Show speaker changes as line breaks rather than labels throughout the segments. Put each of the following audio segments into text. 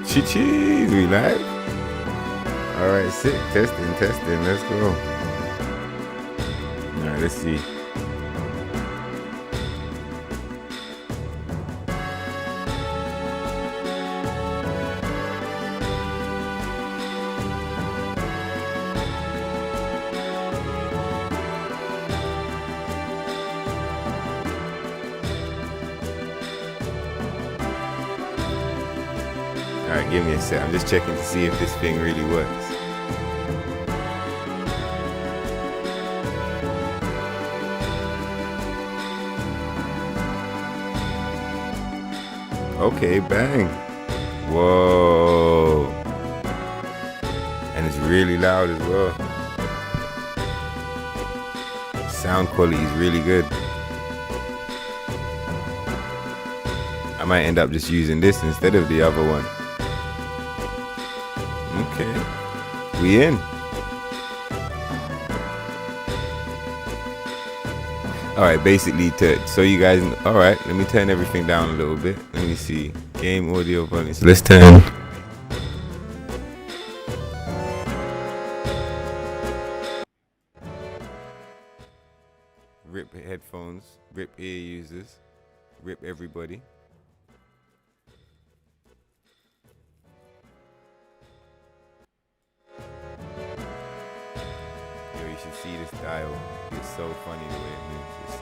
Cheese, we live. All right, sick. Testing. Let's go. All right, let's see. All right, give me a sec. I'm just checking to see if this thing really works. Okay, bang. Whoa. And it's really loud as well. Sound quality is really good. I might end up just using this instead of the other one. Okay, we in. All right, basically so you guys, all right, let me turn everything down a little bit. Let me see, game audio volume. So let's turn. Rip headphones, rip ear users, rip everybody. You should see this dial. It's so funny the way it moves.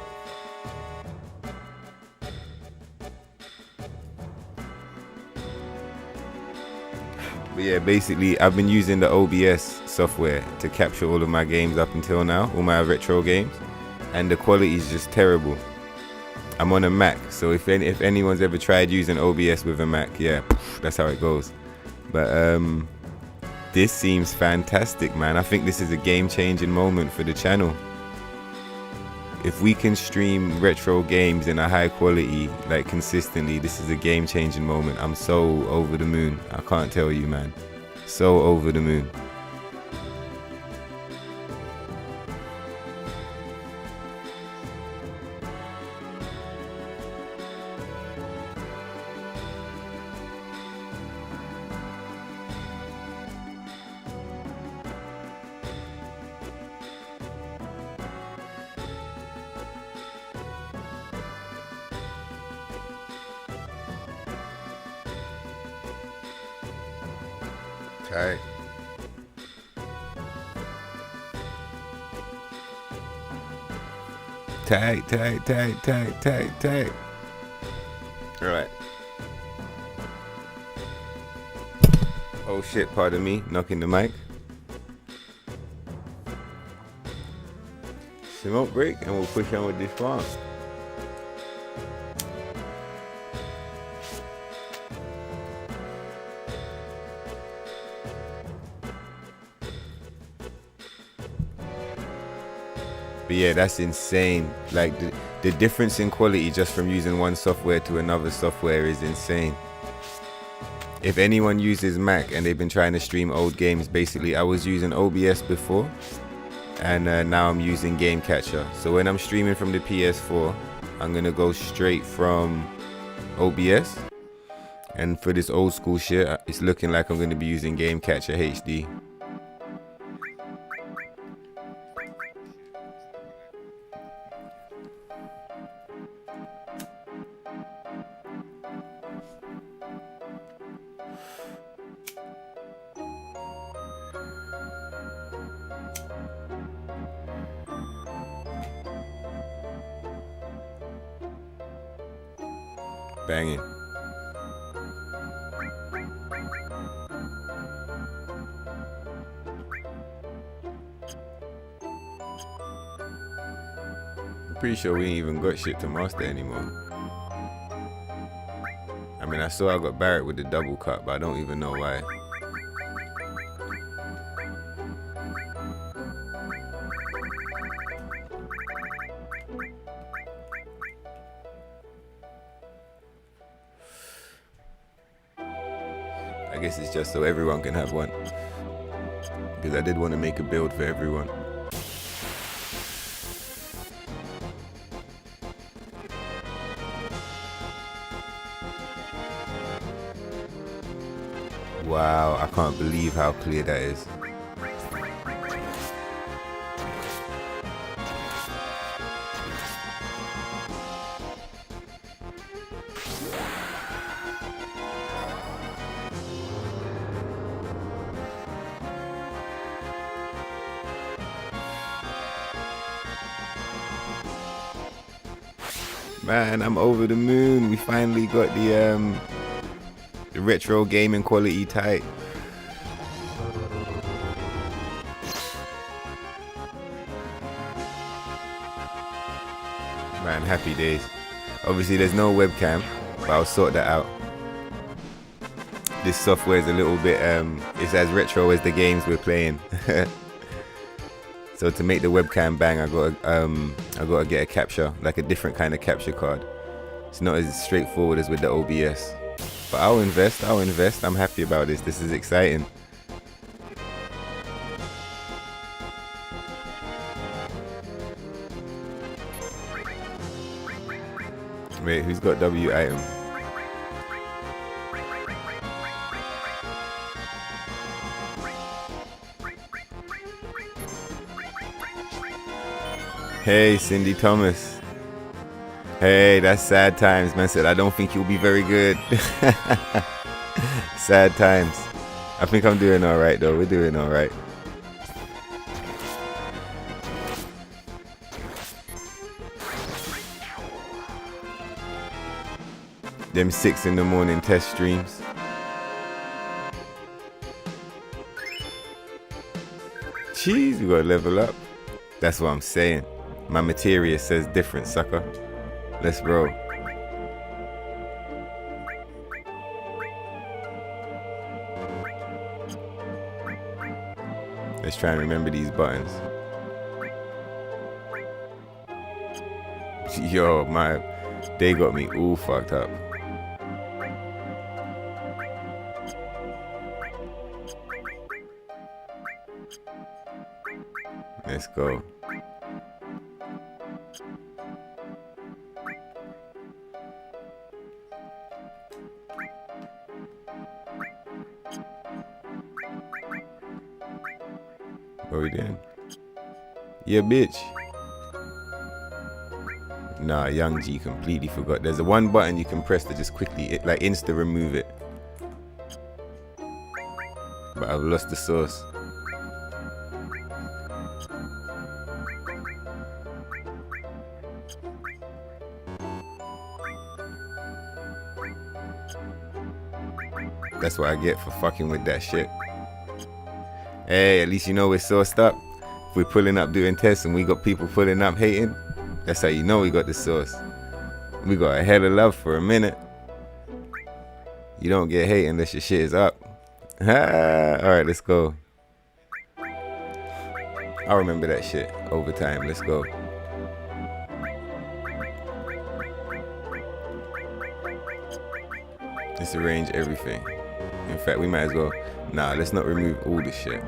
But yeah, basically I've been using the OBS software to capture all of my games up until now, all my retro games, and the quality is just terrible. I'm on a Mac, so if anyone's ever tried using OBS with a Mac, yeah, that's how it goes. But this seems fantastic, man. I think this is a game-changing moment for the channel. If we can stream retro games in a high quality, like consistently, this is a game-changing moment. I'm so over the moon. I can't tell you, man. So over the moon. Tight. Tight. All right. Oh shit, pardon me, knocking the mic. Smoke break and we'll push on with this farm. But yeah, that's insane. Like the difference in quality just from using one software to another software is insane. If anyone uses Mac and they've been trying to stream old games, basically I was using OBS before, and now I'm using Game Catcher. So when I'm streaming from the PS4, I'm gonna go straight from OBS, and for this old school shit, it's looking like I'm gonna be using Game Catcher HD. Banging. I'm pretty sure we ain't even got shit to master anymore. I mean, I saw I got Barrett with the double cut, but I don't even know why. I guess it's just so everyone can have one, because I did want to make a build for everyone. Wow, I can't believe how clear that is. Man, I'm over the moon. We finally got the retro gaming quality tight. Man, happy days. Obviously there's no webcam, but I'll sort that out. This software is a little bit it's as retro as the games we're playing. So to make the webcam bang, I gotta get a capture, like a different kind of capture card. It's not as straightforward as with the OBS. But I'll invest. I'm happy about this. This is exciting. Wait, who's got W item? Hey, Cindy Thomas. Hey, that's sad times. Man said, I don't think you'll be very good. Sad times. I think I'm doing all right, though. We're doing all right. Them 6 in the morning test streams. Jeez, we gotta level up. That's what I'm saying. My materia says different, sucker. Let's roll. Let's try and remember these buttons. Yo, they got me all fucked up. Let's go. What we doing? Yeah, bitch. Nah, Young G completely forgot. There's a one button you can press to just quickly, like insta remove it. But I've lost the source. That's what I get for fucking with that shit. Hey, at least you know we're sourced up. If we're pulling up doing tests and we got people pulling up hating, that's how you know we got the source. We got a hell of love for a minute. You don't get hate unless your shit is up. Alright, let's go. I'll remember that shit over time. Let's go. Let's arrange everything. In fact, we might as well. Nah, let's not remove all this shit.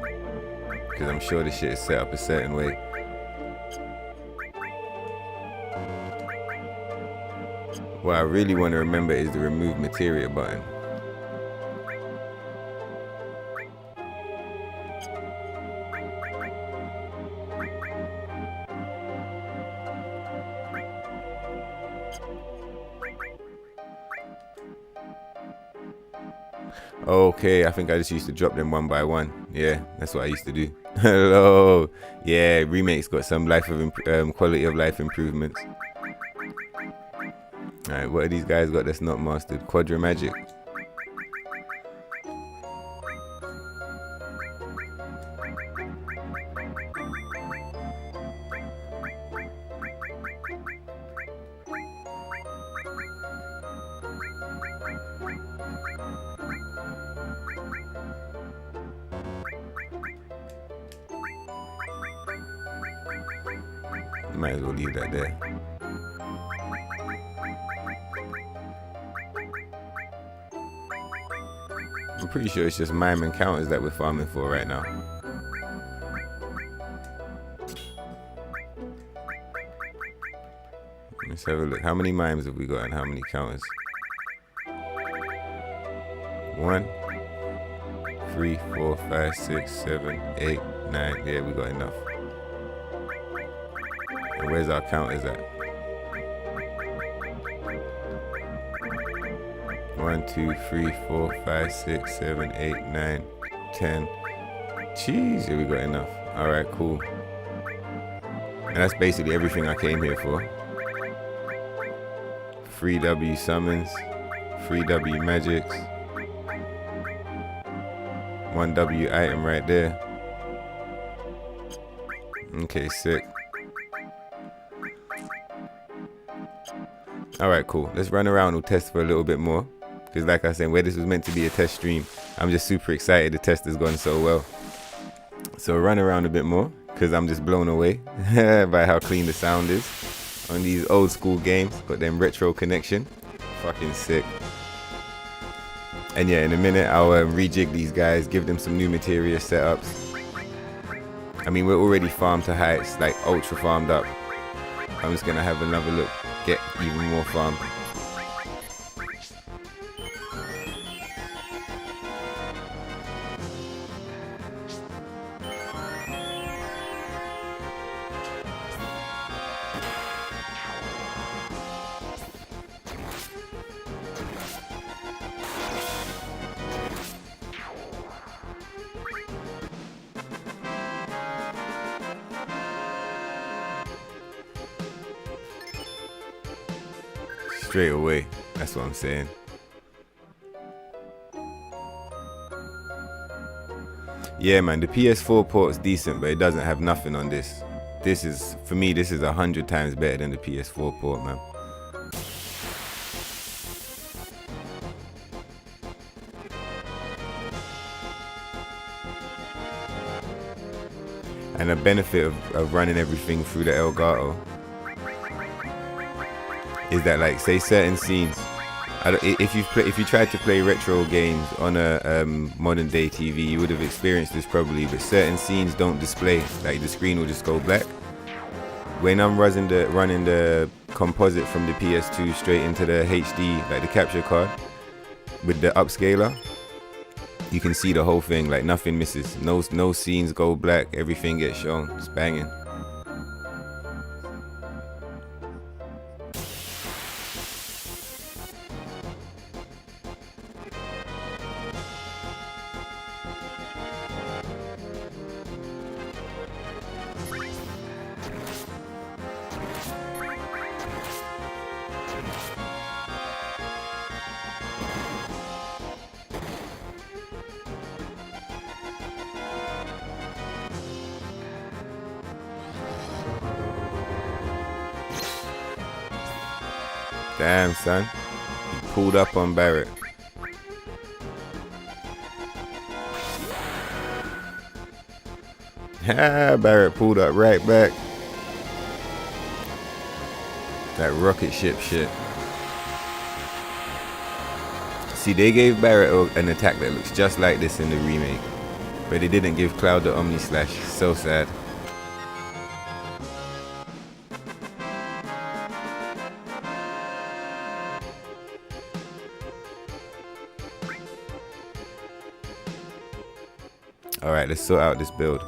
Because I'm sure this shit is set up a certain way. What I really want to remember is the remove materia button. Okay, I think I just used to drop them one by one. Yeah, that's what I used to do. Hello. Yeah, remake's got some quality of life improvements. Alright, what have these guys got that's not mastered? Quadra Magic. Might as well leave that there. I'm pretty sure it's just mime encounters that we're farming for right now. Let's have a look. How many mimes have we got and how many counters? 1. 3, 4, 5, 6, 7, 8, 9. Yeah, we got enough. And where's our counters at? 1, 2, 3, 4, 5, 6, 7, 8, 9, 10. Jeez, yeah, we got enough. Alright, cool. And that's basically everything I came here for. 3W summons, 3W magics, 1W item right there. Okay, sick. Alright, cool. Let's run around and test for a little bit more. Because like I said, where this was meant to be a test stream, I'm just super excited the test has gone so well. So run around a bit more, because I'm just blown away by how clean the sound is on these old school games. Got them retro connection. Fucking sick. And yeah, in a minute I'll rejig these guys, give them some new materia setups. I mean, we're already farmed to heights, like ultra farmed up. I'm just gonna have another look, get even more farmed. Straight away, that's what I'm saying. Yeah, man, the PS4 port's decent, but it doesn't have nothing on this. This is, for me, this is 100 times better than the PS4 port, man. And the benefit of running everything through the Elgato is that, like, say certain scenes, if you tried to play retro games on a modern day TV, you would have experienced this probably, but certain scenes don't display, like the screen will just go black. When I'm running the composite from the PS2 straight into the HD, like the capture card, with the upscaler, you can see the whole thing, like nothing misses, no scenes go black, everything gets shown. It's banging. Damn, son. He pulled up on Barrett. Ha, Barrett pulled up right back. That rocket ship shit. See, they gave Barrett an attack that looks just like this in the remake, but they didn't give Cloud the Omni Slash. So sad. Alright, let's sort out this build.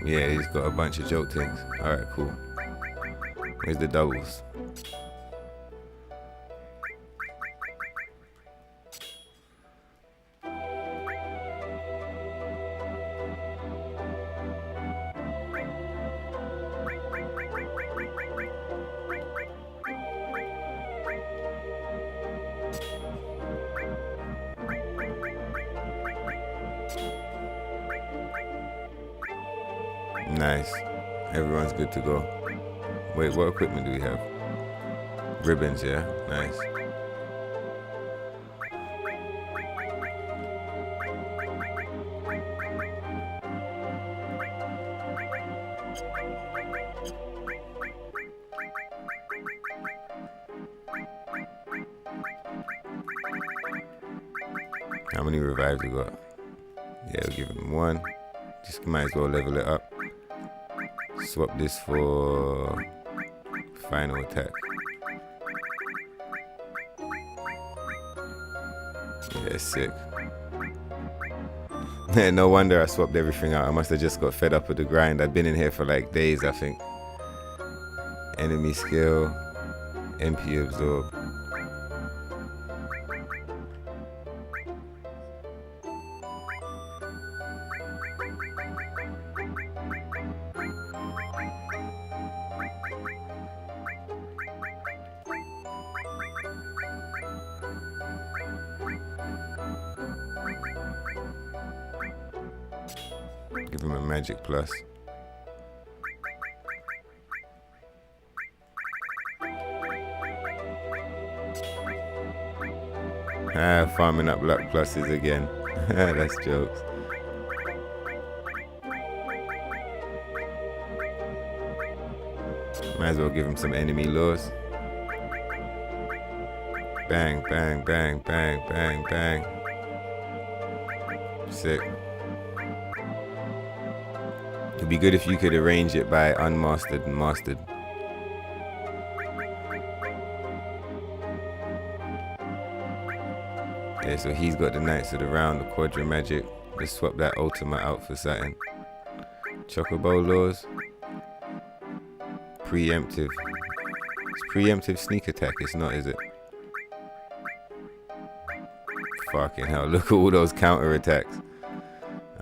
Yeah, he's got a bunch of joke things. Alright, cool. Where's the doubles? Nice. Everyone's good to go. Wait, what equipment do we have? Ribbons, yeah? Nice. How many revives we got? Yeah, we'll give him one. Just might as well level it up. Swap this for final attack. Yeah, sick. No wonder I swapped everything out. I must have just got fed up with the grind. I'd been in here for like days, I think. Enemy skill, MP absorb. Give him a magic plus. Farming up luck pluses again. That's jokes. Might as well give him some enemy laws. Bang, bang, bang, bang, bang, bang. Sick. It'd be good if you could arrange it by unmastered and mastered. Yeah, so he's got the Knights of the Round, the Quadra Magic. Just swap that Ultimate out for something. Chocobo Laws. Preemptive. It's preemptive sneak attack, it's not, is it? Fucking hell, look at all those counter attacks.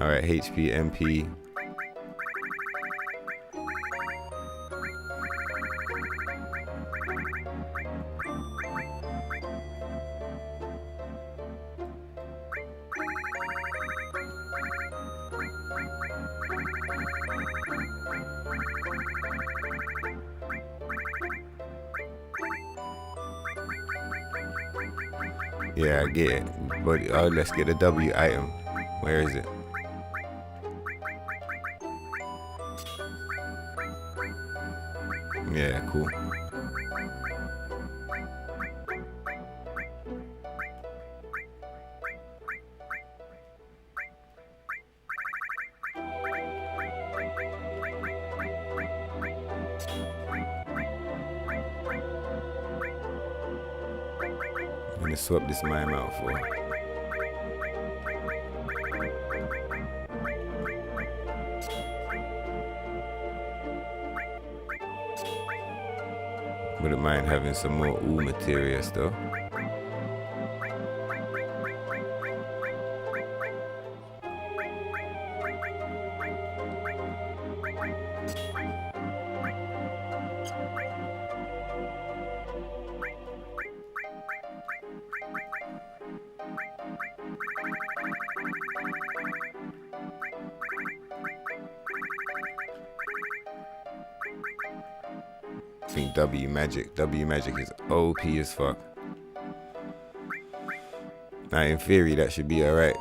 Alright, HP, MP. Yeah, I get it. But let's get the W item. Where is it? Yeah, cool. I'm gonna swap this mime out for. Wouldn't mind having some more ooh materials though. I think W magic is OP as fuck. Now in theory that should be alright.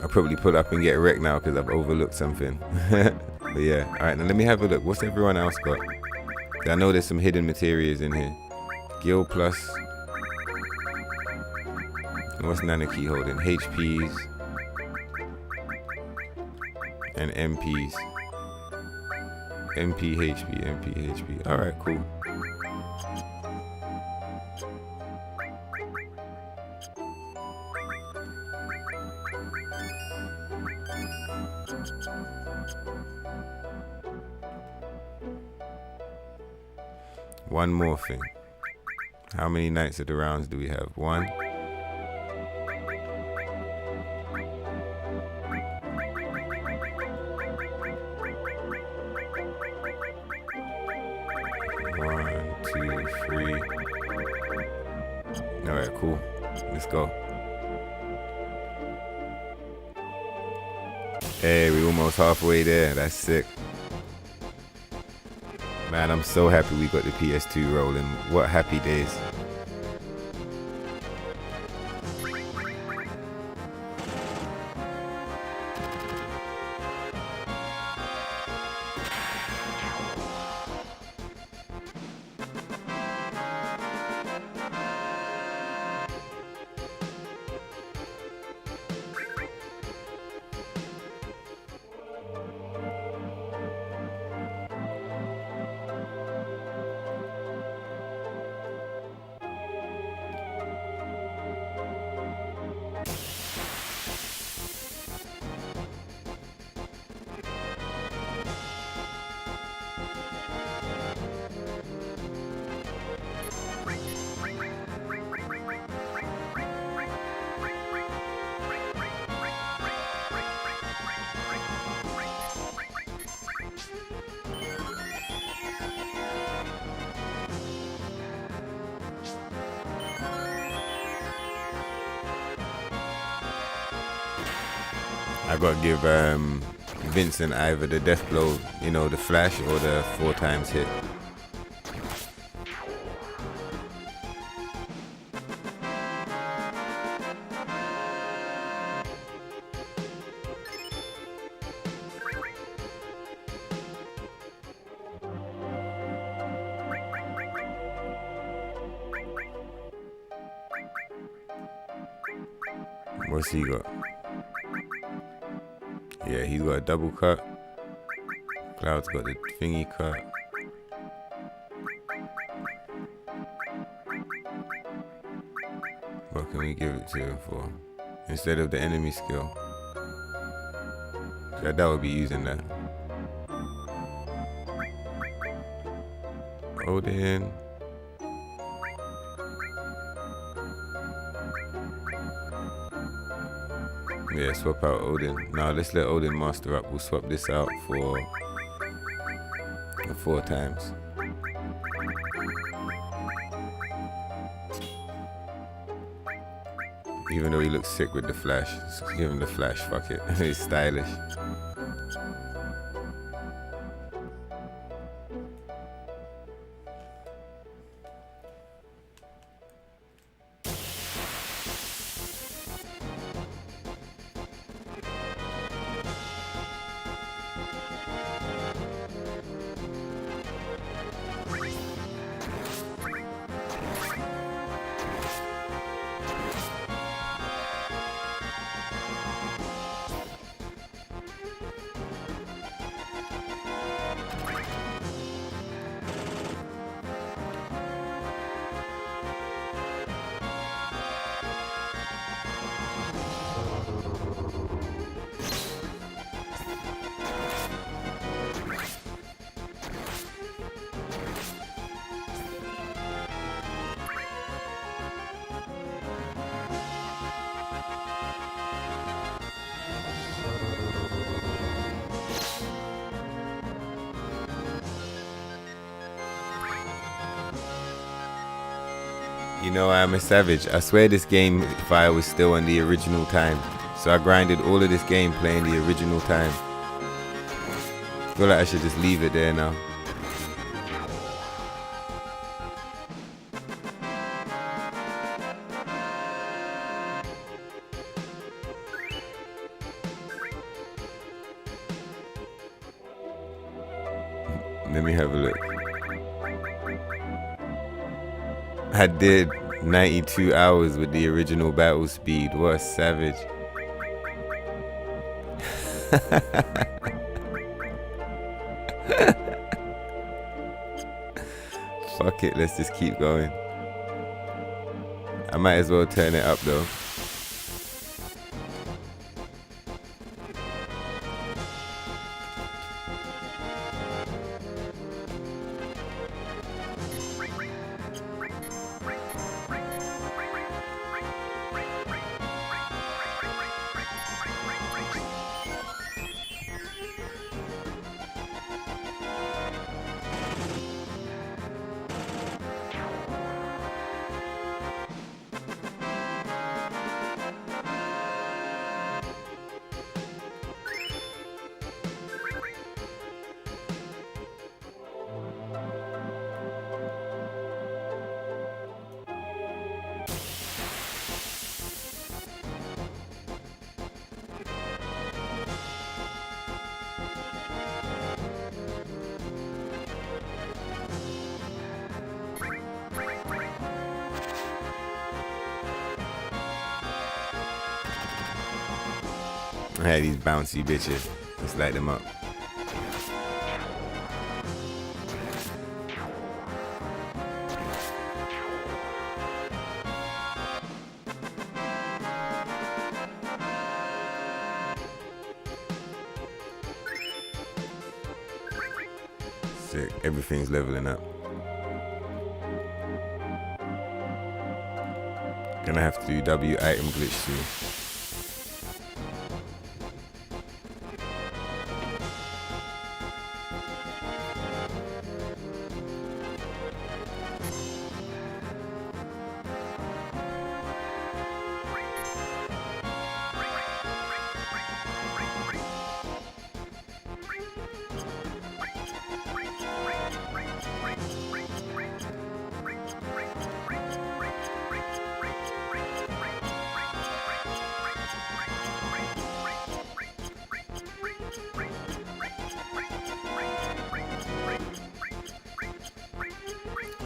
I'll probably pull up and get wrecked now because I've overlooked something. But yeah, alright, now let me have a look. What's everyone else got? I know there's some hidden materials in here. Gil plus. And what's Nanaki holding? HPs and MPs. MP, HP. Alright, cool. One more thing. How many Knights of the Rounds do we have? One. Alright, cool. Let's go. Hey, we almost halfway there. That's sick. Man, I'm so happy we got the PS2 rolling. What happy days. I gotta give Vincent either the death blow, you know, the flash, or the 4 times hit. What's he got? Yeah, he's got a double cut. Cloud's got the thingy cut. What can we give it to him for? Instead of the enemy skill. Yeah, that would be using that. Odin. Yeah, swap out Odin. Now let's let Odin master up. We'll swap this out for 4 times. Even though he looks sick with the flash, just give him the flash, fuck it. He's stylish. You know I'm a savage. I swear this game file was still on the original time. So I grinded all of this game playing the original time. I feel like I should just leave it there now. Let me have a look. I did 92 hours with the original battle speed. What a savage. Fuck it, let's just keep going. I might as well turn it up though. I had these bouncy bitches. Let's light them up. Sick. Everything's leveling up. Gonna have to do W item glitch soon.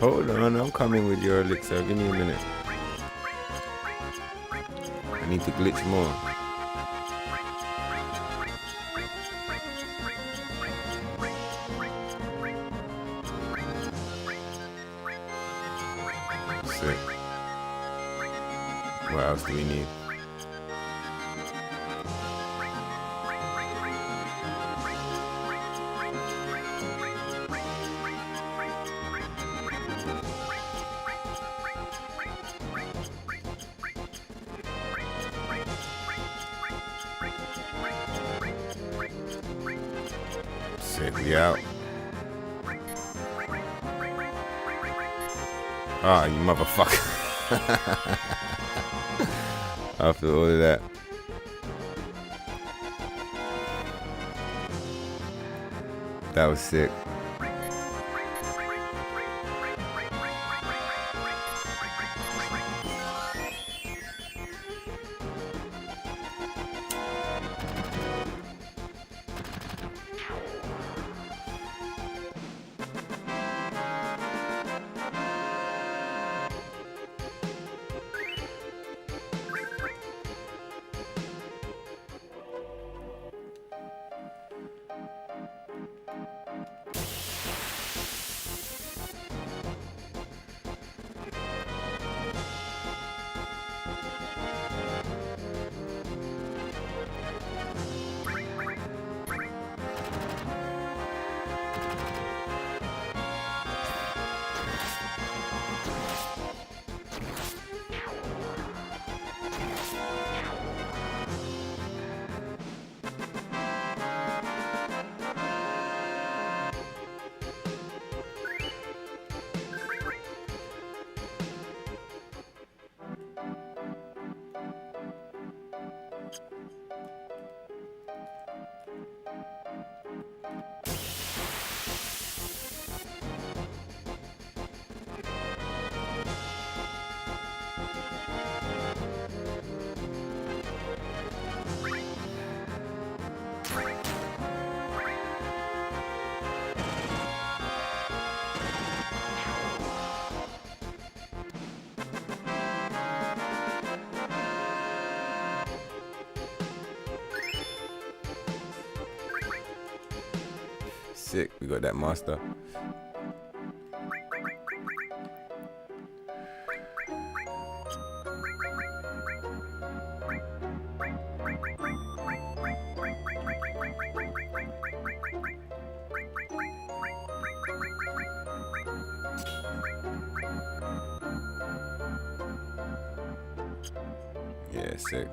Hold on, I'm coming with your elixir. Give me a minute. I need to glitch more. Sick. What else do we need? Sick, we out. Ah, you motherfucker. After all of that. That was sick. Sick, we got that master. Yeah, sick.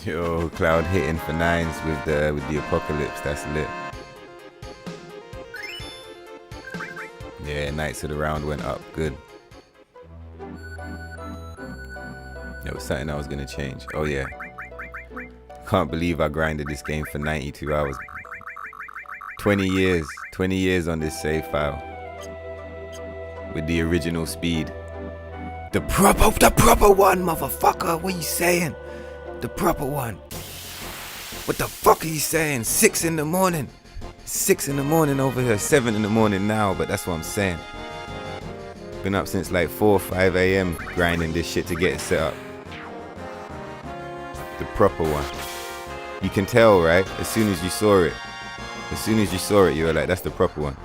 Yo, Cloud hitting for 9s with the apocalypse. That's lit. Yeah, Knights of the Round went up. Good. There was something I was gonna change. Oh yeah. Can't believe I grinded this game for 92 hours. 20 years on this save file. With the original speed. The proper one, motherfucker. What are you saying? The proper one. What the fuck are you saying? 6 in the morning. 6 in the morning over here. 7 in the morning now, but that's what I'm saying. Been up since like 4 or 5 a.m. grinding this shit to get it set up. The proper one. You can tell, right? As soon as you saw it. As soon as you saw it, you were like, that's the proper one.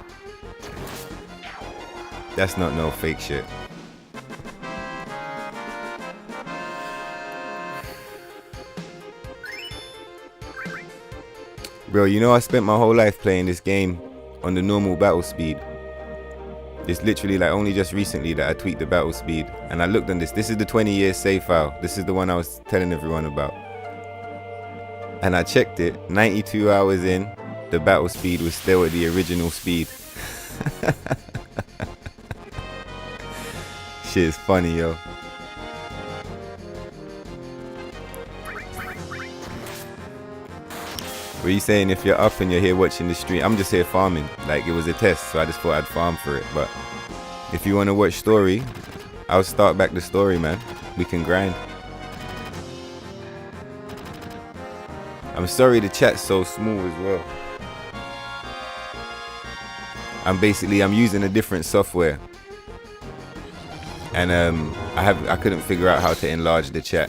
That's not no fake shit. Bro, you know I spent my whole life playing this game on the normal battle speed. It's literally like only just recently that I tweaked the battle speed, and I looked on this. This is the 20-year save file. This is the one I was telling everyone about. And I checked it, 92 hours in, the battle speed was still at the original speed. Shit is funny, yo. What are you saying if you're up and you're here watching the stream? I'm just here farming. Like, it was a test, so I just thought I'd farm for it. But if you want to watch story, I'll start back the story, man. We can grind. I'm sorry the chat's so small as well. I'm using a different software. And I couldn't figure out how to enlarge the chat.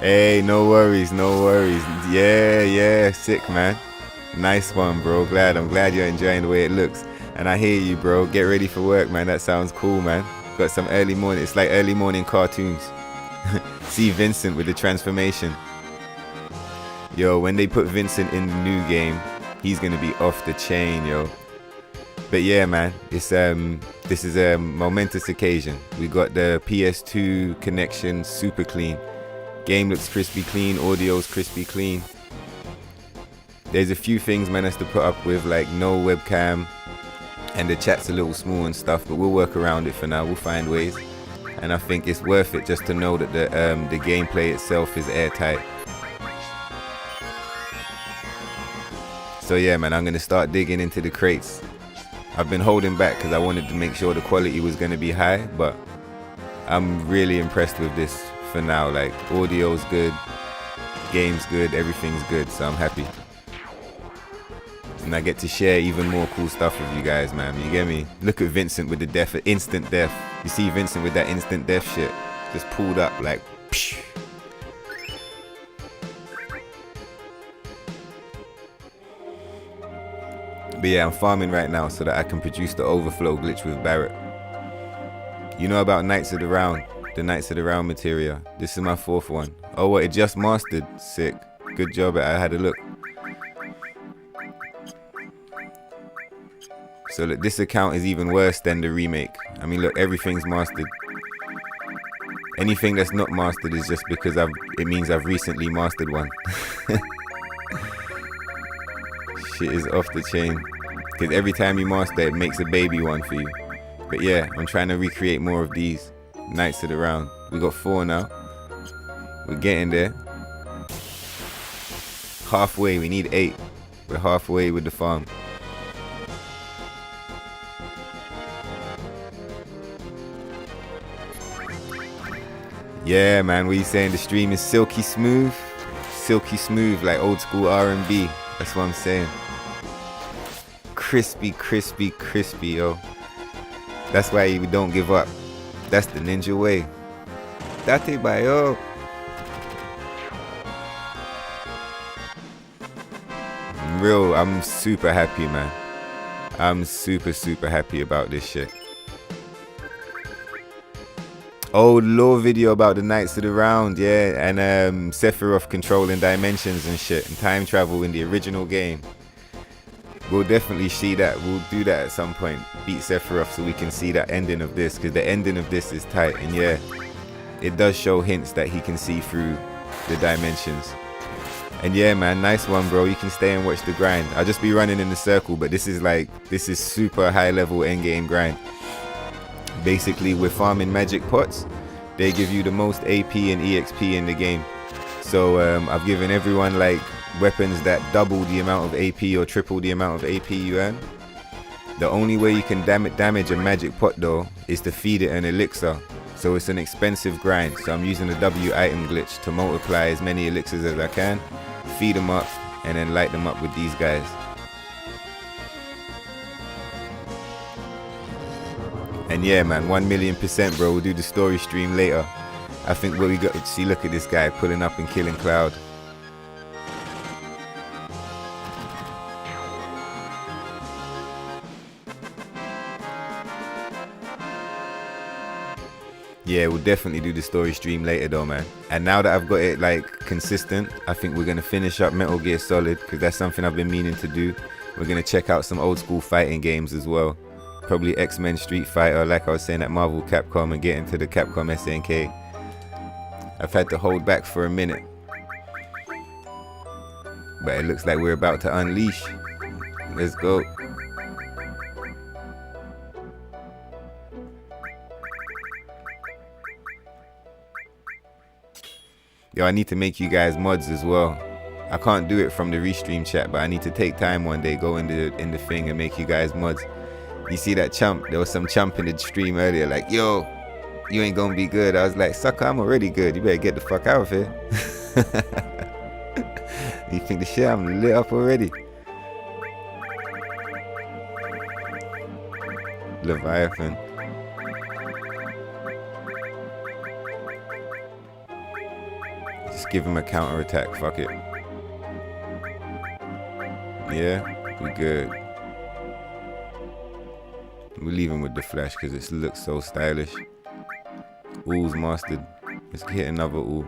Hey, no worries, no worries. Yeah, sick, man. Nice one, bro. I'm glad you're enjoying the way it looks. And I hear you, bro. Get ready for work, man. That sounds cool, man. Got some early morning. It's like early morning cartoons. See Vincent with the transformation. Yo, when they put Vincent in the new game, he's gonna be off the chain, yo. But yeah, man, it's this is a momentous occasion. We got the PS2 connection super clean. Game looks crispy clean, audio's crispy clean. There's a few things man has to put up with, like no webcam, and the chat's a little small and stuff, but we'll work around it for now. We'll find ways, and I think it's worth it just to know that the gameplay itself is airtight. So yeah, man, I'm gonna start digging into the crates. I've been holding back because I wanted to make sure the quality was gonna be high, but I'm really impressed with this for now. Like, audio's good, game's good, everything's good, so I'm happy. And I get to share even more cool stuff with you guys, man. You get me? Look at Vincent with the instant death. You see Vincent with that instant death shit, just pulled up like psh. But yeah, I'm farming right now so that I can produce the overflow glitch with Barrett. You know about Knights of the Round, the Knights of the Round material. This is my 4th one. Oh, what, it just mastered? Sick. Good job, I had a look. So look, this account is even worse than the remake. I mean, look, everything's mastered. Anything that's not mastered is just because it means I've recently mastered one. Shit is off the chain. Because every time you master it makes a baby one for you. But yeah, I'm trying to recreate more of these Knights of the Round. We got 4 now. We're getting there. Halfway, we need 8. We're halfway with the farm. Yeah, man, what are you saying? The stream is silky smooth? Silky smooth, like old school R&B. That's what I'm saying. Crispy, crispy, crispy, yo. That's why we don't give up. That's the ninja way. Date by yo. I'm super happy, man. I'm super happy about this shit. Old lore video about the Knights of the Round, yeah, and Sephiroth controlling dimensions and shit, and time travel in the original game. We'll definitely see that. We'll do that at some point. Beat Sephiroth so we can see that ending of this, because the ending of this is tight. And yeah, it does show hints that he can see through the dimensions. And yeah, man, nice one, bro. You can stay and watch the grind. I'll just be running in the circle, but this is super high level endgame grind. Basically, we're farming magic pots. They give you the most AP and EXP in the game. So I've given everyone like weapons that double the amount of AP or triple the amount of AP you earn. The only way you can damage a magic pot though is to feed it an elixir. So it's an expensive grind. So I'm using the W item glitch to multiply as many elixirs as I can, feed them up, and then light them up with these guys. And yeah, man, 1,000,000%, bro. We'll do the story stream later. I think what we got to see, look at this guy pulling up and killing Cloud. Yeah, we'll definitely do the story stream later though, man. And now that I've got it like consistent, I think we're gonna finish up Metal Gear Solid, because that's something I've been meaning to do. We're gonna check out some old school fighting games as well. Probably X-Men, Street Fighter, like I was saying at Marvel Capcom, and get into the Capcom SNK. I've had to hold back for a minute, but it looks like we're about to unleash. Let's go. Yo, I need to make you guys mods as well. I can't do it from the restream chat, but I need to take time one day, go in the thing and make you guys mods. You see that chump? There was some chump in the stream earlier like, yo, you ain't gonna be good. I was like, sucker, I'm already good. You better get the fuck out of here. You think the shit? I'm lit up already. Leviathan. Just give him a counter attack. Fuck it. Yeah, we good. We leave him with the flash because it looks so stylish. Ool's mastered. Let's hit another Ool.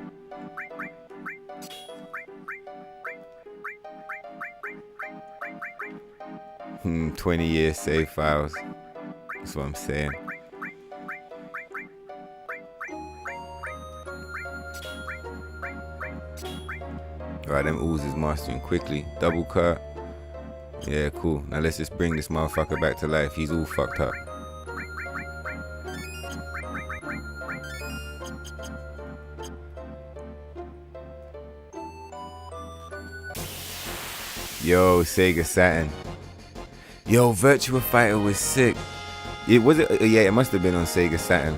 Hmm, 20 years save files. That's what I'm saying. Alright, them Ools is mastering quickly. Double cut. Yeah, cool. Now let's just bring this motherfucker back to life. He's all fucked up. Yo, Sega Saturn. Yo, Virtua Fighter was sick. It was it. Yeah, it must have been on Sega Saturn.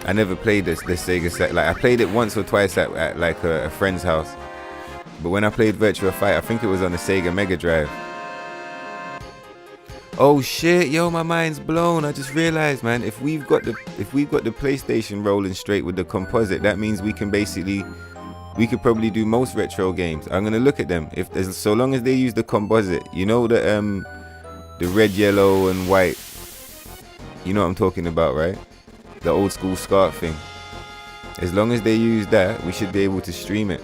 I never played the Sega Saturn. Like, I played it once or twice at like a friend's house. But when I played Virtua Fighter, I think it was on the Sega Mega Drive. Oh shit, yo, my mind's blown. I just realized, man, if we've got the PlayStation rolling straight with the composite, that means we can basically, we could probably do most retro games. I'm gonna look at them. If there's, so long as they use the composite, you know, the red, yellow, and white. You know what I'm talking about, right? The old school SCART thing. As long as they use that, we should be able to stream it.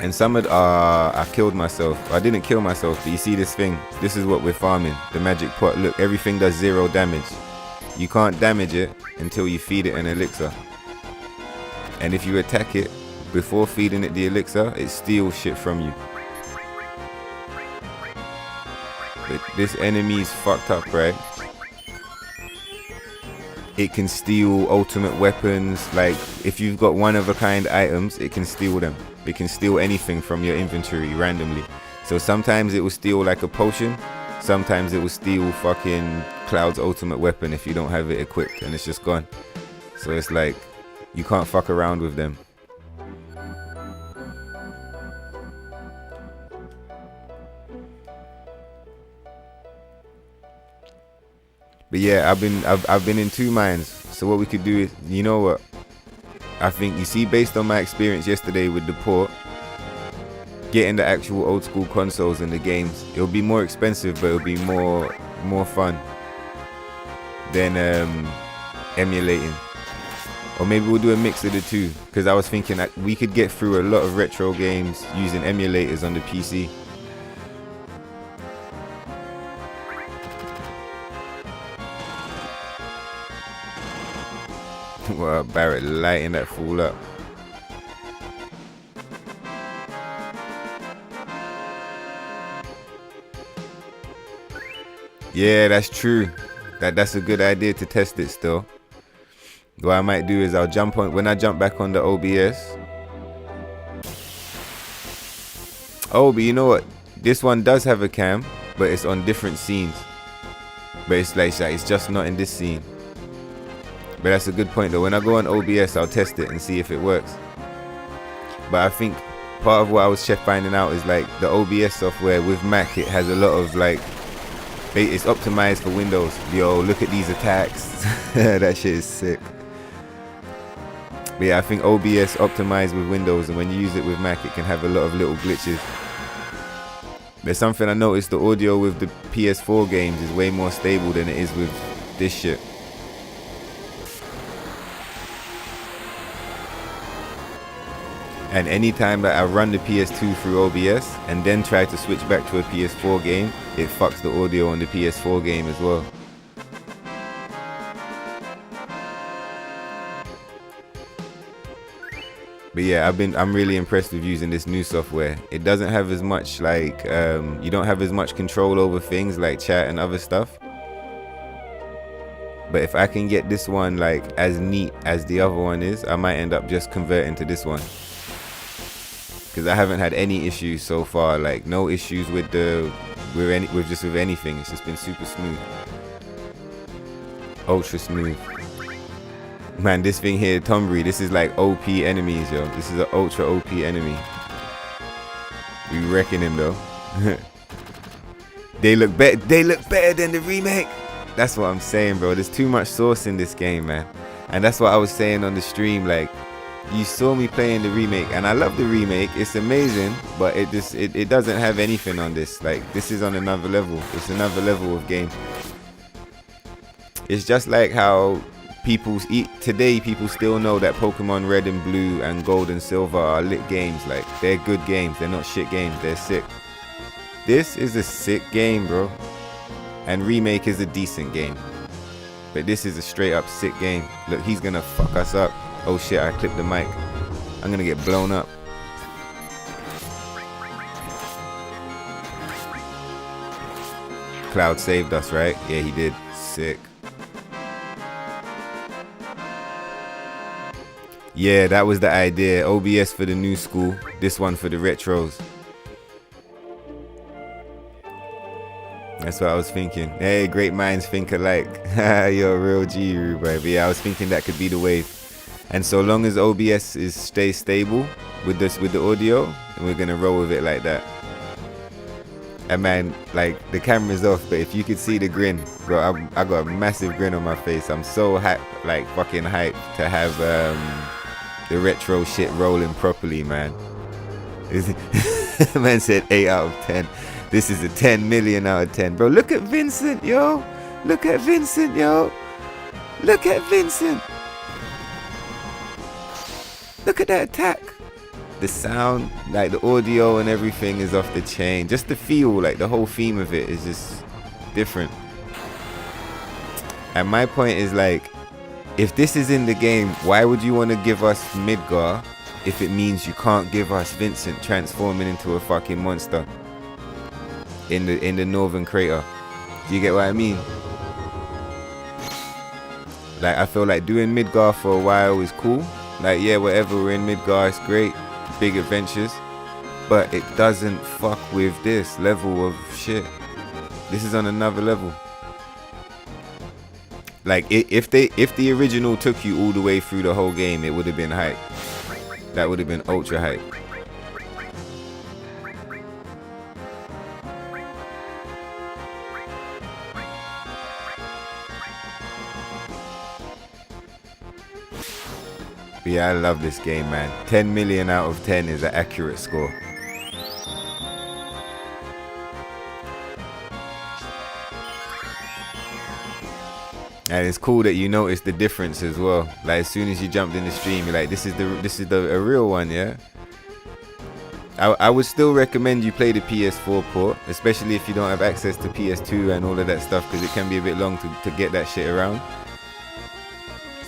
And some of I killed myself. I didn't kill myself, but you see this thing? This is what we're farming. The magic pot. Look, everything does 0 damage. You can't damage it until you feed it an elixir. And if you attack it before feeding it the elixir, it steals shit from you. But this enemy's fucked up, right? It can steal ultimate weapons. Like, if you've got one-of-a-kind items, it can steal them. It can steal anything from your inventory randomly. So sometimes it will steal like a potion. Sometimes it will steal fucking Cloud's ultimate weapon if you don't have it equipped, and it's just gone. So it's like, you can't fuck around with them. But yeah, I've been in two minds. So what we could do is, you know what? I think, you see, based on my experience yesterday with the port, getting the actual old school consoles and the games, it'll be more expensive, but it'll be more fun than emulating. Or maybe we'll do a mix of the two, because I was thinking that we could get through a lot of retro games using emulators on the PC. Well, Barrett lighting that fool up. Yeah, that's true. That's a good idea to test it still. What I might do is I'll jump on, when I jump back on the OBS. Oh, but you know what? This one does have a cam, but it's on different scenes. But it's like it's just not in this scene. But that's a good point though. When I go on OBS, I'll test it and see if it works. But I think part of what I was finding out is like the OBS software with Mac, it has a lot of like, it's optimized for Windows. Yo, look at these attacks. That shit is sick. But yeah, I think OBS optimized with Windows, and when you use it with Mac, it can have a lot of little glitches. There's something I noticed, the audio with the PS4 games is way more stable than it is with this shit. And anytime that I run the PS2 through OBS and then try to switch back to a PS4 game, it fucks the audio on the PS4 game as well. But yeah, I'm really impressed with using this new software. It doesn't have as much like, you don't have as much control over things like chat and other stuff. But if I can get this one like as neat as the other one is, I might end up just converting to this one. Because I haven't had any issues so far, like no issues with anything. It's just been super smooth. Ultra smooth. Man, this thing here, Tombury, this is like OP enemies, yo. This is an ultra OP enemy. We wrecking him though. They look better than the remake. That's what I'm saying, bro. There's too much sauce in this game, man. And that's what I was saying on the stream, like, you saw me playing the remake, and I love the remake. It's amazing, but it doesn't have anything on this. Like, this is on another level. It's another level of game. It's just like how today people still know that Pokemon Red and Blue and Gold and Silver are lit games. Like, they're good games. They're not shit games. They're sick. This is a sick game, bro. And remake is a decent game. But this is a straight up sick game. Look, he's gonna fuck us up. Oh shit, I clipped the mic. I'm gonna get blown up. Cloud saved us, right? Yeah, he did. Sick. Yeah, that was the idea. OBS for the new school. This one for the retros. That's what I was thinking. Hey, great minds think alike. You're a real G, Rubai. But yeah, I was thinking that could be the wave. And so long as OBS stays stable with the audio, we're gonna roll with it like that. And man, like, the camera's off, but if you could see the grin, bro, I got a massive grin on my face. I'm so hyped, like fucking hyped to have the retro shit rolling properly, man. Man said 8 out of 10. This is a 10 million out of 10, bro. Look at Vincent, yo. Look at Vincent, yo. Look at Vincent. Look at that attack. The sound, like the audio and everything is off the chain. Just the feel, like the whole theme of it is just different. And my point is, like, if this is in the game, why would you want to give us Midgar if it means you can't give us Vincent transforming into a fucking monster in the northern crater? Do you get what I mean? Like, I feel like doing Midgar for a while is cool. Like, yeah, whatever, we're in Midgar, it's great, big adventures, but it doesn't fuck with this level of shit. This is on another level. Like, if the original took you all the way through the whole game, it would have been hype. That would have been ultra hype. But yeah, I love this game, man. 10 million out of 10 is an accurate score. And it's cool that you notice the difference as well. Like, as soon as you jumped in the stream, you're like, this is a real one, yeah? I would still recommend you play the PS4 port, especially if you don't have access to PS2 and all of that stuff, because it can be a bit long to get that shit around.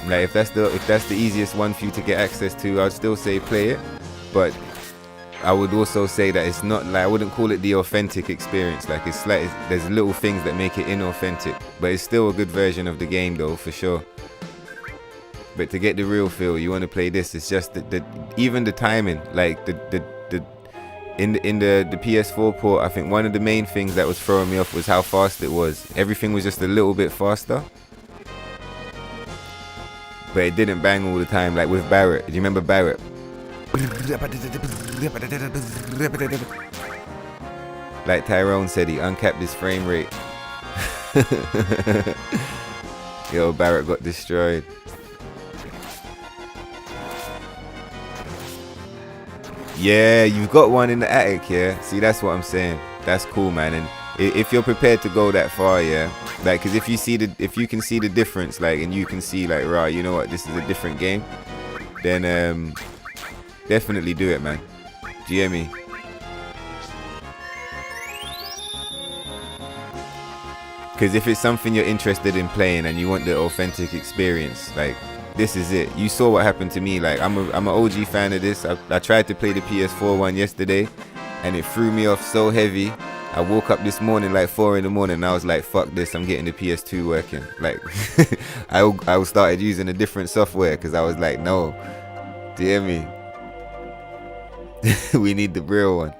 Like, if that's the easiest one for you to get access to, I'd still say play it. But I would also say that it's not, like, I wouldn't call it the authentic experience. Like, there's little things that make it inauthentic, but it's still a good version of the game though, for sure. But to get the real feel, you want to play this. It's just even the timing, like in the PS4 port, I think one of the main things that was throwing me off was how fast it was. Everything was just a little bit faster, but it didn't bang all the time. Like with Barrett, do you remember Barrett? Like Tyrone said, he uncapped his frame rate. Yo, Barrett got destroyed. Yeah, you've got one in the attic, yeah? See, that's what I'm saying. That's cool, man. And if you're prepared to go that far, yeah? Like, because if you can see the difference, like, and you can see, like, right, you know what, this is a different game, then Definitely do it, man. Do you hear me? Because if it's something you're interested in playing and you want the authentic experience, like, this is it. You saw what happened to me. Like, I'm an OG fan of this. I tried to play the PS4 one yesterday, and it threw me off so heavy. I woke up this morning like 4 in the morning, and I was like, fuck this, I'm getting the PS2 working. Like, I started using a different software because I was like, no. Do you hear me? We need the real one.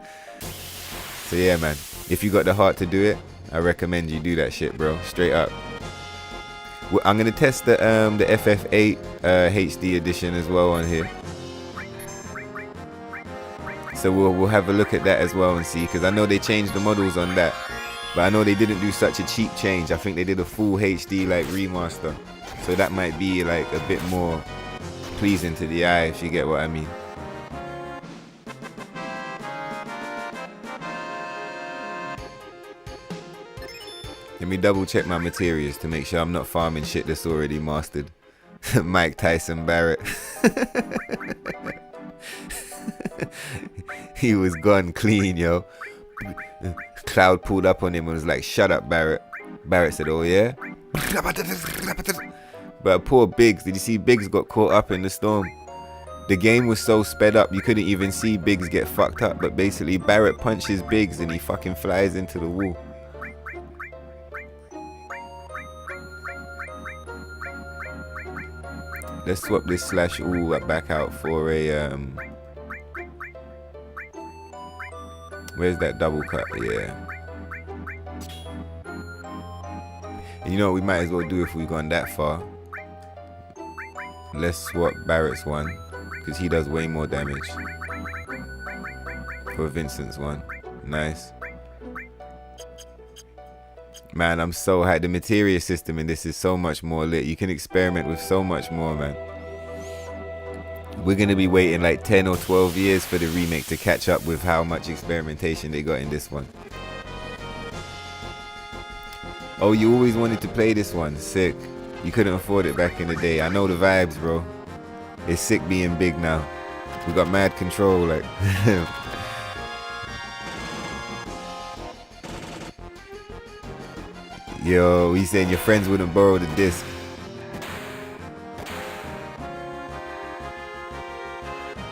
So yeah, man. If you got the heart to do it, I recommend you do that shit, bro. Straight up. I'm gonna test the FF8 HD edition as well on here. So we'll have a look at that as well and see, because I know they changed the models on that, but I know they didn't do such a cheap change. I think they did a full HD like remaster, so that might be like a bit more pleasing to the eye, if you get what I mean. Let me double check my materials to make sure I'm not farming shit that's already mastered. Mike Tyson Barrett. He was gone clean, yo. Cloud pulled up on him and was like, shut up, Barrett. Barrett said, oh yeah? But poor Biggs, did you see Biggs got caught up in the storm? The game was so sped up, you couldn't even see Biggs get fucked up. But basically, Barrett punches Biggs and he fucking flies into the wall. Let's swap this slash all back out for a where's that double cut? Yeah. And you know what we might as well do if we've gone that far? Let's swap Barrett's one, because he does way more damage. For Vincent's one. Nice. Man, I'm so hyped. The materia system in this is so much more lit. You can experiment with so much more, man. We're going to be waiting like 10 or 12 years for the remake to catch up with how much experimentation they got in this one. Oh, you always wanted to play this one. Sick. You couldn't afford it back in the day. I know the vibes, bro. It's sick being big now. We got mad control, like... Yo, he's saying your friends wouldn't borrow the disc.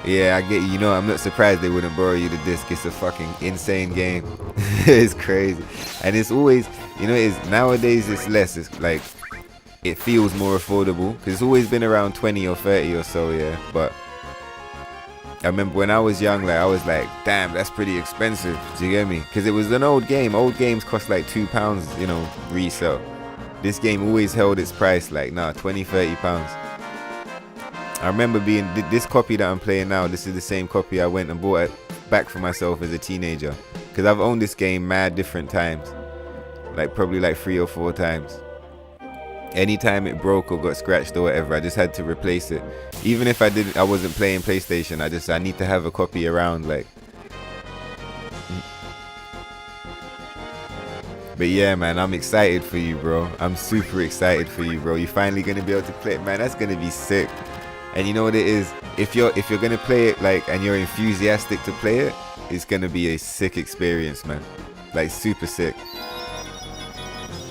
Yeah, I get you. You know, I'm not surprised they wouldn't borrow you the disc. It's a fucking insane game. It's crazy. And it's always, you know, it's nowadays it's less. It's like, it feels more affordable. Because it's always been around 20 or 30 or so, yeah. But I remember when I was young, like, I was like, damn, that's pretty expensive. Do you get me? Because it was an old game. Old games cost like £2, you know, resale. This game always held its price like, nah, 20, 30 pounds. I remember being, this copy that I'm playing now, this is the same copy I went and bought it back for myself as a teenager. Because I've owned this game mad different times. Like, probably like 3 or 4 times. Anytime it broke or got scratched or whatever, I just had to replace it. Even if I wasn't playing PlayStation, I need to have a copy around, like. But yeah, man, I'm excited for you, bro. I'm super excited for you, bro. You're finally gonna be able to play it, man. That's gonna be sick. And you know what it is? If you're gonna play it, like, and you're enthusiastic to play it, it's gonna be a sick experience, man. Like, super sick.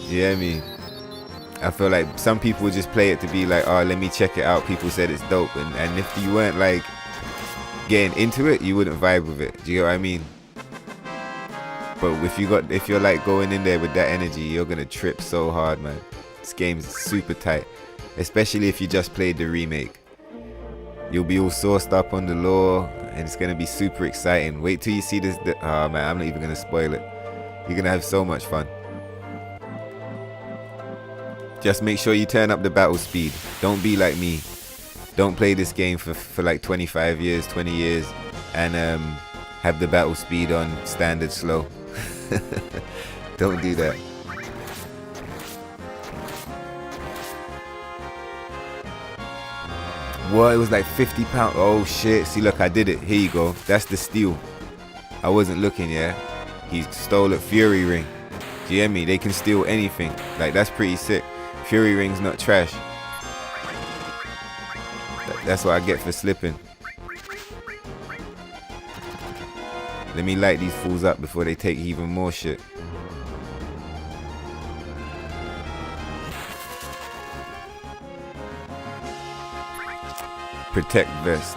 You hear me? I feel like some people would just play it to be like, oh, let me check it out. People said it's dope. And if you weren't like getting into it, you wouldn't vibe with it. Do you get what I mean? But if you're like going in there with that energy, you're gonna trip so hard, man. This game's super tight. Especially if you just played the remake. You'll be all sourced up on the lore, and it's gonna be super exciting. Wait till you see this. Oh man, I'm not even gonna spoil it. You're gonna have so much fun. Just make sure you turn up the battle speed. Don't be like me. Don't play this game for like 25 years, 20 years, and have the battle speed on standard slow. Don't do that. What? It was like £50. Oh shit. See, look, I did it. Here you go. That's the steal. I wasn't looking, yeah. He stole it. Fury Ring. Do you hear me? They can steal anything. Like, that's pretty sick. Fury Ring's not trash. That's what I get for slipping. Let me light these fools up before they take even more shit. Protect vest.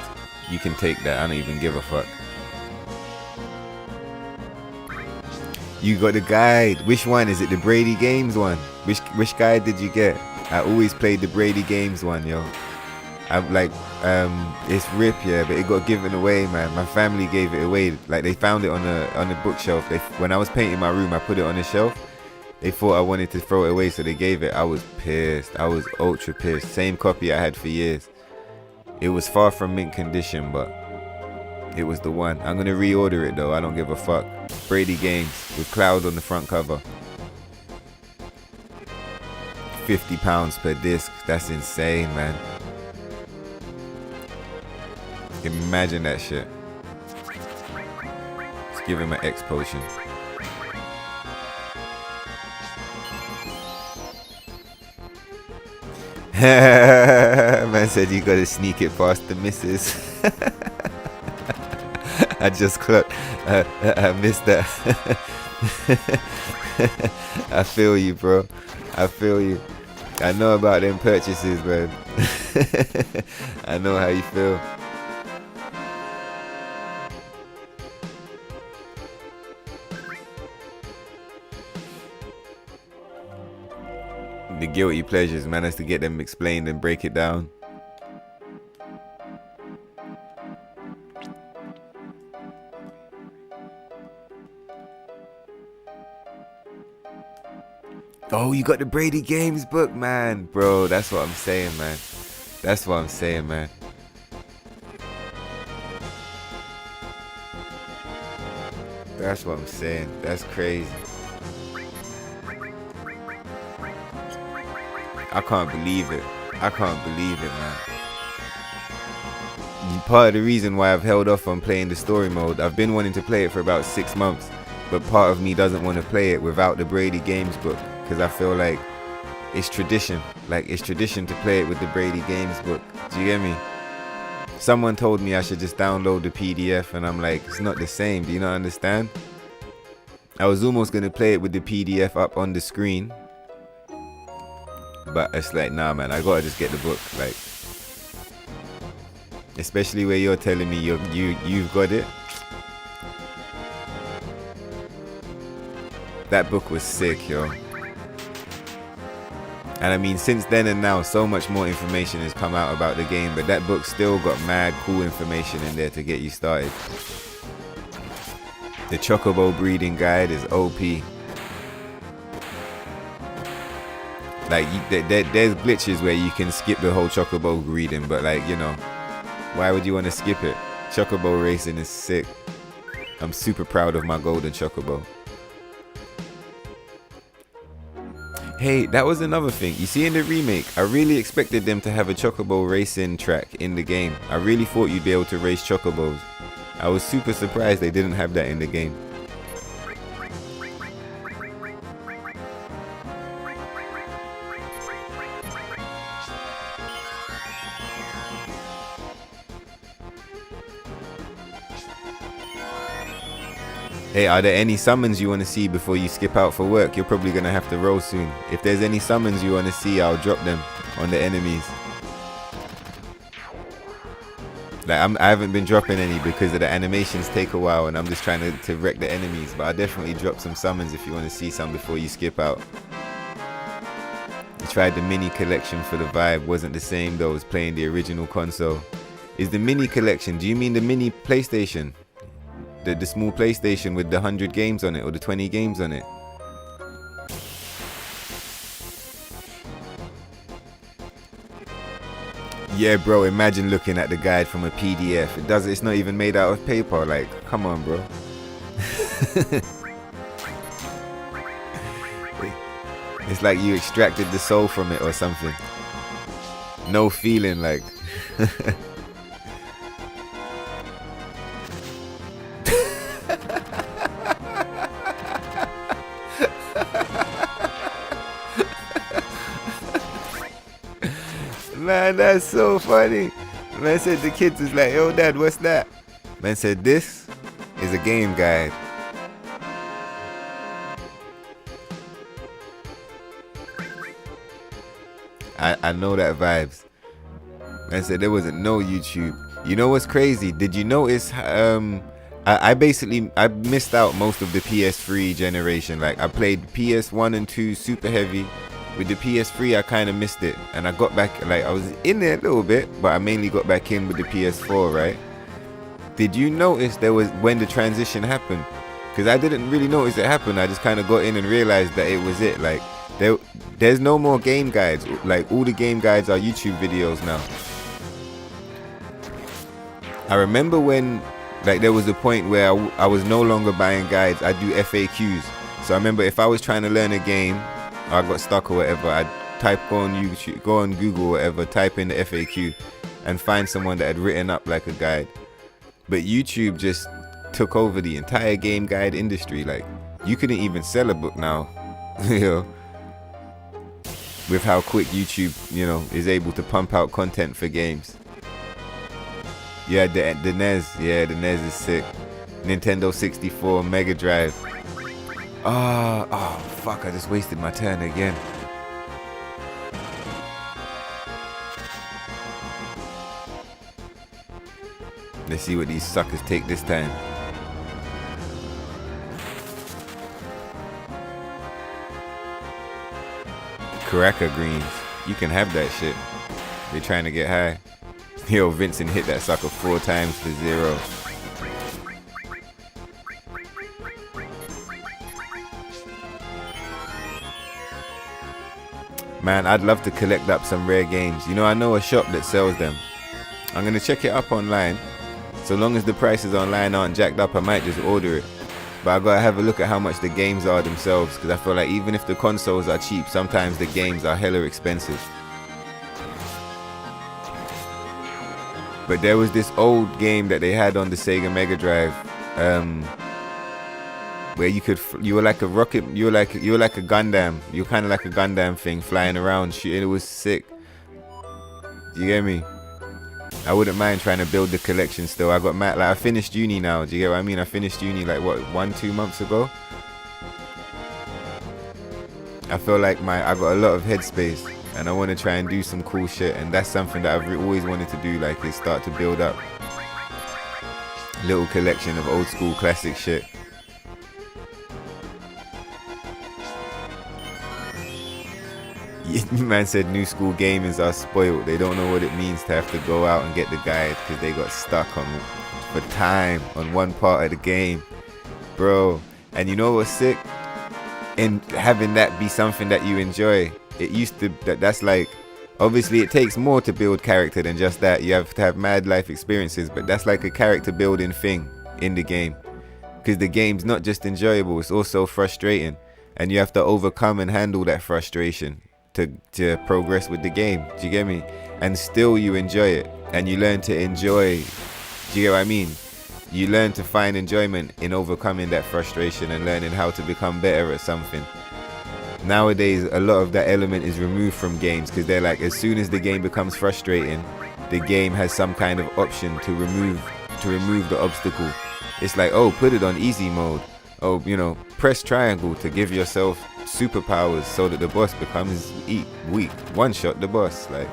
You can take that. I don't even give a fuck. You got the guide. Which one? Is it the Brady Games one? Which guide did you get? I always played the Brady Games one, yo. I'm like, it's rip, yeah, but it got given away, man. My family gave it away. Like, they found it on the bookshelf. When I was painting my room, I put it on the shelf. They thought I wanted to throw it away, so they gave it. I was pissed. I was ultra pissed. Same copy I had for years. It was far from mint condition, but it was the one. I'm gonna reorder it though. I don't give a fuck. Brady Games with Cloud on the front cover. £50 per disc. That's insane, man. Imagine that shit. Let's give him an X potion. Man said you gotta sneak it past the missus. I just clocked. I missed that. I feel you, bro. I feel you. I know about them purchases, man. I know how you feel. The guilty pleasures, man, is to get them explained and break it down. Oh, you got the Brady Games book, man. Bro, that's what I'm saying, man. That's what I'm saying, man. That's what I'm saying. That's crazy. I can't believe it. I can't believe it, man. Part of the reason why I've held off on playing the story mode, I've been wanting to play it for about 6 months, but part of me doesn't want to play it without the Brady Games book, because I feel like it's tradition. Like, it's tradition to play it with the Brady Games book. Do you get me? Someone told me I should just download the PDF, and I'm like, it's not the same. Do you not understand? I was almost going to play it with the PDF up on the screen, but it's like, nah, man, I gotta just get the book. Like, especially where you're telling me you've got it. That book was sick, yo. And I mean, since then and now, so much more information has come out about the game, but that book still got mad cool information in there to get you started. The Chocobo breeding guide is OP. Like, there's glitches where you can skip the whole Chocobo breeding, but like, you know, why would you want to skip it? Chocobo racing is sick. I'm super proud of my golden Chocobo. Hey, that was another thing. You see, in the remake, I really expected them to have a Chocobo racing track in the game. I really thought you'd be able to race Chocobos. I was super surprised they didn't have that in the game. Hey, are there any summons you want to see before you skip out for work? You're probably going to have to roll soon. If there's any summons you want to see, I'll drop them on the enemies. Like, I haven't been dropping any because the animations take a while and I'm just trying to wreck the enemies. But I'll definitely drop some summons if you want to see some before you skip out. I tried the mini collection for the vibe. Wasn't the same though as playing the original console. Is the mini collection, do you mean the mini PlayStation? The small PlayStation with the 100 games on it or the 20 games on it? Yeah, bro, imagine looking at the guide from a PDF. It's not even made out of paper. Like, come on, bro. It's like you extracted the soul from it or something. No feeling, like. Man, that's so funny. Man said the kids was like, yo, dad, what's that? Man said this. is a game guide. I know that vibes. I said there wasn't no YouTube. You know what's crazy? Did you notice? I missed out most of the PS3 generation. Like I played PS1 and 2 super heavy. With the PS3, I kind of missed it, and I got back. Like I was in there a little bit, but I mainly got back in with the PS4, right? Did you notice there was when the transition happened? Because I didn't really notice it happen. I just kind of got in and realized that it was it. Like there's no more game guides. Like all the game guides are YouTube videos now. I remember when like there was a point where I was no longer buying guides. I do FAQs. So I remember if I was trying to learn a game, or I got stuck or whatever, I'd go on YouTube, go on Google or whatever, type in the FAQ, and find someone that had written up like a guide. But YouTube just took over the entire game guide industry. Like you couldn't even sell a book now, you know, with how quick YouTube, you know, is able to pump out content for games. Yeah, the NES, yeah, the NES is sick. Nintendo 64, Mega Drive. Oh fuck, I just wasted my turn again. Let's see what these suckers take this time. Caraca greens. You can have that shit. They're trying to get high. Yo, Vincent hit that sucker 4 times for 0. Man, I'd love to collect up some rare games. You know, I know a shop that sells them. I'm going to check it up online. So long as the prices online aren't jacked up, I might just order it. But I got to have a look at how much the games are themselves. Because I feel like even if the consoles are cheap, sometimes the games are hella expensive. But there was this old game that they had on the Sega Mega Drive. Where you were like a rocket, you were like a Gundam. You were kind of like a Gundam thing flying around shooting. It was sick. You get me? I wouldn't mind trying to build the collection still. I got mad, like I finished uni now. Do you get what I mean? I finished uni like what, 1-2 months ago. I feel like I got a lot of headspace and I want to try and do some cool shit. And that's something that I've always wanted to do. Like is start to build up a little collection of old school classic shit. Man said new school gamers are spoiled. They don't know what it means to have to go out and get the guide because they got stuck for time on one part of the game, bro. And you know what's sick? In having that be something that you enjoy. It used to that's like, obviously it takes more to build character than just that. You have to have mad life experiences, but that's like a character building thing in the game because the game's not just enjoyable, it's also frustrating, and you have to overcome and handle that frustration to progress with the game. Do you get me? And still you enjoy it and you learn to enjoy. Do you get what I mean? You learn to find enjoyment in overcoming that frustration and learning how to become better at something. Nowadays a lot of that element is removed from games because they're like, as soon as the game becomes frustrating, the game has some kind of option to remove the obstacle. It's like, oh, put it on easy mode. Oh, you know, press triangle to give yourself superpowers so that the boss becomes weak. One shot the boss. Like,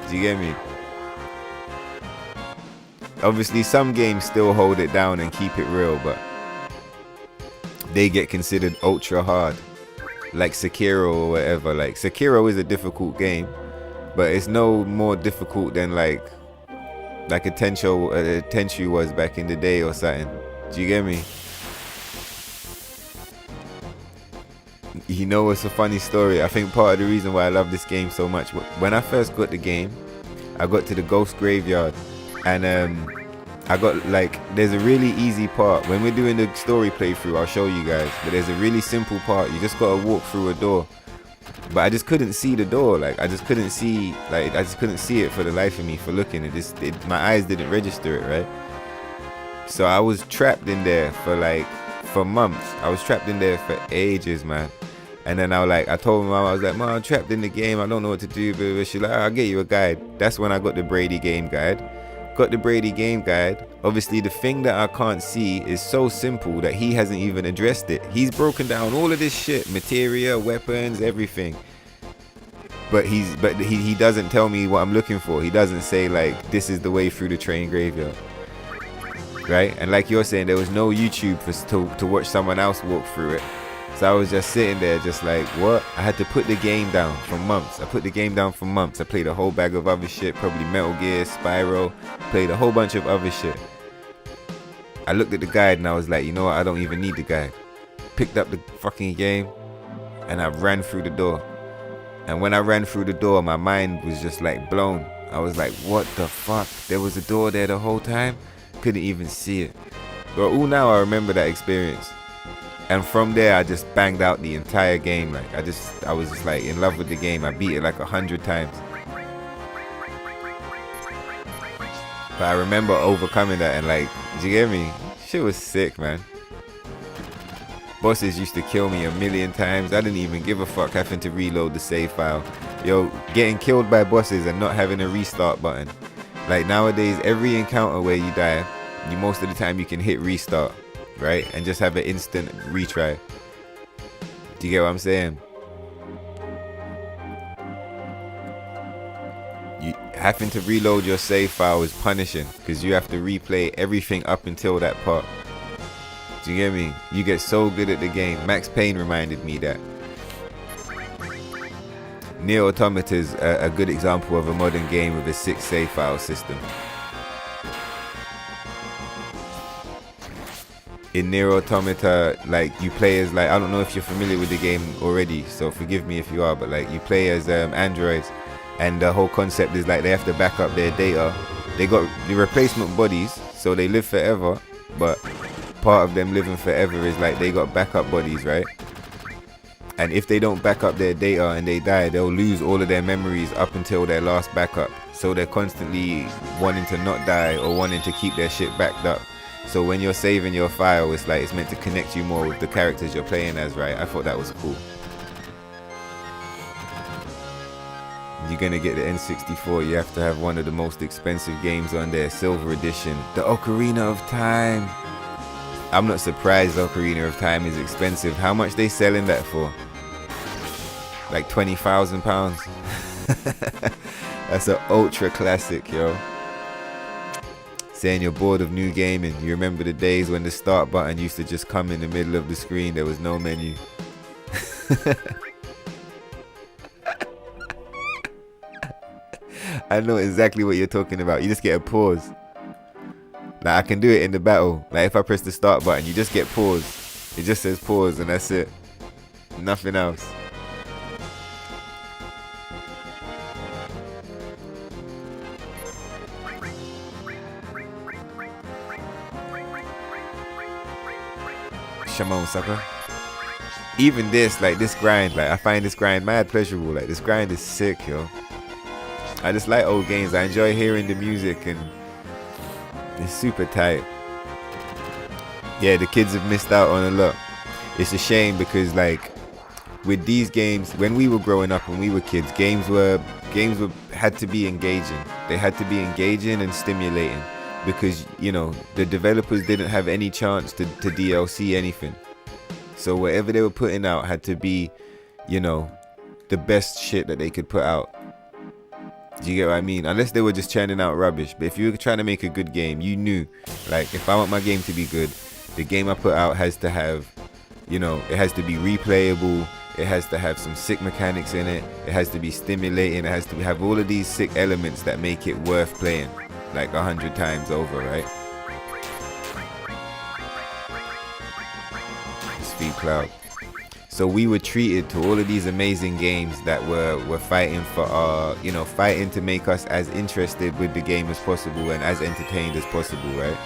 do you get me? Obviously some games still hold it down and keep it real, but they get considered ultra hard, like Sekiro or whatever. Like Sekiro is a difficult game, but it's no more difficult than like a Tenchu was back in the day or something. Do you get me? You know, it's a funny story. I think part of the reason why I love this game so much, when I first got the game, I got to the Ghost Graveyard, and I got like, there's a really easy part. When we're doing the story playthrough, I'll show you guys, but there's a really simple part. You just gotta walk through a door, but I just couldn't see the door. Like I just couldn't see it for the life of me for looking. My eyes didn't register it, right? So I was trapped in there for months. I was trapped in there for ages, man. And then I told my mom, I was like, Mom, I'm trapped in the game. I don't know what to do. But she's like, I'll get you a guide. That's when I got the Brady game guide. got the Brady game guide. Obviously, the thing that I can't see is so simple that he hasn't even addressed it. He's broken down all of this shit, materia, weapons, everything. But he doesn't tell me what I'm looking for. He doesn't say like, this is the way through the train graveyard. Right? And like you're saying, there was no YouTube to watch someone else walk through it. So I was just sitting there just like, what? I had to put the game down for months. I played a whole bag of other shit, probably Metal Gear, Spyro, played a whole bunch of other shit. I looked at the guide and I was like, you know what? I don't even need the guide. Picked up the fucking game and I ran through the door. And when I ran through the door, my mind was just like blown. I was like, what the fuck? There was a door there the whole time? Couldn't even see it. But all now I remember that experience. And from there, I just banged out the entire game. Like I was just like in love with the game. I beat it like 100 times. But I remember overcoming that and like, did you get me? Shit was sick, man. Bosses used to kill me a million times. I didn't even give a fuck having to reload the save file. Yo, getting killed by bosses and not having a restart button. Like nowadays, every encounter where you die, most of the time you can hit restart, right? And just have an instant retry. Do you get what I'm saying? Having to reload your save file is punishing because you have to replay everything up until that part. Do you get me? You get so good at the game. Max Payne reminded me that. Nier Automata is a good example of a modern game with a 6 save file system. In Nier Automata, like you play as like, I don't know if you're familiar with the game already, so forgive me if you are, but like you play as androids, and the whole concept is like they have to back up their data. They got the replacement bodies, so they live forever, but part of them living forever is like they got backup bodies, right? And if they don't back up their data and they die, they'll lose all of their memories up until their last backup. So they're constantly wanting to not die or wanting to keep their shit backed up. So when you're saving your file, it's like it's meant to connect you more with the characters you're playing as, right? I thought that was cool. You're gonna get the N64, you have to have one of the most expensive games on there, Silver Edition, the Ocarina of Time. I'm not surprised Ocarina of Time is expensive. How much they selling that for? Like £20,000. That's an ultra classic, yo. Saying you're bored of new gaming. You remember the days when the start button used to just come in the middle of the screen. There was no menu. I know exactly what you're talking about. You just get a pause. Like I can do it in the battle. Like if I press the start button, you just get pause. It just says pause and that's it. Nothing else. Come on, sucker. Even this, like this grind, like I find this grind mad pleasurable. Like this grind is sick, yo. I just like old games. I enjoy hearing the music and it's super tight. Yeah, the kids have missed out on a lot. It's a shame because like with these games, when we were growing up, when we were kids, games had to be engaging. They had to be engaging and stimulating because, you know, the developers didn't have any chance to DLC anything. So whatever they were putting out had to be, you know, the best shit that they could put out. Do you get what I mean? Unless they were just churning out rubbish. But if you were trying to make a good game, you knew, like, if I want my game to be good, the game I put out has to have, you know, it has to be replayable. It has to have some sick mechanics in it. It has to be stimulating. It has to have all of these sick elements that make it worth playing, like 100 times over, right? Speed Cloud. So we were treated to all of these amazing games that were fighting for our, you know, fighting to make us as interested with the game as possible and as entertained as possible, right?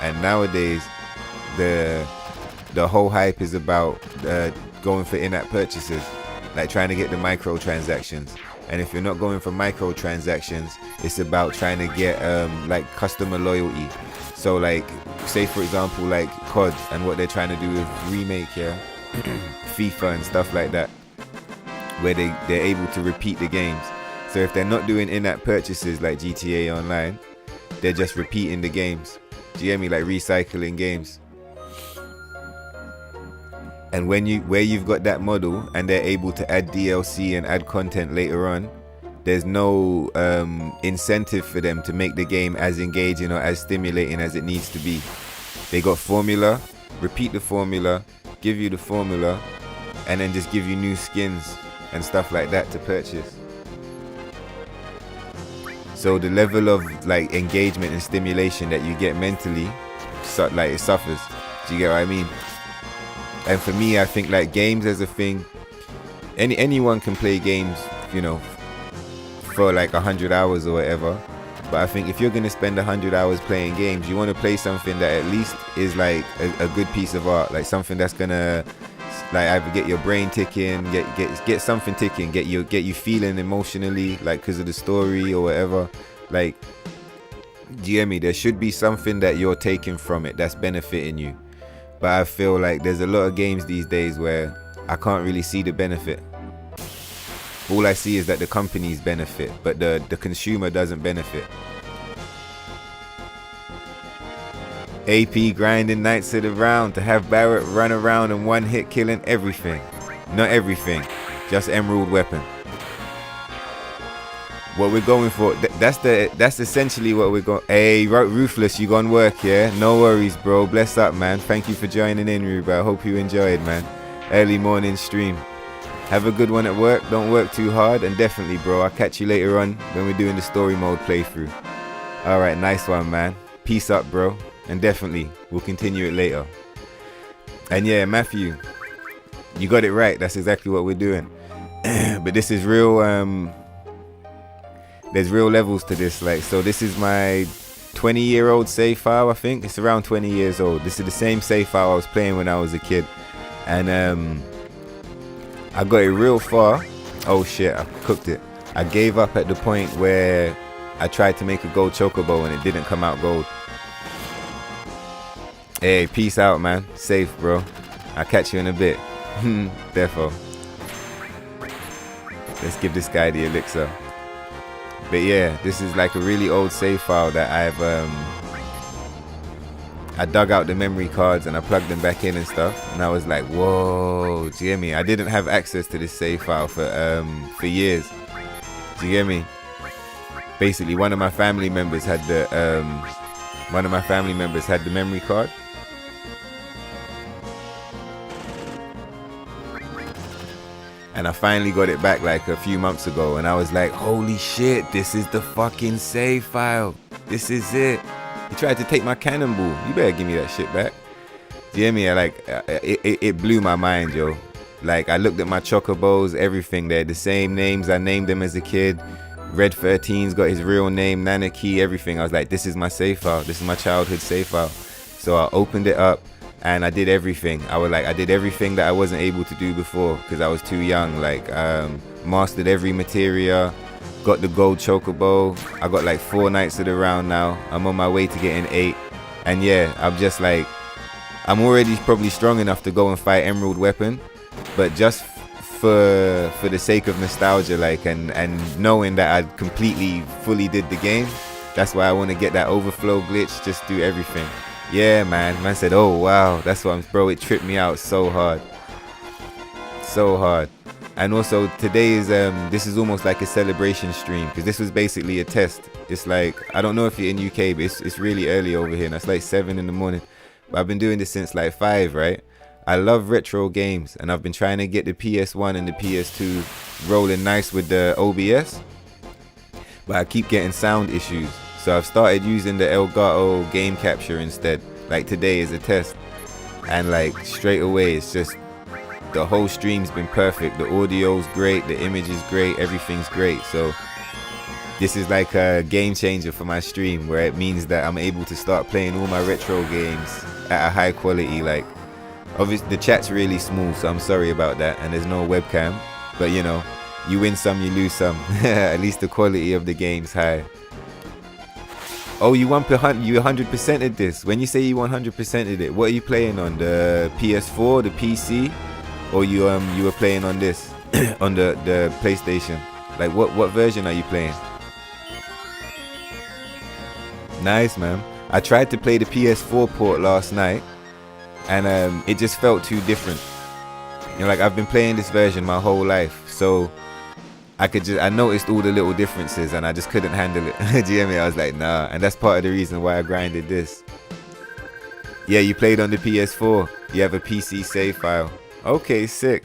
And nowadays, the whole hype is about going for in-app purchases, like trying to get the microtransactions. And if you're not going for microtransactions, it's about trying to get like customer loyalty. So like, say for example, like COD and what they're trying to do with Remake, yeah. FIFA and stuff like that, where they're able to repeat the games. So if they're not doing in-app purchases like GTA Online, they're just repeating the games. Do you get me? Like recycling games. And where you've got that model and they're able to add DLC and add content later on, there's no incentive for them to make the game as engaging or as stimulating as it needs to be. They got formula, repeat the formula, give you the formula, and then just give you new skins and stuff like that to purchase. So the level of like engagement and stimulation that you get mentally, like it suffers. Do you get what I mean? And for me, I think like games as a thing, anyone can play games, you know, for like 100 hours or whatever. But I think if you're going to spend 100 hours playing games, you want to play something that at least is like a good piece of art, like something that's going to like either get your brain ticking, get something ticking, get you feeling emotionally, like because of the story or whatever. Like, do you hear me? There should be something that you're taking from it that's benefiting you. But I feel like there's a lot of games these days where I can't really see the benefit. All I see is that the companies benefit, but the consumer doesn't benefit. AP grinding Knights of the Round to have Barrett run around and one hit killing everything. Not everything, just Emerald Weapon. What we're going for, that's essentially what we're going. Hey, Ruthless, you gonna work, yeah? No worries, bro. Bless up, man. Thank you for joining in, Ruba. I hope you enjoyed, man. Early morning stream. Have a good one at work. Don't work too hard, and definitely, bro, I'll catch you later on when we're doing the story mode playthrough. All right, nice one, man. Peace up, bro. And definitely, we'll continue it later. And yeah, Matthew, you got it right. That's exactly what we're doing. But this is real. There's real levels to this. Like, so this is my 20-year-old save file. I think it's around 20 years old. This is the same save file I was playing when I was a kid, and I got it real far. Oh shit! I cooked it. I gave up at the point where I tried to make a gold chocobo and it didn't come out gold. Hey, peace out, man. Safe, bro. I'll catch you in a bit. Defo. Let's give this guy the elixir. But yeah, this is like a really old save file that I dug out the memory cards and I plugged them back in and stuff. And I was like, whoa, do you hear me? I didn't have access to this save file for years. Do you hear me? Basically, one of my family members had the memory card. And I finally got it back like a few months ago, and I was like, holy shit, this is the fucking save file. This is it. He tried to take my cannonball. You better give me that shit back. Do you hear me? It blew my mind, yo. Like, I looked at my chocobos, everything. They're the same names. I named them as a kid. Red 13's got his real name, Nanaki, everything. I was like, this is my save file. This is my childhood save file. So I opened it up. And I did everything. I did everything that I wasn't able to do before because I was too young. Like, mastered every materia, got the gold chocobo. I got like 4 Knights of the Round now. I'm on my way to getting 8. And yeah, I'm just like, I'm already probably strong enough to go and fight Emerald Weapon. But just for the sake of nostalgia, like, and knowing that I completely, fully did the game, that's why I want to get that overflow glitch, just do everything. Yeah, man said, oh wow, that's what bro, it tripped me out so hard. And also today is this is almost like a celebration stream because this was basically a test. It's like, I don't know if you're in UK, but it's really early over here and it's like 7 in the morning. But I've been doing this since like 5, right? I love retro games and I've been trying to get the PS1 and the PS2 rolling nice with the OBS, but I keep getting sound issues. So I've started using the Elgato game capture instead, like today as a test. And like straight away, it's just, the whole stream's been perfect. The audio's great, the image is great, everything's great. So this is like a game changer for my stream, where it means that I'm able to start playing all my retro games at a high quality. Like, obviously the chat's really smooth, so I'm sorry about that. And there's no webcam, but you know, you win some, you lose some. At least the quality of the game's high. Oh, you 100%ed this. When you say you 100%ed it, what are you playing on? The PS4, the PC, or you were playing on this on the PlayStation? Like what version are you playing? Nice, man. I tried to play the PS4 port last night, and it just felt too different. You know, like I've been playing this version my whole life, so I noticed all the little differences, and I just couldn't handle it. Do you hear me? I was like, nah, and that's part of the reason why I grinded this. Yeah, you played on the PS4. You have a PC save file. Okay, sick.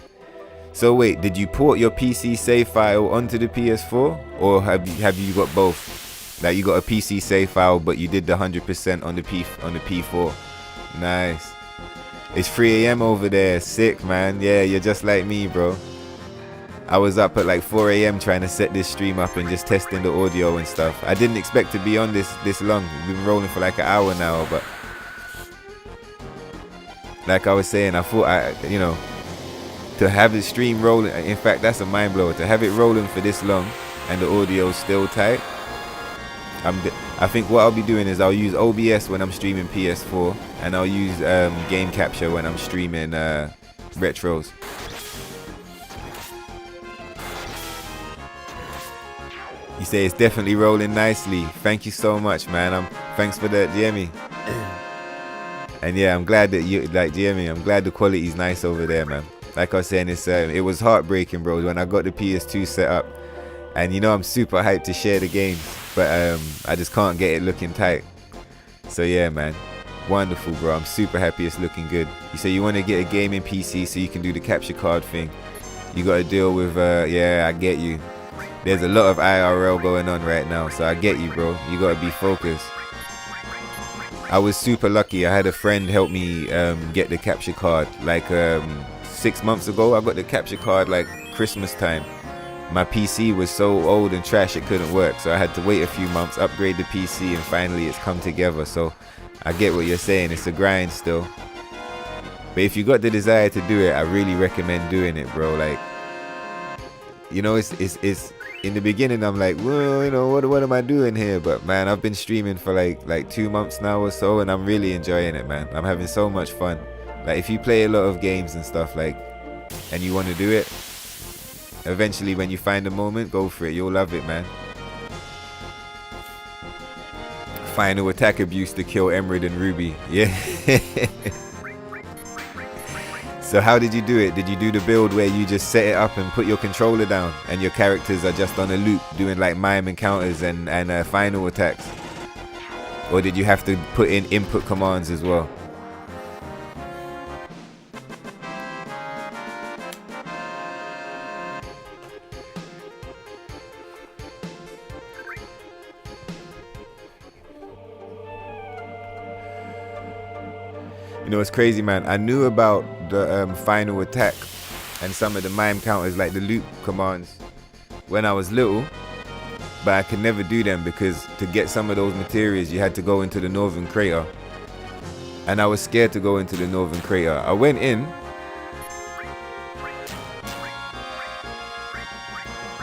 So wait, did you port your PC save file onto the PS4, or have you got both? Like you got a PC save file, but you did the 100% on the P4. Nice. It's 3 a.m. over there. Sick, man. Yeah, you're just like me, bro. I was up at like 4 a.m. trying to set this stream up and just testing the audio and stuff. I didn't expect to be on this long. We've been rolling for like an hour now, but like I was saying, I thought to have the stream rolling. In fact, that's a mind blower. To have it rolling for this long and the audio's still tight. I think what I'll be doing is I'll use OBS when I'm streaming PS4, and I'll use game capture when I'm streaming retros. You say it's definitely rolling nicely. Thank you so much, man. Thanks for the GME. And yeah, I'm glad that you like GME. I'm glad the quality's nice over there, man. Like I was saying, it was heartbreaking, bro, when I got the PS2 set up. And you know I'm super hyped to share the games, but I just can't get it looking tight. So yeah, man, wonderful, bro. I'm super happy it's looking good. You say you want to get a gaming PC so you can do the capture card thing. You got to deal with, yeah, I get you. There's a lot of IRL going on right now, so I get you, bro. You got to be focused. I was super lucky. I had a friend help me get the capture card like 6 months ago. I got the capture card like Christmas time. My PC was so old and trash it couldn't work, so I had to wait a few months, upgrade the PC, and finally it's come together. So I get what you're saying. It's a grind still, but if you got the desire to do it, I really recommend doing it, bro. Like, you know, it's in the beginning I'm like, well, you know, what am I doing here? But man, I've been streaming for like 2 months now or so, and I'm really enjoying it, man. I'm having so much fun. Like, if you play a lot of games and stuff, like, and you want to do it, eventually when you find a moment, go for it. You'll love it, man. Final attack abuse to kill Emerald and Ruby. Yeah. So how did you do it? Did you do the build where you just set it up and put your controller down and your characters are just on a loop doing like mime encounters and final attacks? Or did you have to put in input commands as well? You know, it's crazy, man. I knew about the final attack and some of the mime counters, like the loop commands, when I was little, but I could never do them because to get some of those materials, you had to go into the northern crater. And I was scared to go into the northern crater. I went in,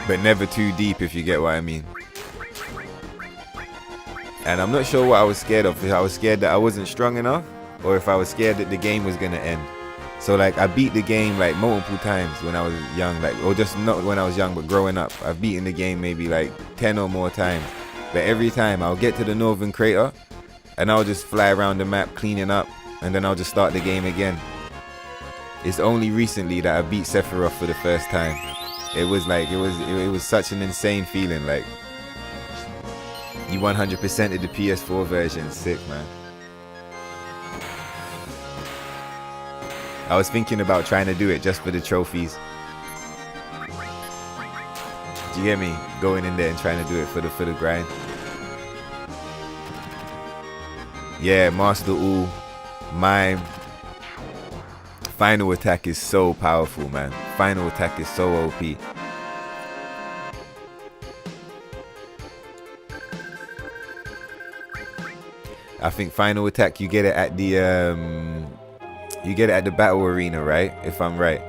but never too deep, if you get what I mean. And I'm not sure what I was scared of. If I was scared that I wasn't strong enough, or if I was scared that the game was gonna end. So like I beat the game like multiple times when I was young, like, or just not when I was young, but growing up. I've beaten the game maybe like 10 or more times. But every time I'll get to the northern crater and I'll just fly around the map cleaning up, and then I'll just start the game again. It's only recently that I beat Sephiroth for the first time. It was like it was such an insane feeling. Like, you 100%ed the PS4 version. Sick, man. I was thinking about trying to do it just for the trophies. Do you hear me? Going in there and trying to do it for the grind. Yeah, Master All, Mime. Final attack is so powerful, man. Final attack is so OP. I think final attack, you get it at the battle arena, right? If I'm right.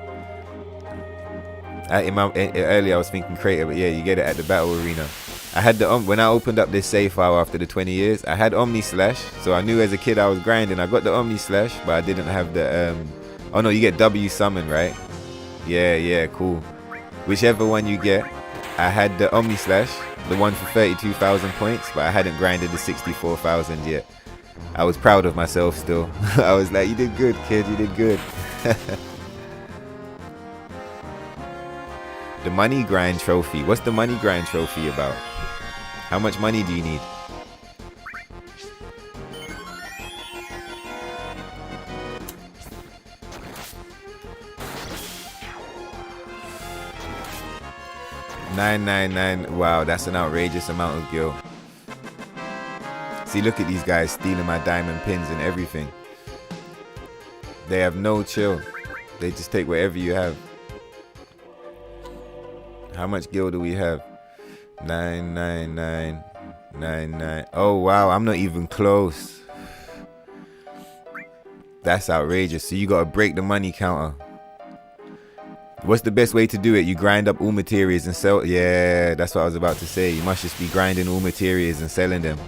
Earlier I was thinking creator, but yeah, you get it at the battle arena. I had the when I opened up this save file after the 20 years, I had Omni Slash, so I knew as a kid I was grinding. I got the Omni Slash, but I didn't have the oh no, you get W Summon, right? Yeah, cool. Whichever one you get, I had the Omni Slash, the one for 32,000 points, but I hadn't grinded the 64,000 yet. I was proud of myself still. I was like, you did good, kid, you did good. The money grind trophy. What's the money grind trophy about? How much money do you need? $999. Wow, that's an outrageous amount of gil. See, look at these guys stealing my diamond pins and everything. They have no chill. They just take whatever you have. How much gil do we have? 99999. Oh wow, I'm not even close. That's outrageous. So you gotta break the money counter. What's the best way to do it? You grind up all materials and sell. Yeah, that's what I was about to say. You must just be grinding all materials and selling them.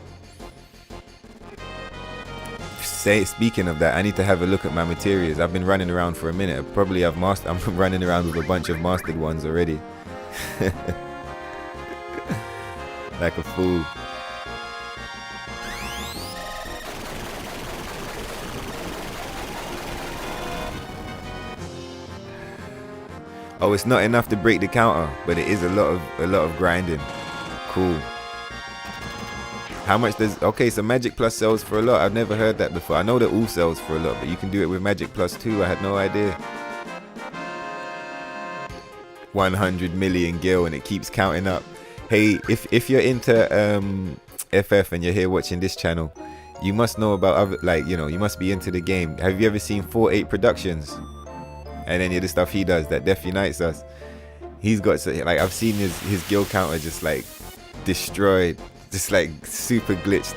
Speaking of that, I need to have a look at my materials. I've been running around for a minute. I'm running around with a bunch of mastered ones already. Like a fool. Oh, it's not enough to break the counter, but it is a lot of grinding. Cool. How much does... Okay, so Magic Plus sells for a lot. I've never heard that before. I know that all sells for a lot, but you can do it with Magic Plus too. I had no idea. 100 million gil, and it keeps counting up. Hey, if you're into FF and you're here watching this channel, you must know about other, like, you know, you must be into the game. Have you ever seen 48 Productions and any of the stuff he does that Death Unites Us? He's got, like, I've seen his gil counter just like destroyed, just like super glitched.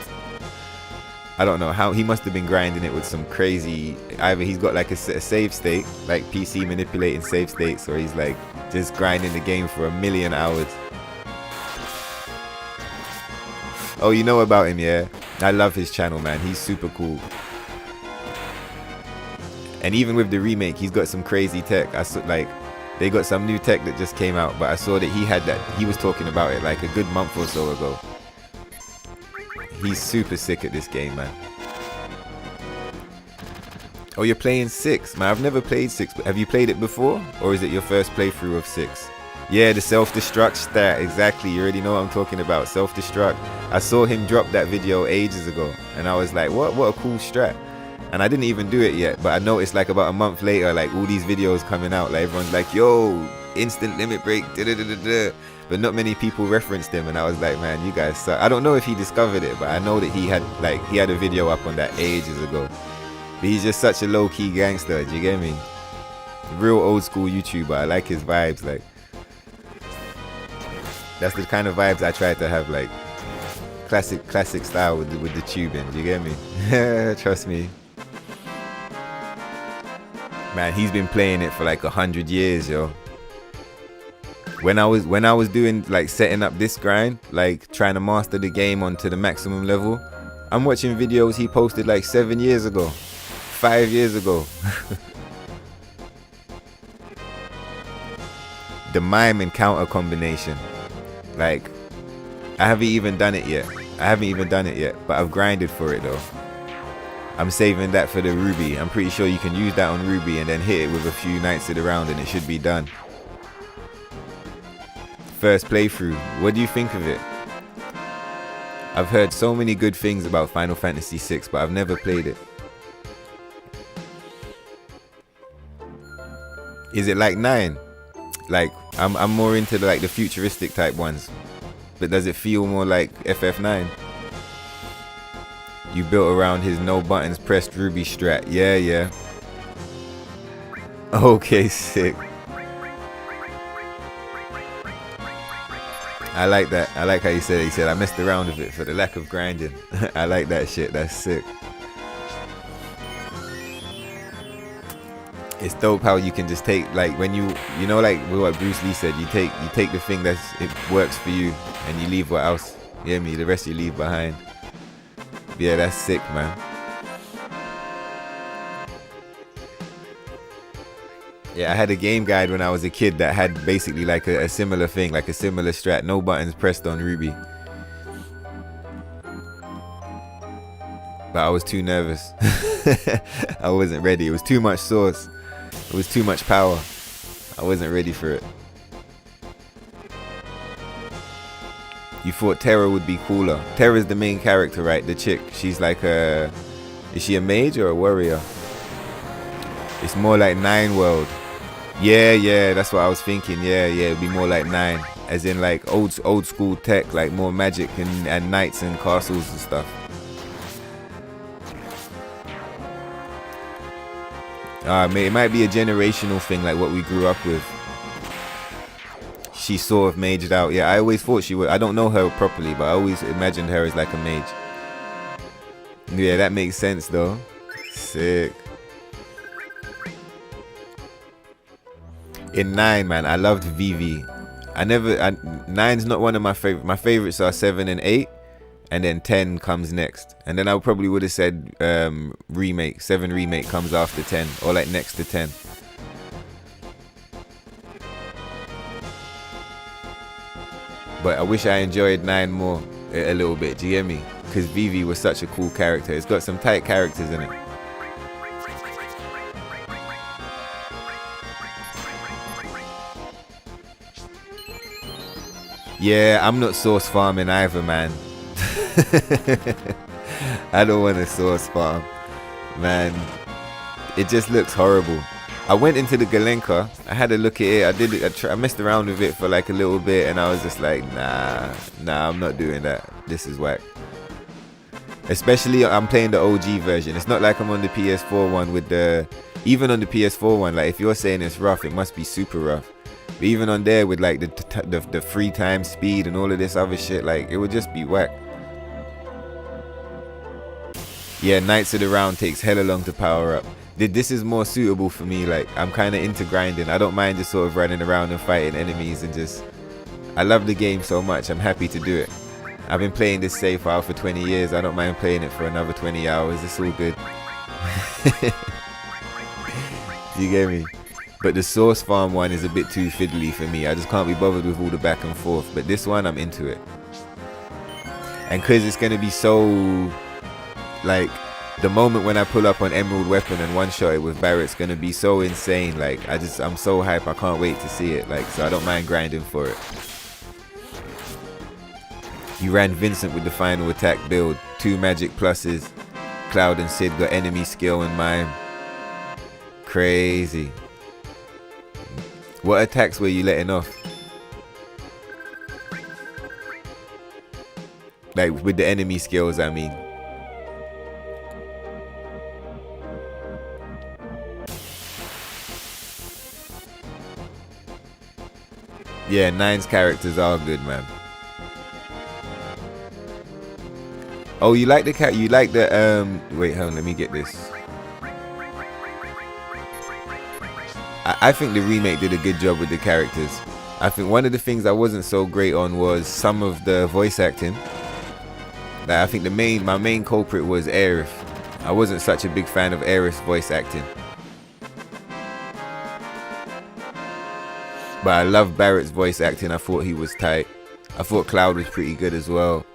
I don't know how. He must have been grinding it with some crazy, either he's got like a save state, like PC manipulating save states, or he's like just grinding the game for 1,000,000 hours. Oh, you know about him, yeah? I love his channel, man. He's super cool. And even with the remake, he's got some crazy tech. I saw, like, they got some new tech that just came out, but I saw that he had that. He was talking about it like a good month or so ago. He's super sick at this game, man. Oh, you're playing 6, man. I've never played 6. Have you played it before, or is it your first playthrough of 6? Yeah, the self-destruct stat. Exactly. You already know what I'm talking about. Self-destruct. I saw him drop that video ages ago, and I was like, what a cool strat. And I didn't even do it yet, but I noticed like about a month later, like all these videos coming out, like everyone's like, yo, instant limit break, da-da-da-da-da. But not many people referenced him, and I was like, man, you guys suck. I don't know if he discovered it, but I know that he had a video up on that ages ago. But he's just such a low-key gangster, do you get me? Real old school YouTuber. I like his vibes. Like, that's the kind of vibes I try to have, like classic style with the tubing. Do you get me? Trust me. Man, he's been playing it for like 100 years, yo. When I was doing, like, setting up this grind, like trying to master the game onto the maximum level, I'm watching videos he posted like 7 years ago, 5 years ago. The mime and counter combination, like, I haven't even done it yet. But I've grinded for it though. I'm saving that for the Ruby. I'm pretty sure you can use that on Ruby and then hit it with a few Knights of the Round and it should be done. First playthrough. What do you think of it? I've heard so many good things about Final Fantasy VI, but I've never played it. Is it like 9? Like, I'm more into like the futuristic type ones. But does it feel more like FF9? You built around his no buttons pressed Ruby strat. Yeah. Okay, sick. I like that. I like how you said it. He said, I messed around with it for the lack of grinding. I like that shit. That's sick. It's dope how you can just take, like, when you know, like what Bruce Lee said, you take the thing it works for you and you leave what else. You hear me? The rest you leave behind. Yeah, that's sick, man. Yeah, I had a game guide when I was a kid that had basically like a similar thing, like a similar strat, no buttons pressed on Ruby. But I was too nervous. I wasn't ready. It was too much sauce. It was too much power. I wasn't ready for it. You thought Terra would be cooler. Terra's the main character, right? The chick. She's like a... Is she a mage or a warrior? It's more like 9 world. Yeah, that's what I was thinking. Yeah, it'd be more like 9. As in like old school tech, like more magic and knights and castles and stuff. It might be a generational thing, like what we grew up with. She sort of maged out. Yeah, I always thought she would. I don't know her properly, but I always imagined her as like a mage. Yeah, that makes sense though. Sick. In 9, man, I loved VV. 9's not one of my favorite. My favorites are 7 and 8, and then 10 comes next. And then I probably would have said remake. 7 remake comes after 10, or like next to 10. But I wish I enjoyed 9 more a little bit. Do you hear me? Because VV was such a cool character. It's got some tight characters in it. Yeah, I'm not source farming either, man. I don't want to source farm, man. It just looks horrible. I went into the Galenka. I had a look at it. I messed around with it for like a little bit, and I was just like, nah, I'm not doing that. This is whack. Especially, I'm playing the OG version. It's not like I'm on the PS4 one with the... Even on the PS4 one, like if you're saying it's rough, it must be super rough. But even on there with like the free time speed and all of this other shit, like it would just be whack. Yeah, Knights of the Round takes hella long to power up. This is more suitable for me. Like I'm kind of into grinding. I don't mind just sort of running around and fighting enemies and just... I love the game so much. I'm happy to do it. I've been playing this save file for 20 years. I don't mind playing it for another 20 hours. It's all good. Do you get me? But the source farm one is a bit too fiddly for me. I just can't be bothered with all the back and forth. But this one, I'm into it. And because it's going to be so... Like, the moment when I pull up on Emerald Weapon and one-shot it with Barrett's going to be so insane. Like, I'm so hype. I can't wait to see it. Like, so I don't mind grinding for it. You ran Vincent with the final attack build. 2 magic pluses. Cloud and Sid got enemy skill and mime. Crazy. What attacks were you letting off? Like with the enemy skills, I mean. Yeah, 9's characters are good, man. Oh, you like the cat? You like the wait, hold on, let me get this. I think the remake did a good job with the characters. I think one of the things I wasn't so great on was some of the voice acting. Like, I think my main culprit was Aerith. I wasn't such a big fan of Aerith's voice acting. But I love Barrett's voice acting. I thought he was tight. I thought Cloud was pretty good as well.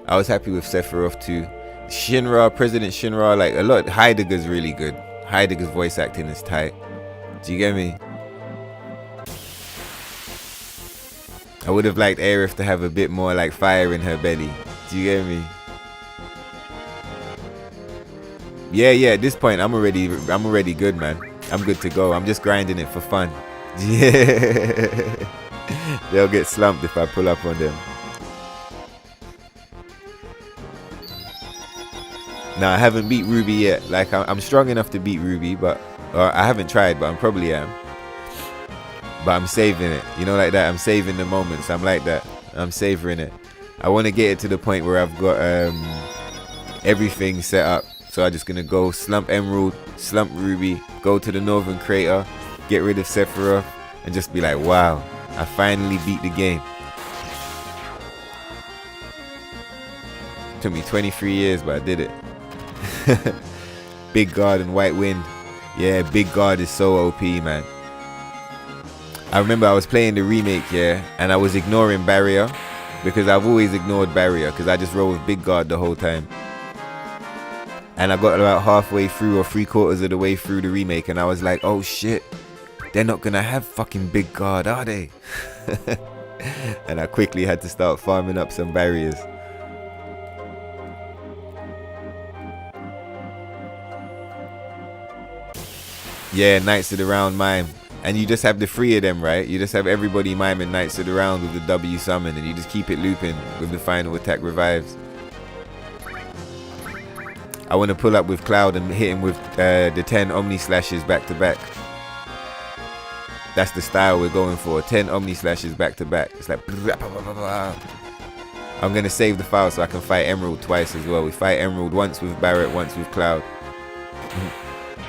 I was happy with Sephiroth too. Shinra, President Shinra, like a lot. Heidegger's really good. Heidegger's voice acting is tight. Do you get me? I would have liked Aerith to have a bit more like fire in her belly. Do you get me? Yeah, at this point I'm already good, man. I'm good to go. I'm just grinding it for fun. Yeah. They'll get slumped if I pull up on them. No, I haven't beat Ruby yet. Like I'm strong enough to beat Ruby, but I haven't tried, but I probably am. But I'm saving it, you know, like that. I'm saving the moments. I'm like that. I'm savoring it. I want to get it to the point where I've got everything set up. So I'm just gonna go slump Emerald, slump Ruby, go to the Northern Crater, get rid of Sephiroth, and just be like, wow, I finally beat the game. Took me 23 years, but I did it. Big Guard and White Wind. Yeah, Big God is so OP, man. I remember I was playing the remake, yeah, and I was ignoring Barrier because I've always ignored Barrier because I just roll with Big God the whole time. And I got about halfway through or 3/4 of the way through the remake, and I was like, oh shit, they're not gonna have fucking Big God, are they? And I quickly had to start farming up some barriers. Yeah, Knights of the Round mime. And you just have the 3 of them, right? You just have everybody miming Knights of the Round with the W summon, and you just keep it looping with the final attack revives. I want to pull up with Cloud and hit him with the 10 Omni Slashes back to back. That's the style we're going for. 10 Omni Slashes back to back. It's like... I'm going to save the file so I can fight Emerald twice as well. We fight Emerald once with Barret, once with Cloud.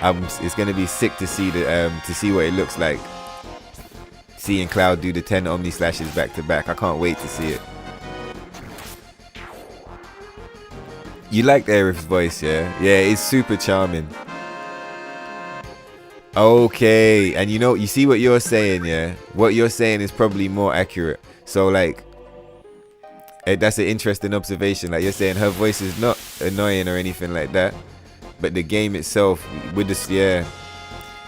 It's going to be sick to see what it looks like. Seeing Cloud do the 10 Omni Slashes back to back. I can't wait to see it. You liked Aerith's voice, yeah? Yeah, it's super charming. Okay, and you see what you're saying, yeah? What you're saying is probably more accurate. So like, that's an interesting observation. Like you're saying her voice is not annoying or anything like that. But the game itself, with this, yeah,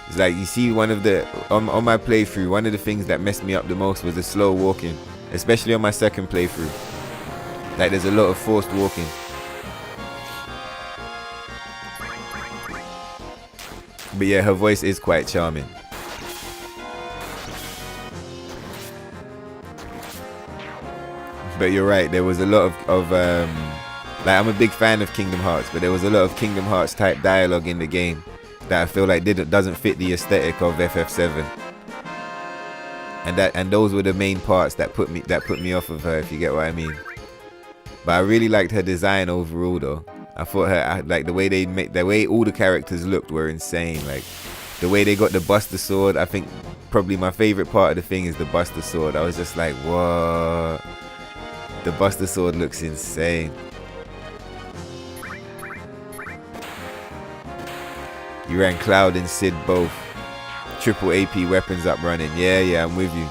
it's like you see one of the on my playthrough, one of the things that messed me up the most was the slow walking, especially on my second playthrough. Like there's a lot of forced walking. But yeah, her voice is quite charming. But you're right, there was a lot of like I'm a big fan of Kingdom Hearts, but there was a lot of Kingdom Hearts type dialogue in the game that I feel like doesn't fit the aesthetic of FF7. And those were the main parts that put me off of her, if you get what I mean. But I really liked her design overall though. I thought like the way all the characters looked were insane. Like the way they got the Buster Sword, I think probably my favorite part of the thing is the Buster Sword. I was just like, what? The Buster Sword looks insane. You ran Cloud and Sid both. Triple AP weapons up running. Yeah, I'm with you.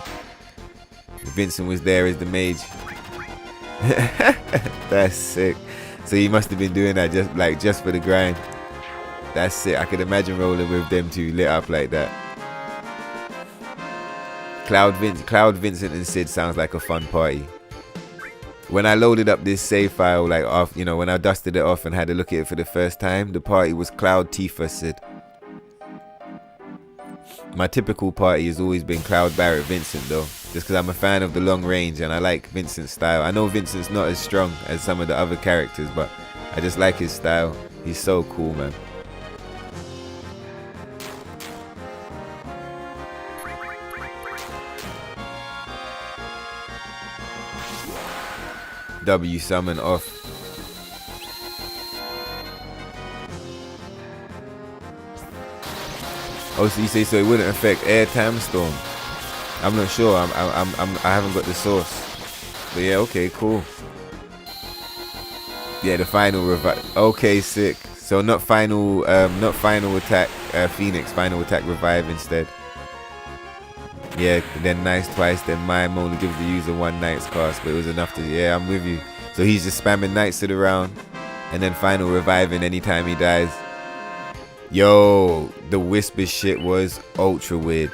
Vincent was there as the mage. That's sick. So he must have been doing that just for the grind. That's it. I could imagine rolling with them two lit up like that. Cloud, Vincent, and Sid sounds like a fun party. When I loaded up this save file, like off, when I dusted it off and had a look at it for the first time, the party was Cloud, Tifa, Sid. My typical party has always been Cloud, Barret, Vincent though, just because I'm a fan of the long range and I like Vincent's style. I know Vincent's not as strong as some of the other characters, but I just like his style. He's so cool, man. W summon off. Oh, so you say so it wouldn't affect Air Time Storm? I'm not sure. I haven't got the source. But yeah, okay, cool. Yeah, the final revive. Okay, sick. So not final attack Phoenix. Final attack revive instead. Yeah, then nice twice, then mime only gives the user 1 Knight's cast, but it was enough to, yeah, I'm with you. So he's just spamming Knights to the round, and then final reviving anytime he dies. Yo, the Whisper shit was ultra weird.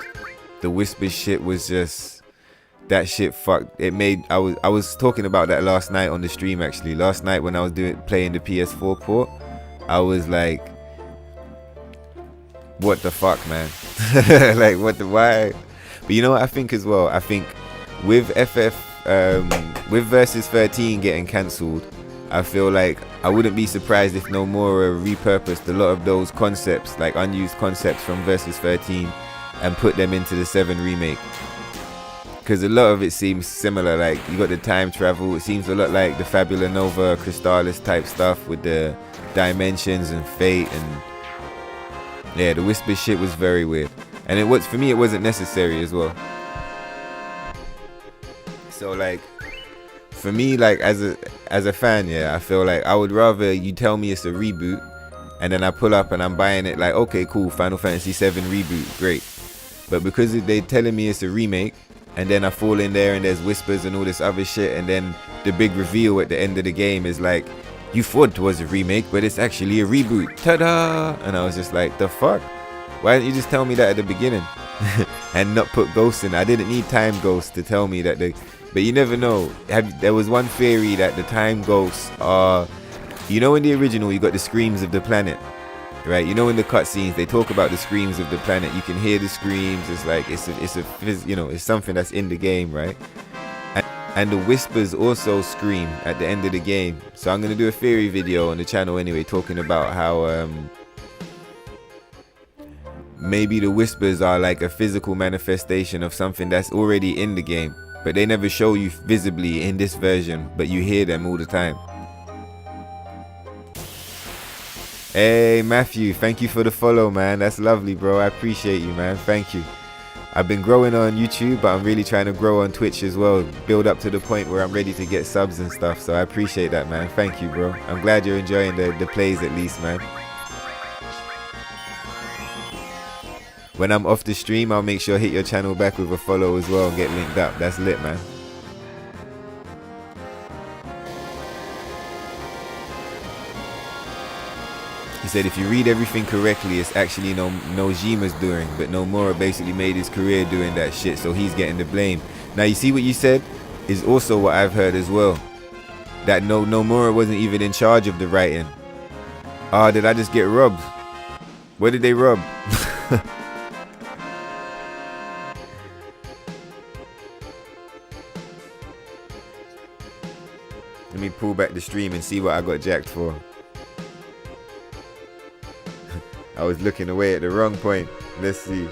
The Whisper shit was just, that shit fucked, it made, I was talking about that last night on the stream actually. Last night when I was playing the PS4 port, I was like, what the fuck, man? Like, why? But you know what I think as well? I think with with Versus 13 getting cancelled, I feel like I wouldn't be surprised if no more repurposed a lot of those concepts, like unused concepts from Versus 13, and put them into the 7 remake. Because a lot of it seems similar, like you got the time travel, it seems a lot like the Fabula Nova Crystallis type stuff with the dimensions and fate, and yeah, the Whisper shit was very weird. And for me it wasn't necessary as well. So like for me, like as a fan, yeah, I feel like I would rather you tell me it's a reboot And then I pull up and I'm buying it like, okay, cool, Final Fantasy 7 reboot, great. But because they're telling me it's a remake, and then I fall in there and there's whispers and all this other shit, and then the big reveal at the end of the game is like, you thought it was a remake, but it's actually a reboot. Ta-da! And I was just like, the fuck? Why didn't you just tell me that at the beginning? And not put ghosts in? I didn't need time ghosts to tell me that but you never know. There was one theory that the time ghosts are, you know, in the original you got the screams of the planet, right? You know, in the cutscenes they talk about the screams of the planet. You can hear the screams. It's like it's you know, it's something that's in the game, right? And the whispers also scream at the end of the game. So I'm gonna do a theory video on the channel anyway, talking about how maybe the whispers are like a physical manifestation of something that's already in the game, but they never show you visibly in this version, but you hear them all the time. Hey Matthew, thank you for the follow, man. That's lovely, bro. I appreciate you, man. Thank you. I've been growing on YouTube, but I'm really trying to grow on Twitch as well. Build up to the point where I'm ready to get subs and stuff. So I appreciate that, man. Thank you, bro. I'm glad you're enjoying the plays at least, man. When I'm off the stream, I'll make sure I hit your channel back with a follow as well and get linked up. That's lit, man. He said if you read everything correctly, it's actually Nojima's doing, but Nomura basically made his career doing that shit, so he's getting the blame. Now you see what you said is also what I've heard as well, that Nomura wasn't even in charge of the writing. Did I just get robbed? Where did they rob? Let me pull back the stream and see what I got jacked for. I was looking away at the wrong point. Let's see.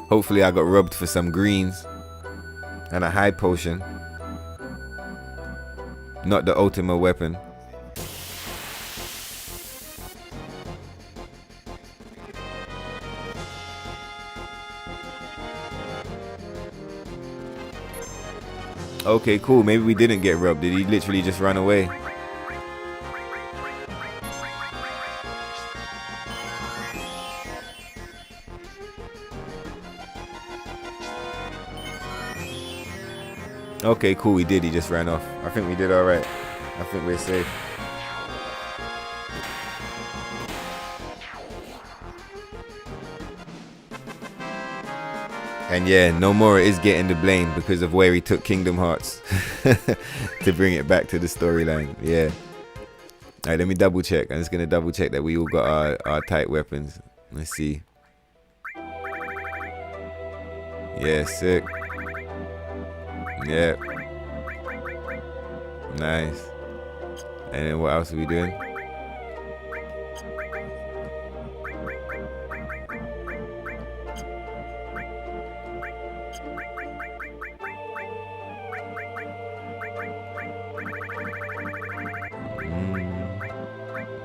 Hopefully I got robbed for some greens and a high potion. Not the ultimate weapon. Okay, cool. Maybe we didn't get robbed. Did he literally just run away? Okay, cool. He did. He just ran off. I think we did all right. I think we're safe. And yeah, Nomura is getting the blame because of where he took Kingdom Hearts to bring it back to the storyline. Yeah. All right, let me double check. I'm just going to double check that we all got our tight weapons. Let's see. Yeah, sick. Yeah. Nice. And then what else are we doing?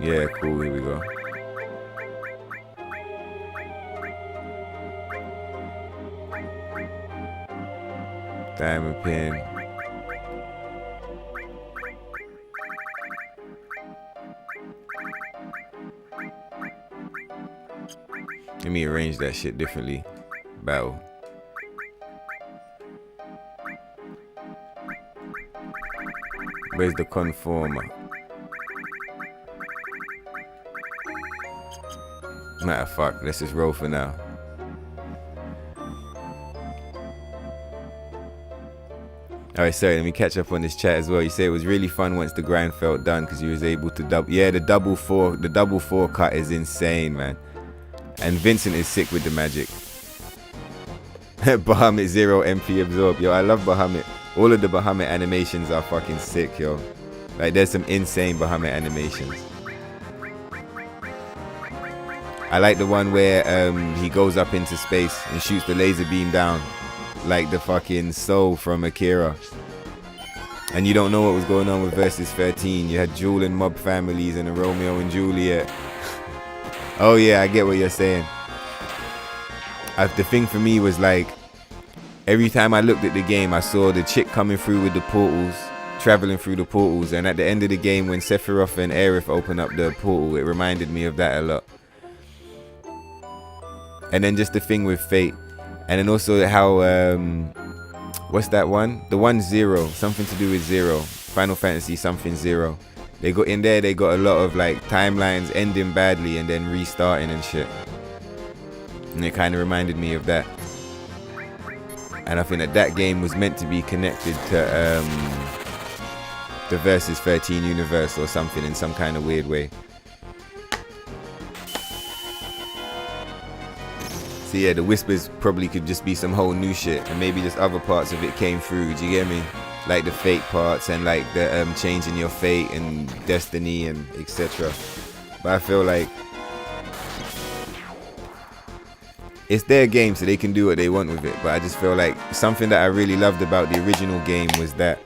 Yeah, cool. Here we go. Diamond pin. Let me arrange that shit differently. Battle. Where's the conformer? Matter of fact, let's just roll for now. Alright, sorry, let me catch up on this chat as well. You say it was really fun once the grind felt done because you was able to double. Yeah, the double four cut is insane, man. And Vincent is sick with the magic. Bahamut 0 MP absorb. Yo, I love Bahamut. All of the Bahamut animations are fucking sick, yo. Like, there's some insane Bahamut animations. I like the one where he goes up into space and shoots the laser beam down like the fucking Soul from Akira. And you don't know what was going on with Versus 13. You had Jewel and Mob families and a Romeo and Juliet. Oh yeah, I get what you're saying. The thing for me was like, every time I looked at the game, I saw the chick coming through with the portals traveling through the portals, and at the end of the game when Sephiroth and Aerith open up the portal, it reminded me of that a lot. And then just the thing with Fate, and then also how what's that one? The one Zero, something to do with Zero, Final Fantasy something Zero. They got in there, they got a lot of like timelines ending badly and then restarting and shit. And it kind of reminded me of that. And I think that game was meant to be connected to the Versus 13 universe or something in some kind of weird way. So yeah, the whispers probably could just be some whole new shit, and maybe just other parts of it came through. Do you get me? Like the fate parts and like the changing your fate and destiny and etc. But I feel like it's their game, so they can do what they want with it. But I just feel like something that I really loved about the original game was that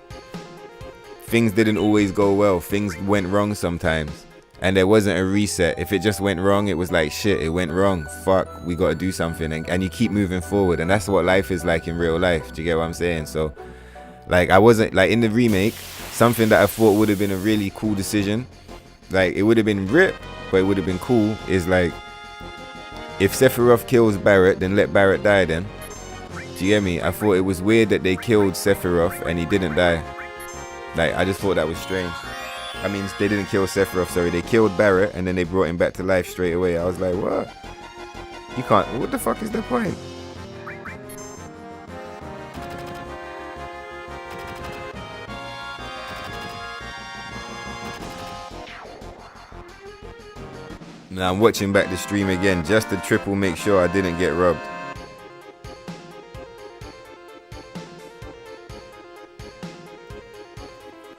things didn't always go well. Things went wrong sometimes. And there wasn't a reset. If it just went wrong, it was like, shit, it went wrong. Fuck, we got to do something. And you keep moving forward. And that's what life is like in real life. Do you get what I'm saying? So, like, I wasn't, like, in the remake, something that I thought would have been a really cool decision. Like, it would have been rip, but it would have been cool. Is like, if Sephiroth kills Barret, then let Barret die then. Do you get me? I thought it was weird that they killed Sephiroth and he didn't die. Like, I just thought that was strange. I mean, they didn't kill Sephiroth, sorry. They killed Barret and then they brought him back to life straight away. I was like, what? You can't. What the fuck is the point? Now I'm watching back the stream again just to triple make sure I didn't get robbed.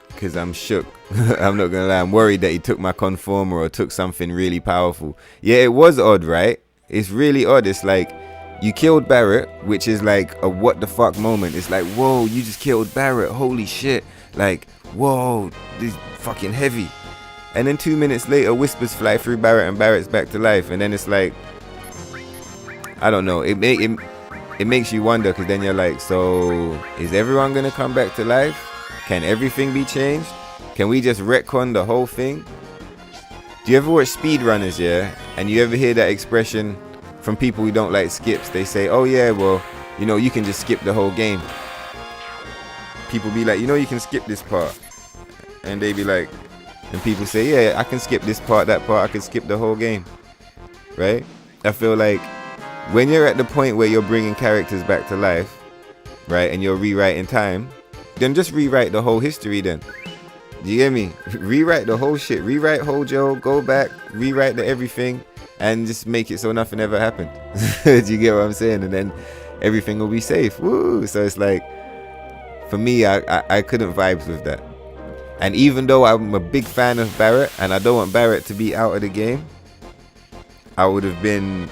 Because I'm shook. I'm not gonna lie, I'm worried that he took my conformer or took something really powerful. Yeah, it was odd, right? It's really odd. It's like you killed Barret, which is like a what the fuck moment. It's like, whoa, you just killed Barret, holy shit. Like, whoa, this is fucking heavy. And then 2 minutes later, whispers fly through Barret and Barret's back to life. And then it's like, I don't know, it makes you wonder, because then you're like, so is everyone gonna come back to life? Can everything be changed? Can we just retcon the whole thing? Do you ever watch speedrunners, yeah? And you ever hear that expression from people who don't like skips? They say, oh yeah, well, you know, you can just skip the whole game. People be like, you know, you can skip this part. And they be like, and people say, yeah, I can skip this part, that part, I can skip the whole game. Right? I feel like when you're at the point where you're bringing characters back to life, right, and you're rewriting time, then just rewrite the whole history then. Do you get me? Rewrite the whole shit. Rewrite Hojo, go back, rewrite the everything, and just make it so nothing ever happened. Do you get what I'm saying? And then everything will be safe. Woo! So it's like, for me, I couldn't vibes with that. And even though I'm a big fan of Barret, and I don't want Barret to be out of the game, I would have been...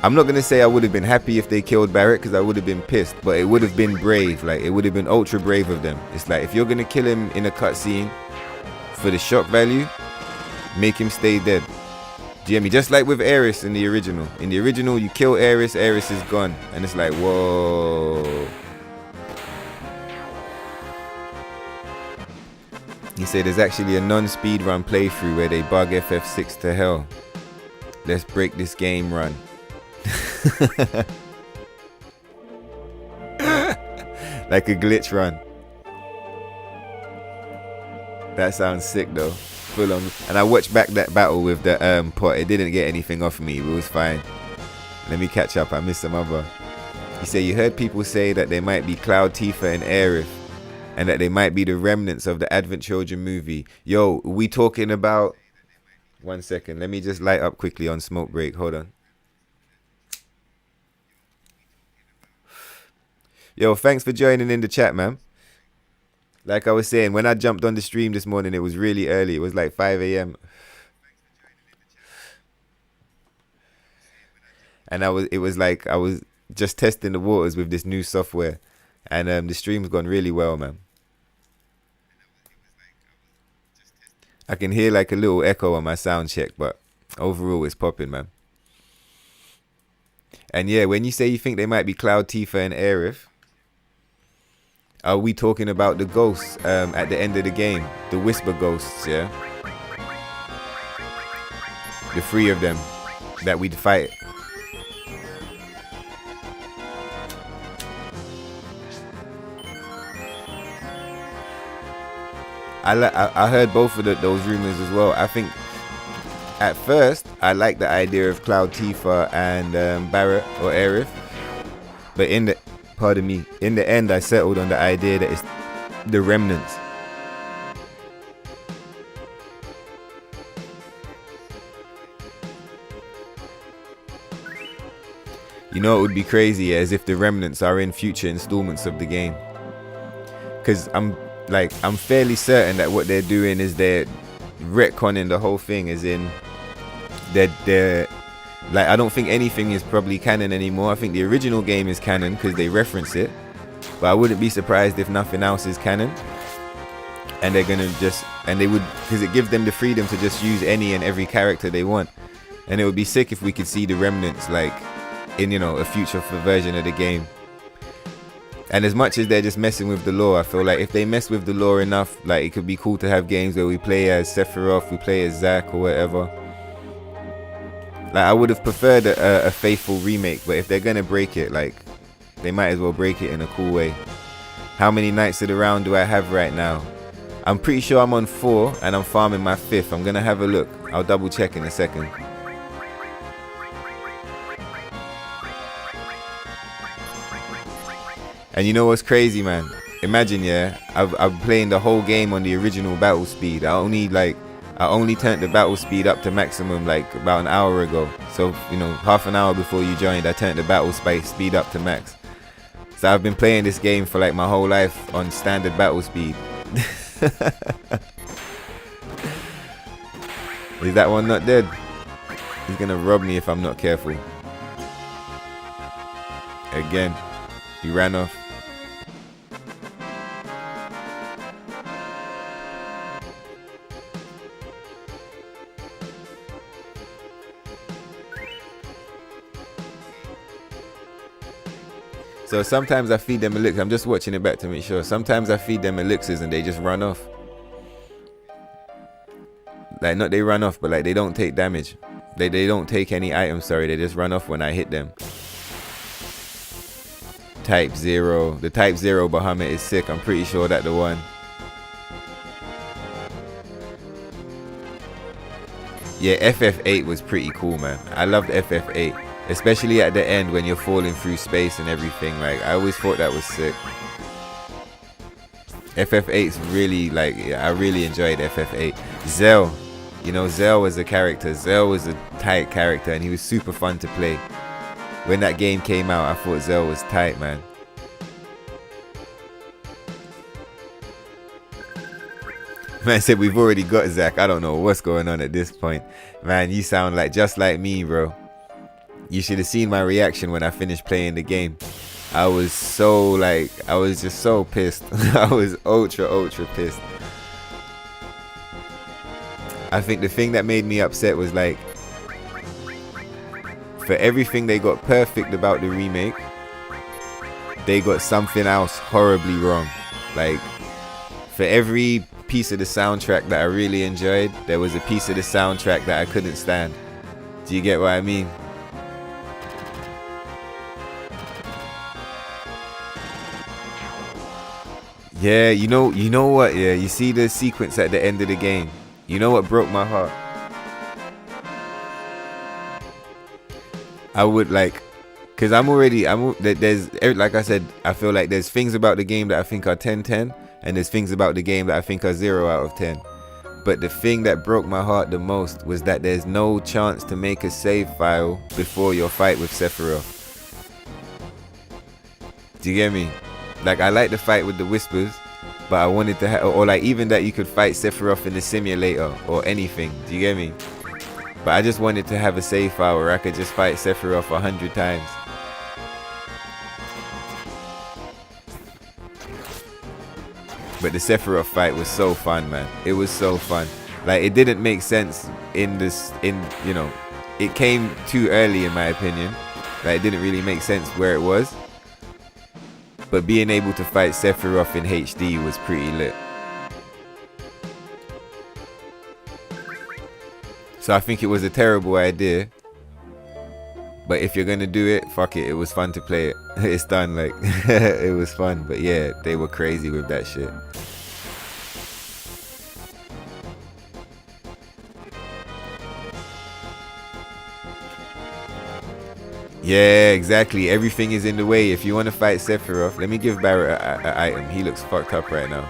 I'm not going to say I would have been happy if they killed Barret, because I would have been pissed, but it would have been brave. Like, it would have been ultra brave of them. It's like, if you're going to kill him in a cutscene for the shock value, make him stay dead. Do you hear me? Just like with Aeris in the original. In the original, you kill Aeris, Aeris is gone. And it's like, whoa. He said there's actually a non-speedrun playthrough where they bug FF6 to hell. Let's break this game run. Like a glitch run. That sounds sick though. Full on. And I watched back that battle with the pot. It didn't get anything off me. It was fine. Let me catch up. I missed some other. He said you heard people say that they might be Cloud Tifa and Aerith, and that they might be the remnants of the Advent Children movie. Yo, we talking about... 1 second. Let me just light up quickly on smoke break. Hold on. Yo, thanks for joining in the chat, man. Like I was saying, when I jumped on the stream this morning, it was really early. It was like 5 a.m. And it was like I was just testing the waters with this new software. And the stream's gone really well, man. I can hear like a little echo on my sound check, but overall it's popping, man. And yeah, when you say you think they might be Cloud Tifa and Aerith, Are we talking about the ghosts at the end of the game? The whisper ghosts, yeah? The 3 of them that we'd fight. I heard both of those rumors as well. I think at first I liked the idea of Cloud Tifa and Barret or Aerith, but in the end I settled on the idea that it's the remnants. You know, it would be crazy as if the remnants are in future installments of the game, because I'm fairly certain that what they're doing is they're retconning the whole thing, as in they're like, I don't think anything is probably canon anymore. I think the original game is canon because they reference it, but I wouldn't be surprised if nothing else is canon, and they're gonna just, and they would, because it gives them the freedom to just use any and every character they want, and it would be sick if we could see the remnants like in, you know, a future version of the game. And as much as they're just messing with the lore, I feel like if they mess with the lore enough, like, it could be cool to have games where we play as Sephiroth, we play as Zack or whatever. Like, I would have preferred a faithful remake, but if they're gonna break it, like, they might as well break it in a cool way. How many Knights of the Round do I have right now? I'm pretty sure I'm on 4 and I'm farming my 5th. I'm gonna have a look. I'll double check in a second. And you know what's crazy, man? Imagine, yeah, I'm playing the whole game on the original battle speed. I only turned the battle speed up to maximum like about an hour ago. So, you know, half an hour before you joined, I turned the battle speed up to max. So I've been playing this game for like my whole life on standard battle speed. Is that one not dead? He's gonna rob me if I'm not careful. Again, he ran off. So sometimes I feed them elixirs. I'm just watching it back to make sure. Sometimes I feed them elixirs and they just run off. Like, not they run off, but like they don't take damage. They don't take any items, sorry. They just run off when I hit them. Type 0. The Type 0 Bahamut is sick. I'm pretty sure that's the one. Yeah, FF8 was pretty cool, man. I loved FF8. Especially at the end when you're falling through space and everything. Like, I always thought that was sick. FF8's really, like, I really enjoyed FF8. Zell. You know, Zell was a character. Zell was a tight character and he was super fun to play. When that game came out, I thought Zell was tight, man. Man said we've already got Zack. I don't know what's going on at this point. Man, you sound like just like me, bro. You should have seen my reaction when I finished playing the game. I was so like, I was just so pissed. I was ultra pissed. I think the thing that made me upset was like, for everything they got perfect about the remake, they got something else horribly wrong. Like, for every piece of the soundtrack that I really enjoyed, there was a piece of the soundtrack that I couldn't stand. Do you get what I mean? Yeah, you know what? Yeah, you see the sequence at the end of the game. You know what broke my heart? I would like, cause there's, like I said, I feel like there's things about the game that I think are 10/10, and there's things about the game that I think are 0 out of 10. But the thing that broke my heart the most was that there's no chance to make a save file before your fight with Sephiroth. Do you get me? Like, I like the fight with the whispers, but I wanted to have, or like even that you could fight Sephiroth in the simulator or anything. Do you get me? But I just wanted to have a save file where I could just fight Sephiroth 100 times. But the Sephiroth fight was so fun, man. It was so fun. Like, it didn't make sense you know, it came too early in my opinion. Like, it didn't really make sense where it was. But being able to fight Sephiroth in HD was pretty lit. So I think it was a terrible idea. But if you're gonna do it, fuck it. It was fun to play it. It's done, like, it was fun. But yeah, they were crazy with that shit. Yeah, exactly. Everything is in the way. If you want to fight Sephiroth, let me give Barrett an item. He looks fucked up right now.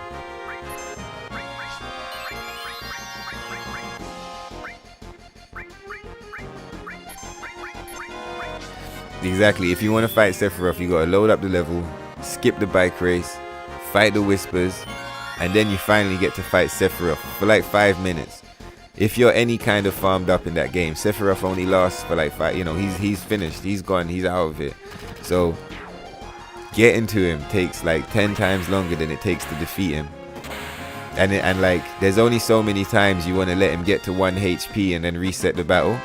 Exactly. If you want to fight Sephiroth, you gotta load up the level, skip the bike race, fight the Whispers, and then you finally get to fight Sephiroth for like 5 minutes. If you're any kind of farmed up in that game, Sephiroth only lasts for like 5. You know, he's finished. He's gone. He's out of it. So getting to him takes like 10 times longer than it takes to defeat him. And like, there's only so many times you want to let him get to 1 HP and then reset the battle.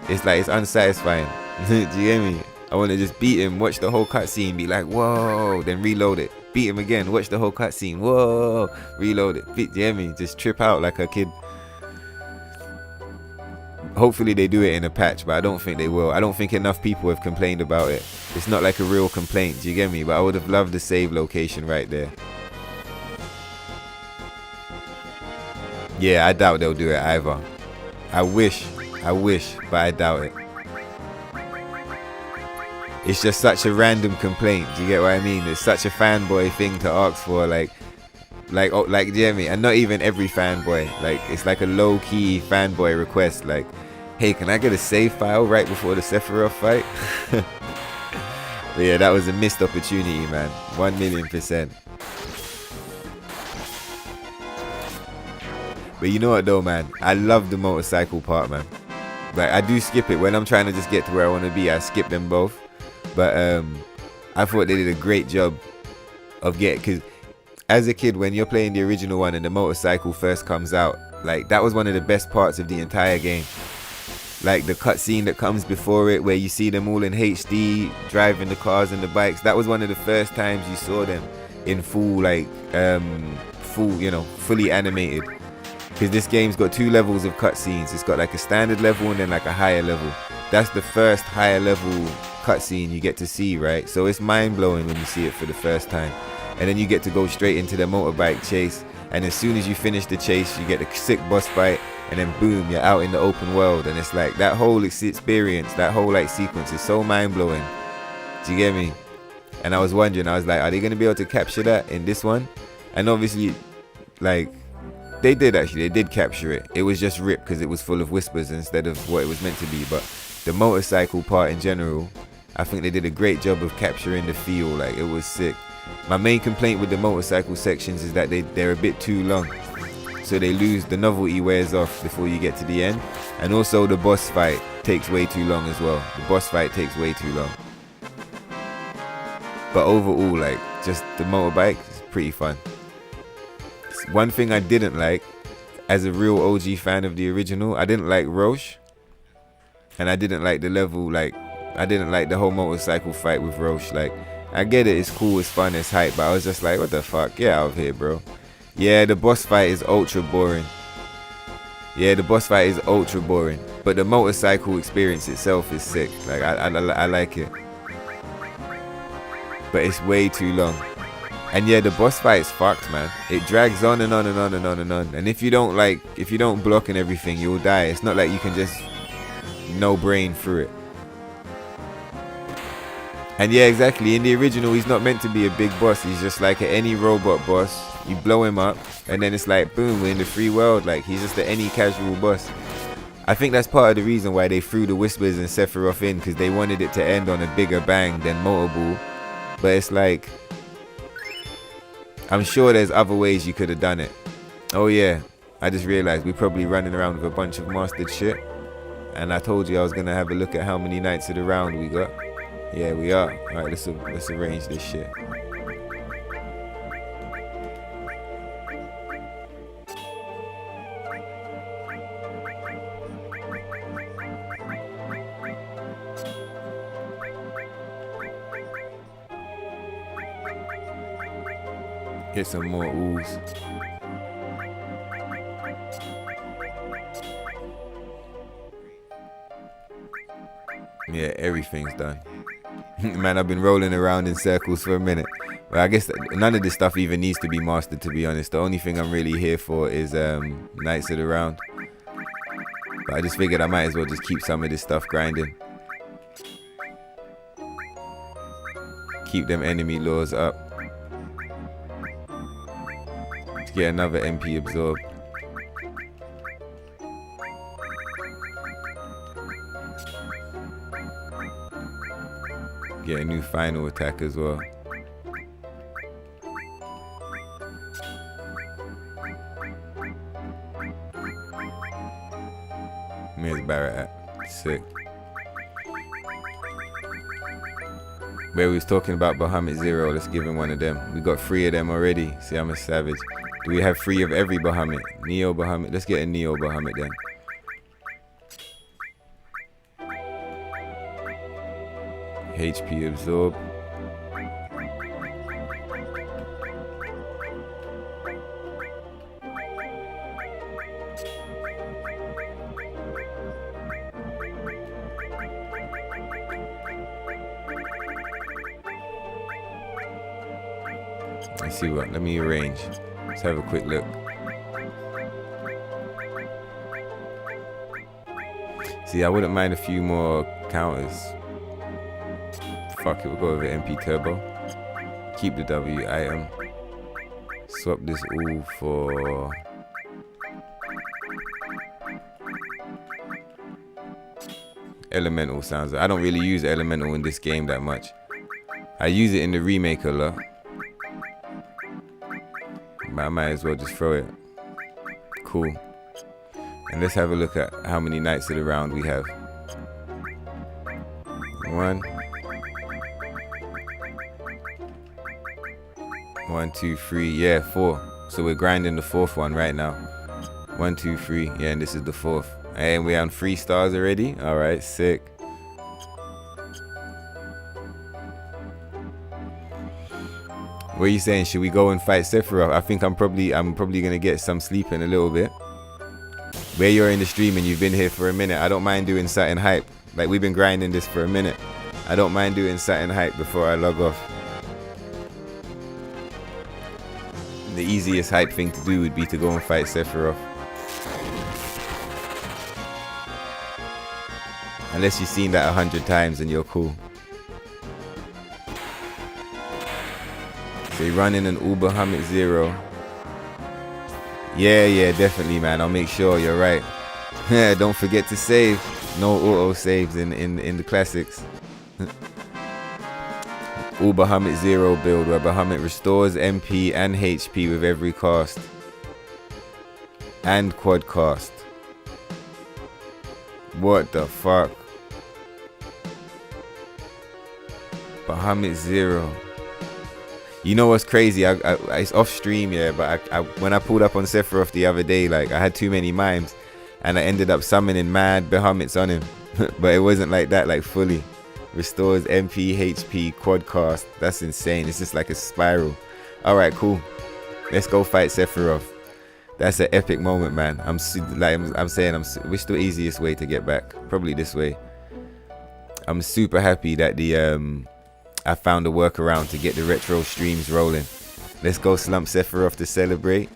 It's like, it's unsatisfying. Do you hear me? I want to just beat him, watch the whole cutscene, be like, whoa, then reload it. Beat him again, watch the whole cutscene, whoa, reload it. Do you hear me? Just trip out like a kid. Hopefully they do it in a patch, but I don't think they will. I don't think enough people have complained about it. It's not like a real complaint, do you get me? But I would have loved the save location right there. Yeah, I doubt they'll do it either. I wish, but I doubt it. It's just such a random complaint, do you get what I mean? It's such a fanboy thing to ask for, like, do you hear me? And not even every fanboy. Like, it's like a low-key fanboy request, like, hey, can I get a save file right before the Sephiroth fight? But yeah, that was a missed opportunity, man. 1,000,000%. But you know what though, man? I love the motorcycle part, man. Like, I do skip it. When I'm trying to just get to where I want to be, I skip them both. But I thought they did a great job of because as a kid, when you're playing the original one and the motorcycle first comes out, like, that was one of the best parts of the entire game. Like, the cutscene that comes before it, where you see them all in HD, driving the cars and the bikes. That was one of the first times you saw them in full, like, fully animated. Because this game's got 2 levels of cutscenes. It's got like a standard level and then like a higher level. That's the first higher level cutscene you get to see, right? So it's mind-blowing when you see it for the first time. And then you get to go straight into the motorbike chase. And as soon as you finish the chase, you get a sick boss fight. And then boom, you're out in the open world. And it's like, that whole experience, that whole like sequence is so mind-blowing. Do you get me? And I was wondering, I was like, are they going to be able to capture that in this one? And obviously, like, they did actually. They did capture it. It was just ripped because it was full of whispers instead of what it was meant to be. But the motorcycle part in general, I think they did a great job of capturing the feel. Like, it was sick. My main complaint with the motorcycle sections is that they're a bit too long. So they lose, the novelty wears off before you get to the end. And also the boss fight takes way too long as well. The boss fight takes way too long. But overall, like, just the motorbike is pretty fun. One thing I didn't like, as a real OG fan of the original, I didn't like Roche. And I didn't like the level, like, I didn't like the whole motorcycle fight with Roche. Like, I get it, it's cool, it's fun, it's hype, but I was just like, what the fuck, get out of here, bro. Yeah, the boss fight is ultra boring. But the motorcycle experience itself is sick. Like, I like it. But it's way too long. And yeah, the boss fight is fucked, man. It drags on and on and on and on and on. And if you don't block and everything, you'll die. It's not like you can just no brain through it. And yeah, exactly. In the original, he's not meant to be a big boss. He's just like any robot boss. You blow him up, and then it's like, boom, we're in the free world. Like, he's just any casual boss. I think that's part of the reason why they threw the Whispers and Sephiroth in, because they wanted it to end on a bigger bang than Motor Ball. But it's like, I'm sure there's other ways you could have done it. Oh yeah, I just realized we're probably running around with a bunch of mastered shit. And I told you I was going to have a look at how many Knights of the Round we got. Yeah, we are. Alright, let's arrange this shit. Get some more ooze. Yeah, everything's done. Man, I've been rolling around in circles for a minute. Well, I guess none of this stuff even needs to be mastered, to be honest. The only thing I'm really here for is Knights of the Round. But I just figured I might as well just keep some of this stuff grinding. Keep them enemy laws up. To get another MP absorb. Get a new final attack as well. Where's Barrett at? Sick. Where we was talking about Bahamut Zero, let's give him one of them. We got 3 of them already. See, I'm a savage. Do we have 3 of every Bahamut? Neo Bahamut. Let's get a Neo Bahamut then. HP absorb. Let's see what. Let me arrange. Let's have a quick look. See, I wouldn't mind a few more counters. Fuck it, we'll go over MP Turbo. Keep the W item. Swap this all for... Elemental sounds. I don't really use Elemental in this game that much. I use it in the remake a lot. But I might as well just throw it. Cool. And let's have a look at how many Knights of the Round we have. 1, 2, 3, yeah, 4. So we're grinding the 4th one right now. 1, 2, 3, yeah, and this is the 4th. And we're on 3 stars already. All right, sick. What are you saying? Should we go and fight Sephiroth? I think I'm probably gonna get some sleep in a little bit. Where you're in the stream and you've been here for a minute, I don't mind doing something hype. Like, we've been grinding this for a minute. I don't mind doing something hype before I log off. The easiest hype thing to do would be to go and fight Sephiroth. Unless you've seen that 100 times and you're cool. So you're running an Uber Bahamut Zero. Yeah, definitely, man. I'll make sure. You're right. Don't forget to save. No auto saves in the classics. Uber Bahamut Zero build where Bahamut restores MP and HP with every cast. And quad cast. What the fuck? Bahamut Zero. You know what's crazy? It's off stream, yeah, but when I pulled up on Sephiroth the other day, like, I had too many mimes and I ended up summoning mad Bahamuts on him. But it wasn't like that, like, fully. Restores MP, HP, quad cast. That's insane. It's just like a spiral. Alright, cool. Let's go fight Sephiroth. That's an epic moment, man. I'm saying, which the easiest way to get back? Probably this way. I'm super happy that I found a workaround to get the retro streams rolling. Let's go slump Sephiroth to celebrate.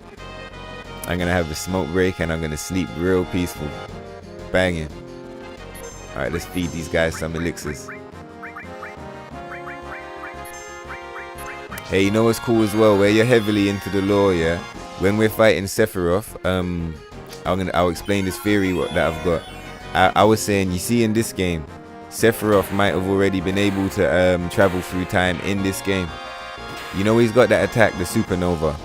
I'm gonna have a smoke break and I'm gonna sleep real peaceful. Banging. Alright, let's feed these guys some elixirs. Hey, you know what's cool as well? Where you're heavily into the lore, yeah? When we're fighting Sephiroth, I'll explain this theory that I've got. I was saying, you see in this game, Sephiroth might have already been able to travel through time in this game. You know he's got that attack, the Supernova.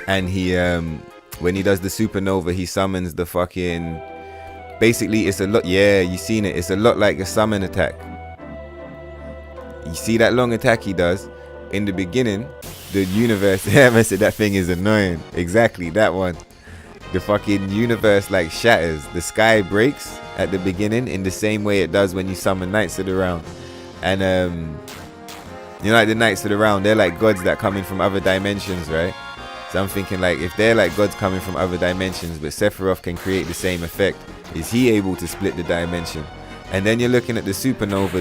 And he, when he does the Supernova, he summons the fucking... Basically, it's a lot... Yeah, you seen it. It's a lot like a summon attack. You see that long attack he does? In the beginning, the universe... Yeah, I said that thing is annoying. Exactly, that one. The fucking universe, like, shatters. The sky breaks, at the beginning in the same way it does when you summon Knights of the Round. And you know, like the Knights of the Round, they're like gods that come in from other dimensions, right? So I'm thinking, like, if they're like gods coming from other dimensions, but Sephiroth can create the same effect, is he able to split the dimension? And then you're looking at the supernova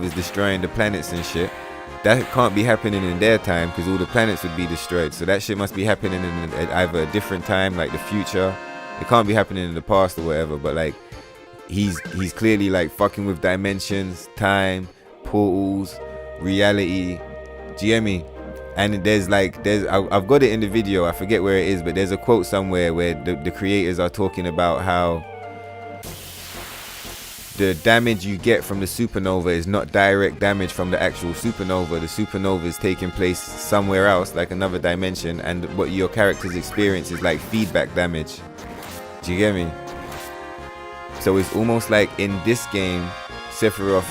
is destroying the planets and shit. That can't be happening in their time because all the planets would be destroyed. So that shit must be happening in either a different time, like the future. It can't be happening in the past or whatever, but like he's clearly like fucking with dimensions, time, portals, reality. Do you get me? And I've got it in the video, I forget where it is, but there's a quote somewhere where the creators are talking about how the damage you get from the supernova is not direct damage from the actual supernova. The supernova is taking place somewhere else, like another dimension, and what your characters experience is like feedback damage. Do you get me? So it's almost like in this game, Sephiroth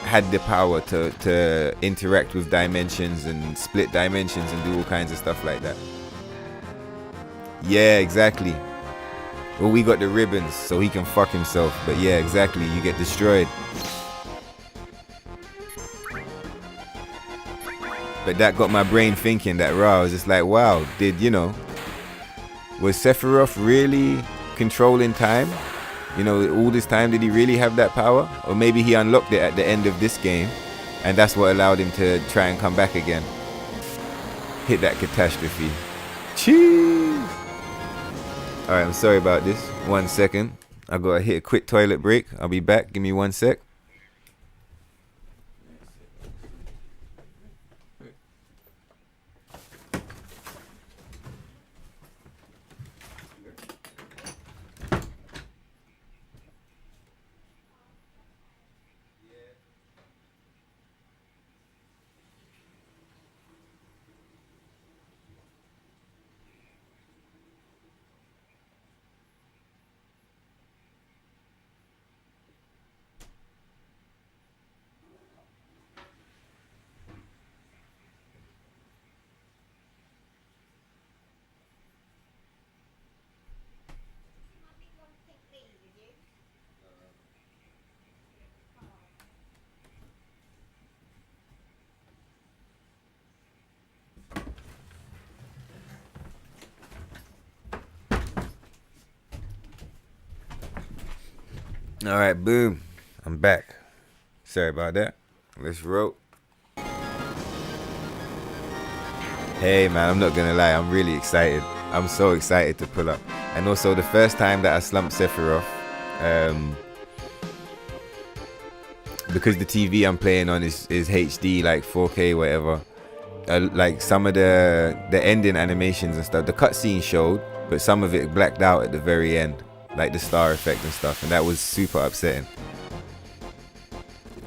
had the power to interact with dimensions and split dimensions and do all kinds of stuff like that. Yeah, exactly. Well, we got the ribbons so he can fuck himself, but yeah, exactly, you get destroyed. But that got my brain thinking that I was just like, wow, was Sephiroth really controlling time? You know, all this time, did he really have that power? Or maybe he unlocked it at the end of this game, and that's what allowed him to try and come back again. Hit that catastrophe. Cheese! Alright, I'm sorry about this. 1 second. I gotta hit a quick toilet break. I'll be back. Give me 1 sec. Alright, boom. I'm back. Sorry about that. Let's roll. Hey man, I'm not gonna lie, I'm really excited. I'm so excited to pull up. And also the first time that I slumped Sephiroth, because the TV I'm playing on is HD, like 4K, whatever. Like some of the ending animations and stuff, the cutscene showed, but some of it blacked out at the very end, like the star effect and stuff, and that was super upsetting.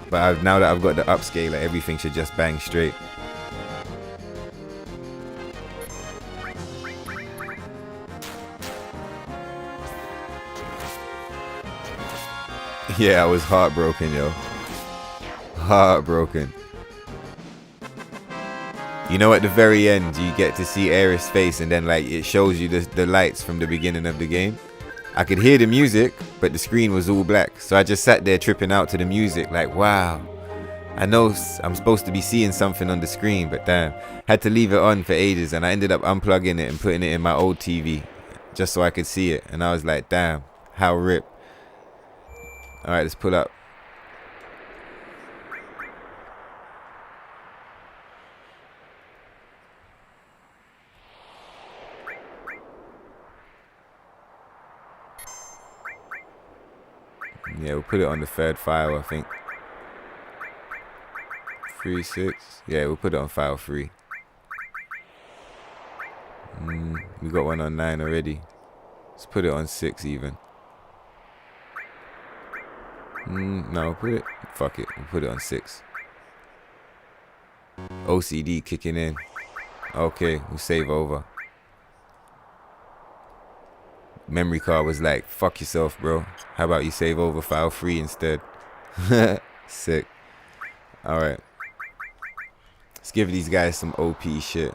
But now that I've got the upscaler, everything should just bang straight. Yeah, I was heartbroken, yo. Heartbroken. You know, at the very end, you get to see Aerith's face, and then like it shows you the lights from the beginning of the game. I could hear the music, but the screen was all black. So I just sat there tripping out to the music, like, wow. I know I'm supposed to be seeing something on the screen, but damn. Had to leave it on for ages, and I ended up unplugging it and putting it in my old TV, just so I could see it. And I was like, damn, how rip. Alright, let's pull up. Yeah, we'll put it on the third file, I think. 3.6. Yeah, we'll put it on file 3. We got one on 9 already. Let's put it on 6 even. No, fuck it. We'll put it on 6. OCD kicking in. Okay, we'll save over. Memory card was like, fuck yourself, bro. How about you save over file 3 instead? Sick. Alright. Let's give these guys some OP shit.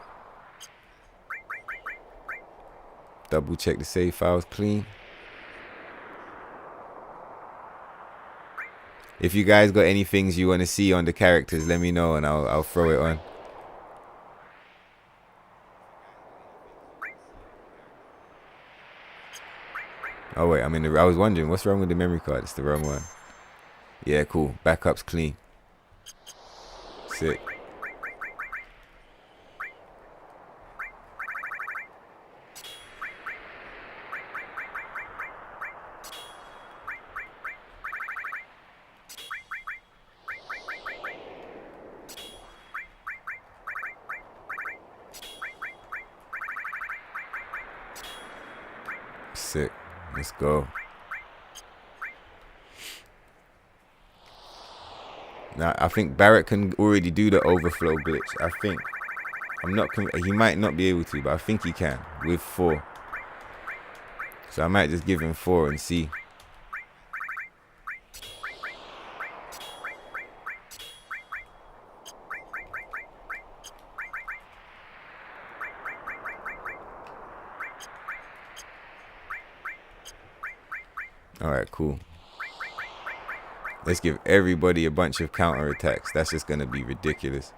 Double check the save files clean. If you guys got any things you want to see on the characters, let me know and I'll throw it on. Oh wait, I was wondering what's wrong with the memory card. It's the wrong one. Yeah, cool. Backup's clean. Sick. Sick. Let's go. Now I think Barrett can already do the overflow glitch. I think. He might not be able to, but I think he can with 4. So I might just give him 4 and see. Alright, cool. Let's give everybody a bunch of counter attacks. That's just gonna be ridiculous.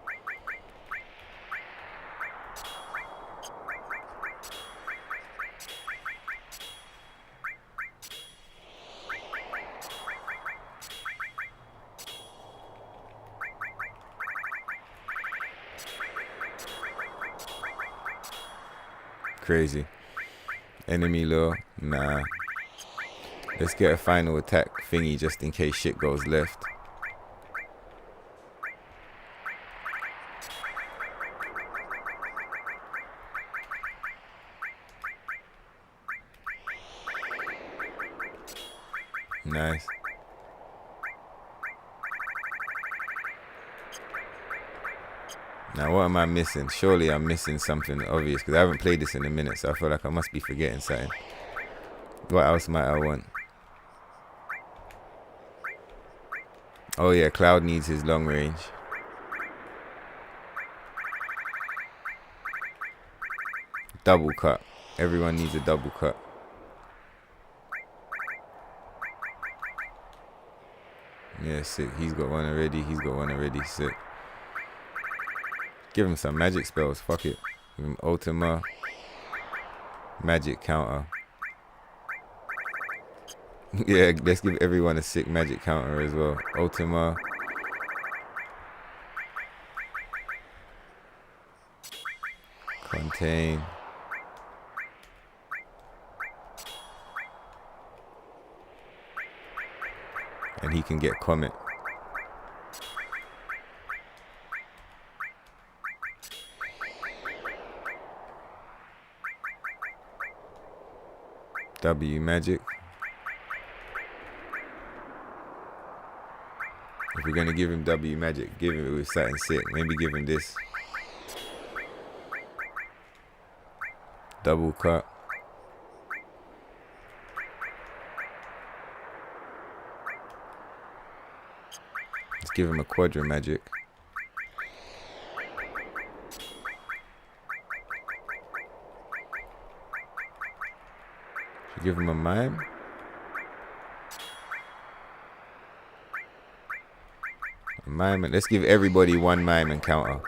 Crazy. Enemy lure? Nah. Let's get a final attack thingy just in case shit goes left. Nice. Now what am I missing? Surely I'm missing something obvious because I haven't played this in a minute, so I feel like I must be forgetting something. What else might I want? Oh yeah, Cloud needs his long range. Double cut. Everyone needs a double cut. Yeah, sick. He's got one already. Sick. Give him some magic spells. Fuck it. Give him Ultima. Magic counter. Yeah, let's give everyone a sick magic counter as well. Ultima. Contain. And he can get Comet. W magic. If we're gonna give him W magic, give him it with something sick. Maybe give him this. Double cut. Let's give him a Quadra magic. Should give him a mime. Mime. Let's give everybody one mime encounter.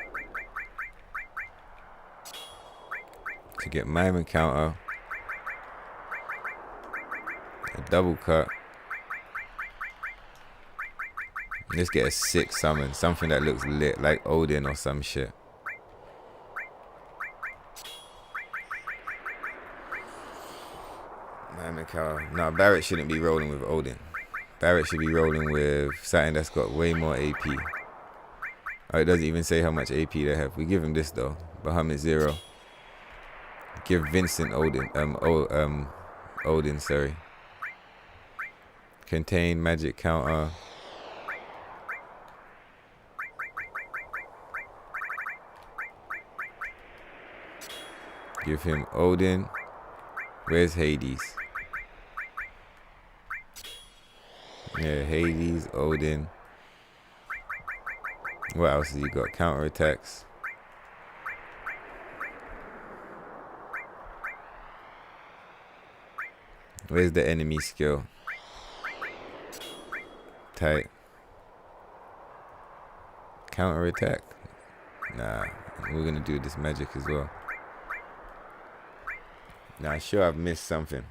To get mime encounter. A double cut. Let's get a sick summon. Something that looks lit, like Odin or some shit. Mime encounter. No, Barrett shouldn't be rolling with Odin. Barrett should be rolling with something that's got way more AP. Oh, it doesn't even say how much AP they have. We give him this though. Bahamut 0. Give Vincent Odin. Odin, sorry. Contain magic counter. Give him Odin. Where's Hades? Yeah, Hades, Odin. What else has he got? Counter attacks. Where's the enemy skill? Tight. Counter attack. Nah, we're gonna do this magic as well. Nah, sure I've missed something.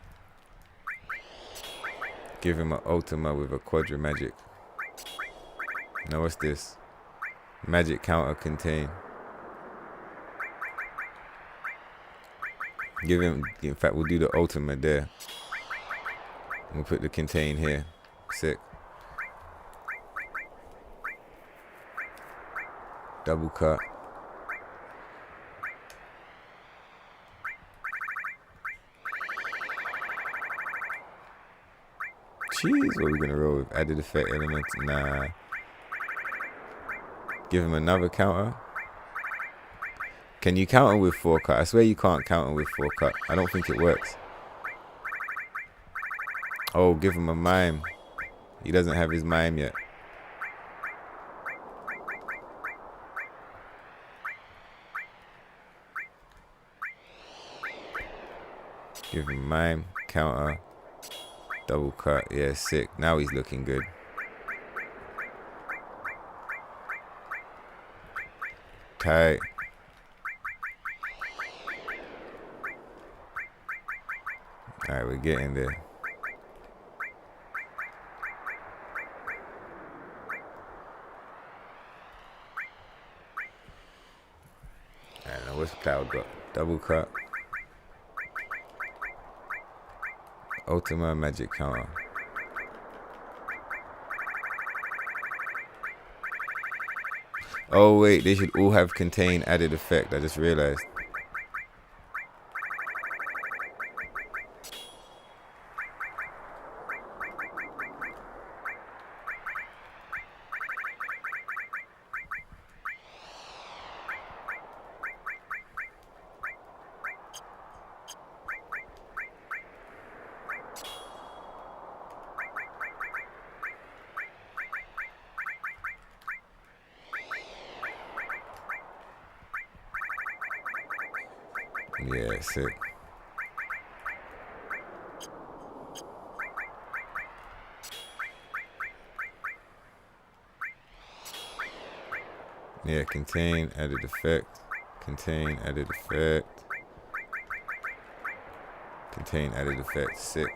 Give him an Ultima with a Quadra magic. Now what's this? Magic counter contain. Give him, in fact we'll do the Ultima there. We'll put the contain here. Sick. Double cut. Jeez, what are we gonna roll with? Added effect element. Nah. Give him another counter. Can you counter with 4 cut? I swear you can't counter with 4 cut. I don't think it works. Oh, give him a mime. He doesn't have his mime yet. Give him mime, counter, double cut. Yeah, sick. Now he's looking good. Tight. Alright, we're getting there. Alright, now what's Cloud got? Double cut. Ultima magic counter. Oh wait, they should all have contain added effect. I just realized. Yeah, sick. Yeah, contain, added effect. Contain, added effect. Contain, added effect. Sick.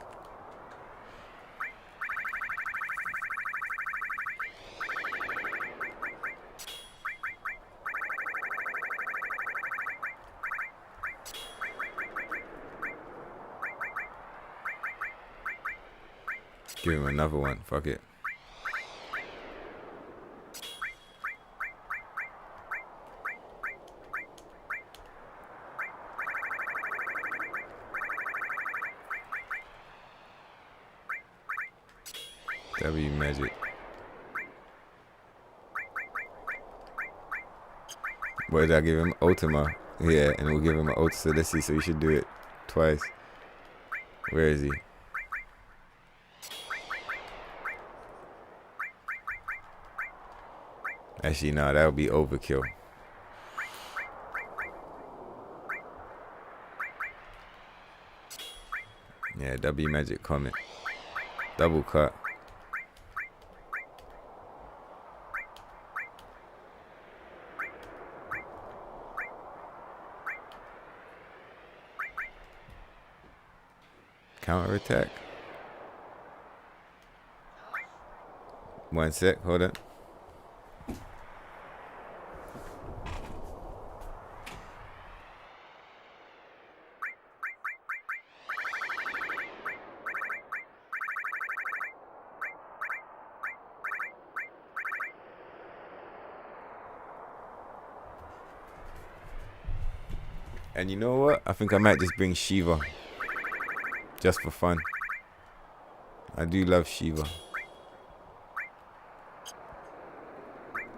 Give him another one. Fuck it. W magic. What did I give him? Ultima. Yeah, and we'll give him an Ultima. So let's see. So we should do it twice. Where is he? Actually, no, that would be overkill. Yeah, W magic comment. Double cut. Counter attack. 1 sec, hold on. And you know what? I think I might just bring Shiva. Just for fun. I do love Shiva.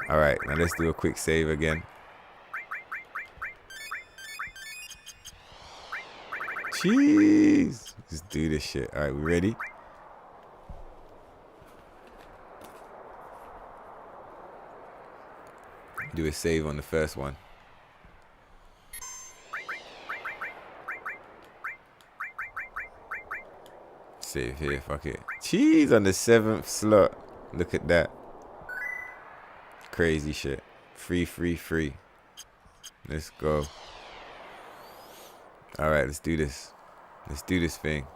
Alright, now let's do a quick save again. Jeez. Just do this shit. Alright, we ready? Do a save on the first one. Save here, fuck it. Jeez, on the 7th slot. Look at that. Crazy shit. Free. Let's go. Alright, let's do this. Let's do this thing.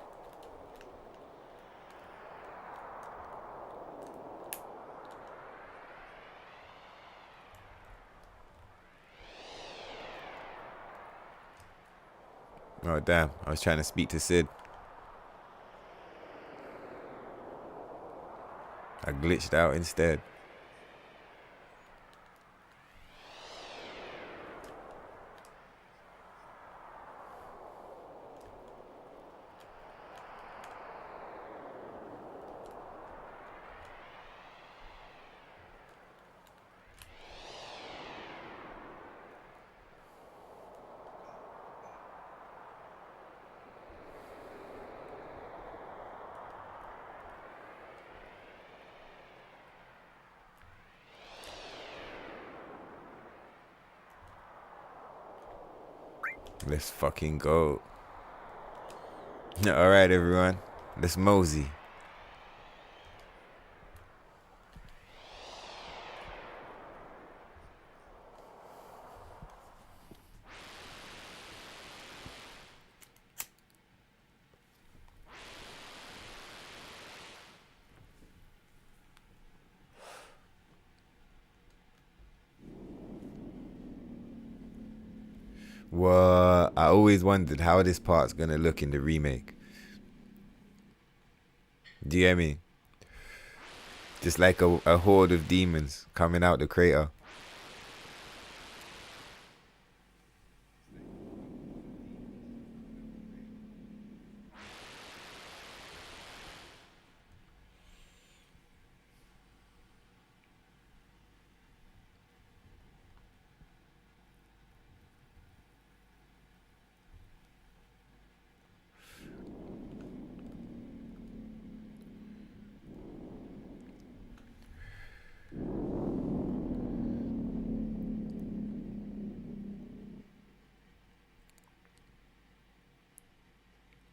Oh damn, I was trying to speak to Sid. I glitched out instead. Let's fucking go. Alright, everyone. Let's mosey. Well, I always wondered how this part's gonna look in the remake. Do you get me? Just like a horde of demons coming out the crater.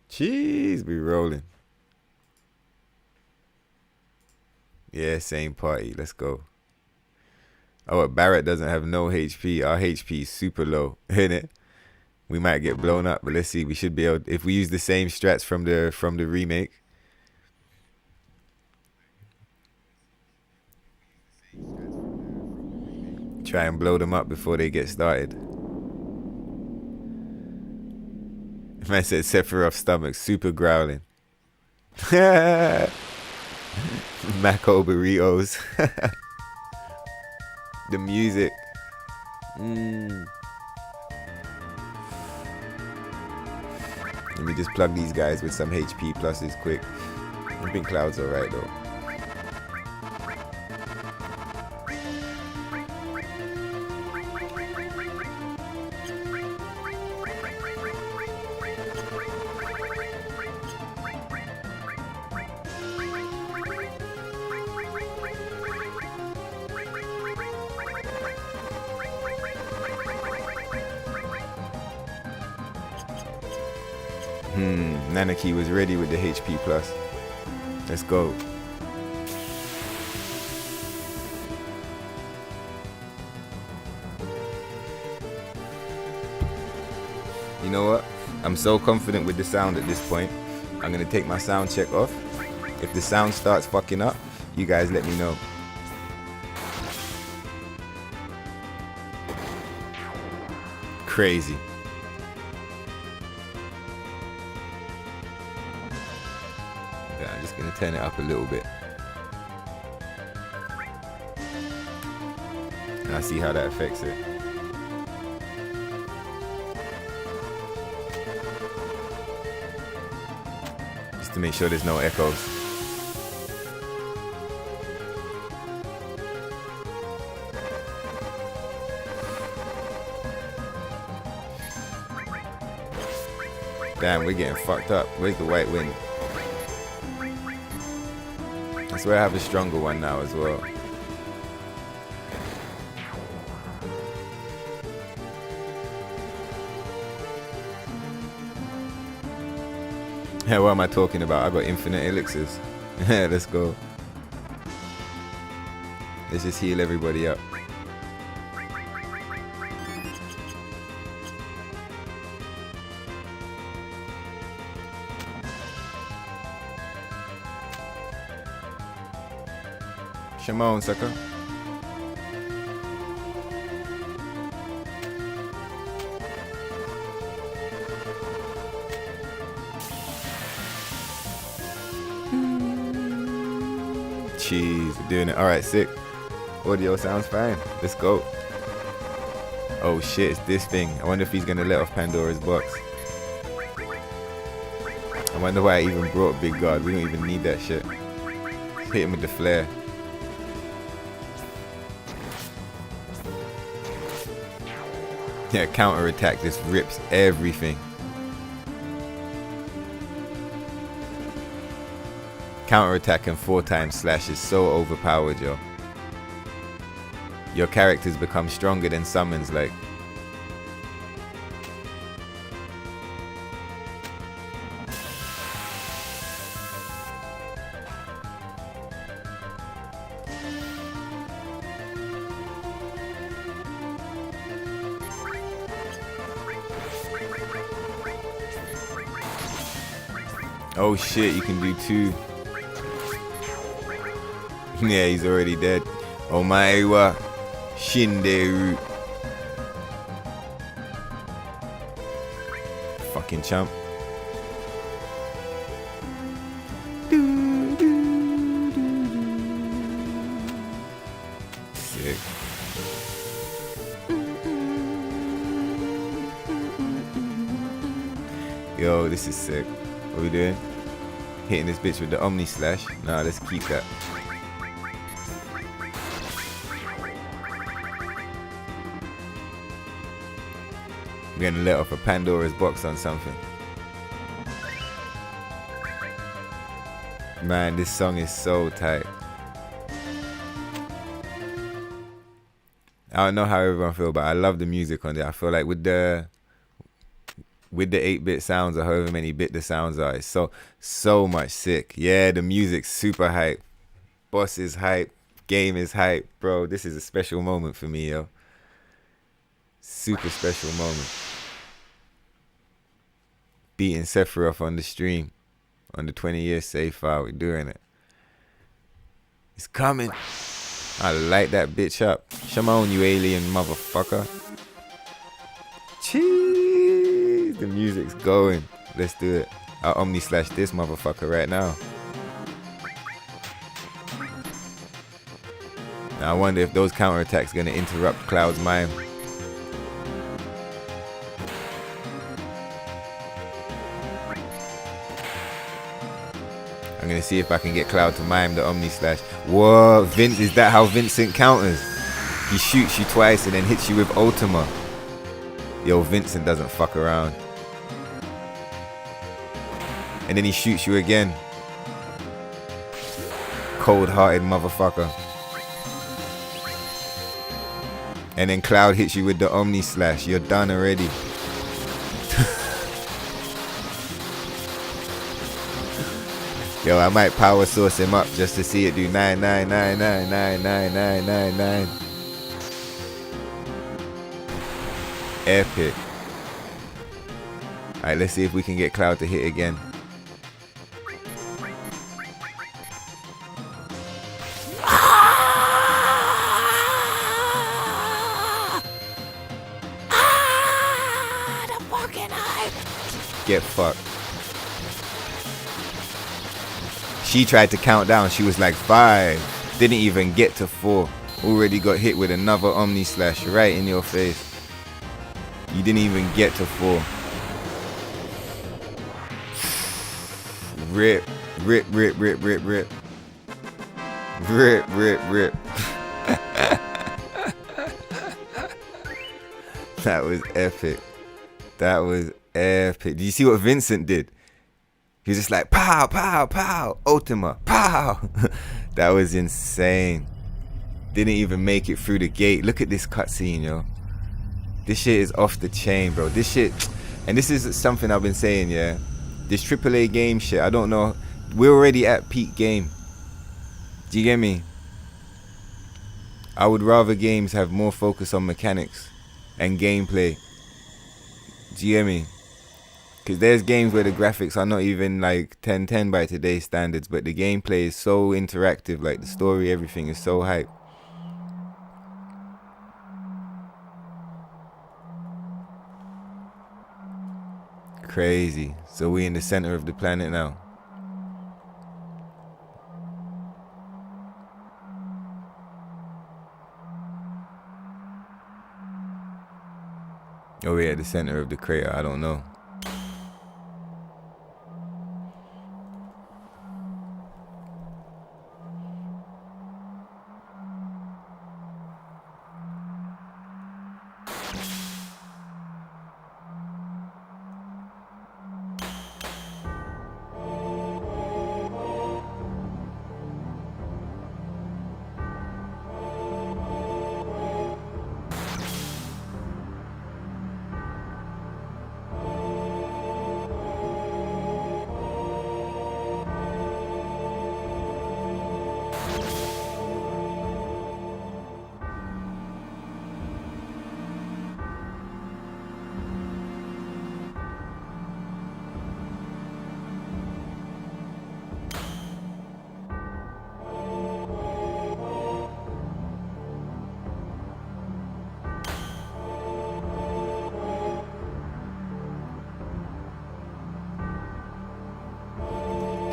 Jeez, we rolling. Yeah, same party. Let's go. Oh, but Barrett doesn't have no HP. Our HP is super low, isn't it? We might get blown up, but let's see. We should be able, if we use the same strats from the remake. Try and blow them up before they get started. Man said Sephiroth's stomach super growling. Maco burritos. The music. Let me just plug these guys with some HP pluses quick. I think Cloud's alright though. Nanaki was ready with the HP plus. Let's go. You know what? I'm so confident with the sound at this point. I'm gonna take my sound check off. If the sound starts fucking up, you guys let me know. Crazy. I'm just gonna turn it up a little bit. And I see how that affects it. Just to make sure there's no echoes. Damn, we're getting fucked up. Where's the white wind? I swear I have a stronger one now as well. Yeah, what am I talking about? I got infinite elixirs. Let's go. Let's just heal everybody up. Shimon, sucker. Jeez, we're doing it. Alright, sick. Audio sounds fine. Let's go. Oh shit, it's this thing. I wonder if he's gonna let off Pandora's box. I wonder why I even brought Big God. We don't even need that shit. Hit him with the flare. Yeah, counter attack just rips everything. Counter attack and 4x slash is so overpowered, yo. Your characters become stronger than summons, like. Oh shit, you can do 2. Yeah, he's already dead. Omaiwa Shinderu. Fucking chump. Sick. Yo, this is sick. What we doing? Hitting this bitch with the Omni Slash. Nah, let's keep that. We're gonna let off a Pandora's box on something. Man, this song is so tight. I don't know how everyone feel, but I love the music on it. I feel like with the 8-bit sounds or however many bit the sounds are, it's so much sick. Yeah, the music's super hype. Boss is hype. Game is hype. Bro, this is a special moment for me, yo. Super special moment. Beating Sephiroth on the stream. On the 20-year save file. We're doing it. It's coming. I light that bitch up. Shimon, you alien motherfucker. Jeez. The music's going. Let's do it. I'll Omni Slash this motherfucker right now. Now I wonder if those counterattacks are going to interrupt Cloud's mime. I'm going to see if I can get Cloud to mime the Omni Slash. Whoa, Vince, is that how Vincent counters? He shoots you twice and then hits you with Ultima. Yo, Vincent doesn't fuck around. And then he shoots you again. Cold-hearted motherfucker. And then Cloud hits you with the Omni Slash. You're done already. Yo, I might power source him up just to see it do 999999999. Epic. Alright, let's see if we can get Cloud to hit again. The fucking hype. Get fucked. She tried to count down. She was like 5. Didn't even get to 4. Already got hit with another Omni Slash right in your face. You didn't even get to 4. Rip, rip, rip, rip, rip, rip. Rip, rip, rip. That was epic. That was epic. Did you see what Vincent did? He was just like, pow, pow, pow, Ultima, pow. That was insane. Didn't even make it through the gate. Look at this cutscene, yo. This shit is off the chain, bro. This shit, and this is something I've been saying, yeah. This AAA game shit, I don't know. We're already at peak game. Do you get me? I would rather games have more focus on mechanics and gameplay. Do you get me? Because there's games where the graphics are not even like 1010 by today's standards, but the gameplay is so interactive, like the story, everything is so hype. Crazy. So we in the center of the planet now. Oh, we're at the center of the crater. I don't know.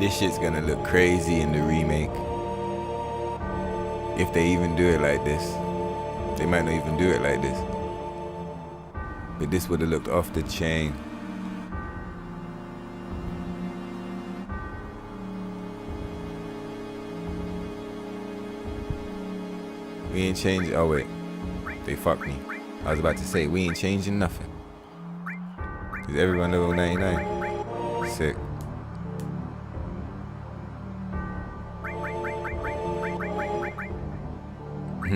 This shit's gonna look crazy in the remake. If they even do it like this. They might not even do it like this. But this would have looked off the chain. We ain't changing. Oh wait, they fucked me. I was about to say we ain't changing nothing. Is everyone level 99? Sick.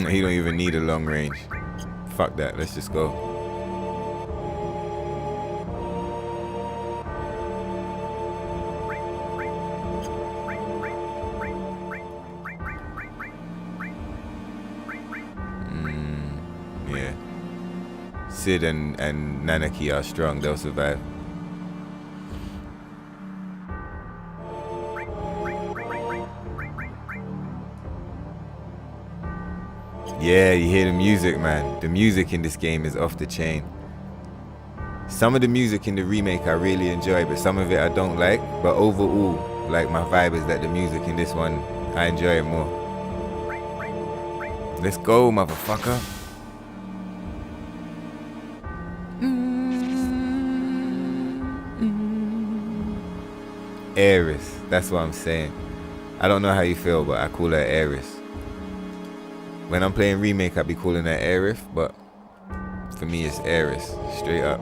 He don't even need a long range. Fuck that. Let's just go. Yeah. Sid and Nanaki are strong. They'll survive. Yeah, you hear the music, man. The music in this game is off the chain. Some of the music in the remake I really enjoy, but some of it I don't like. But overall, like, my vibe is that the music in this one, I enjoy it more. Let's go, motherfucker. Aeris, that's what I'm saying. I don't know how you feel, but I call her Aeris. When I'm playing remake, I be calling her Aerith, but for me it's Aeris, straight up.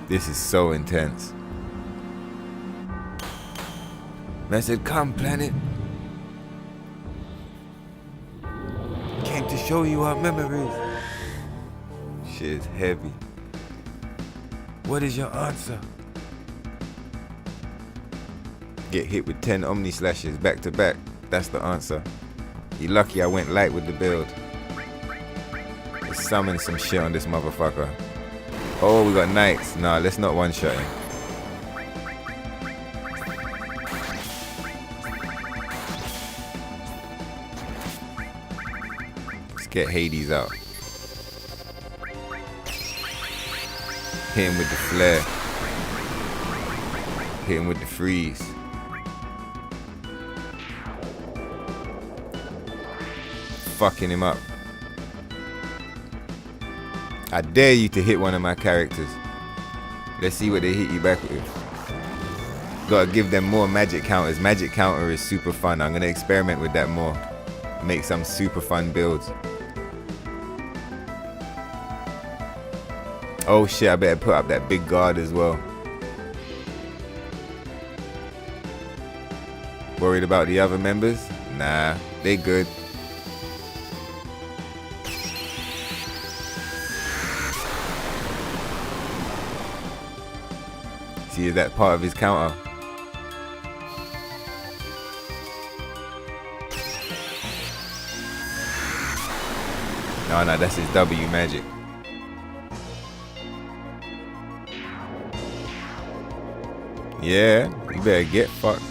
This is so intense. I said, come, planet. Came to show you our memories. Shit is heavy. What is your answer? Get hit with 10 Omni Slashes back to back. That's the answer. You're lucky I went light with the build. Let's summon some shit on this motherfucker. Oh, we got knights. Nah, let's not one-shot him. Get Hades out. Hit him with the flare. Hit him with the freeze. Fucking him up. I dare you to hit one of my characters. Let's see what they hit you back with. Gotta give them more magic counters. Magic counter is super fun. I'm gonna experiment with that more. Make some super fun builds. Oh shit, I better put up that big guard as well. Worried about the other members? Nah, they good. See, is that part of his counter? No, that's his W magic. Yeah, you better get fucked.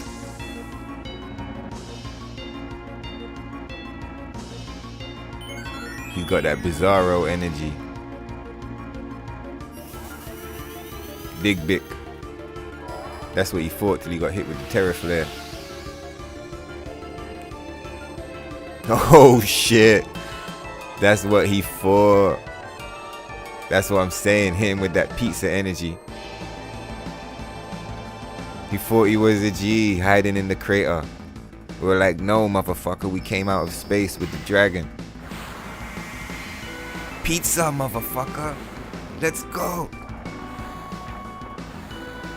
He's got that Bizarro energy. Big Bic. That's what he fought till he got hit with the Terror Flare. Oh shit. That's what he fought. That's what I'm saying. Hit him with that pizza energy. He thought he was a G hiding in the crater. We were like, no, motherfucker. We came out of space with the dragon. Pizza, motherfucker. Let's go.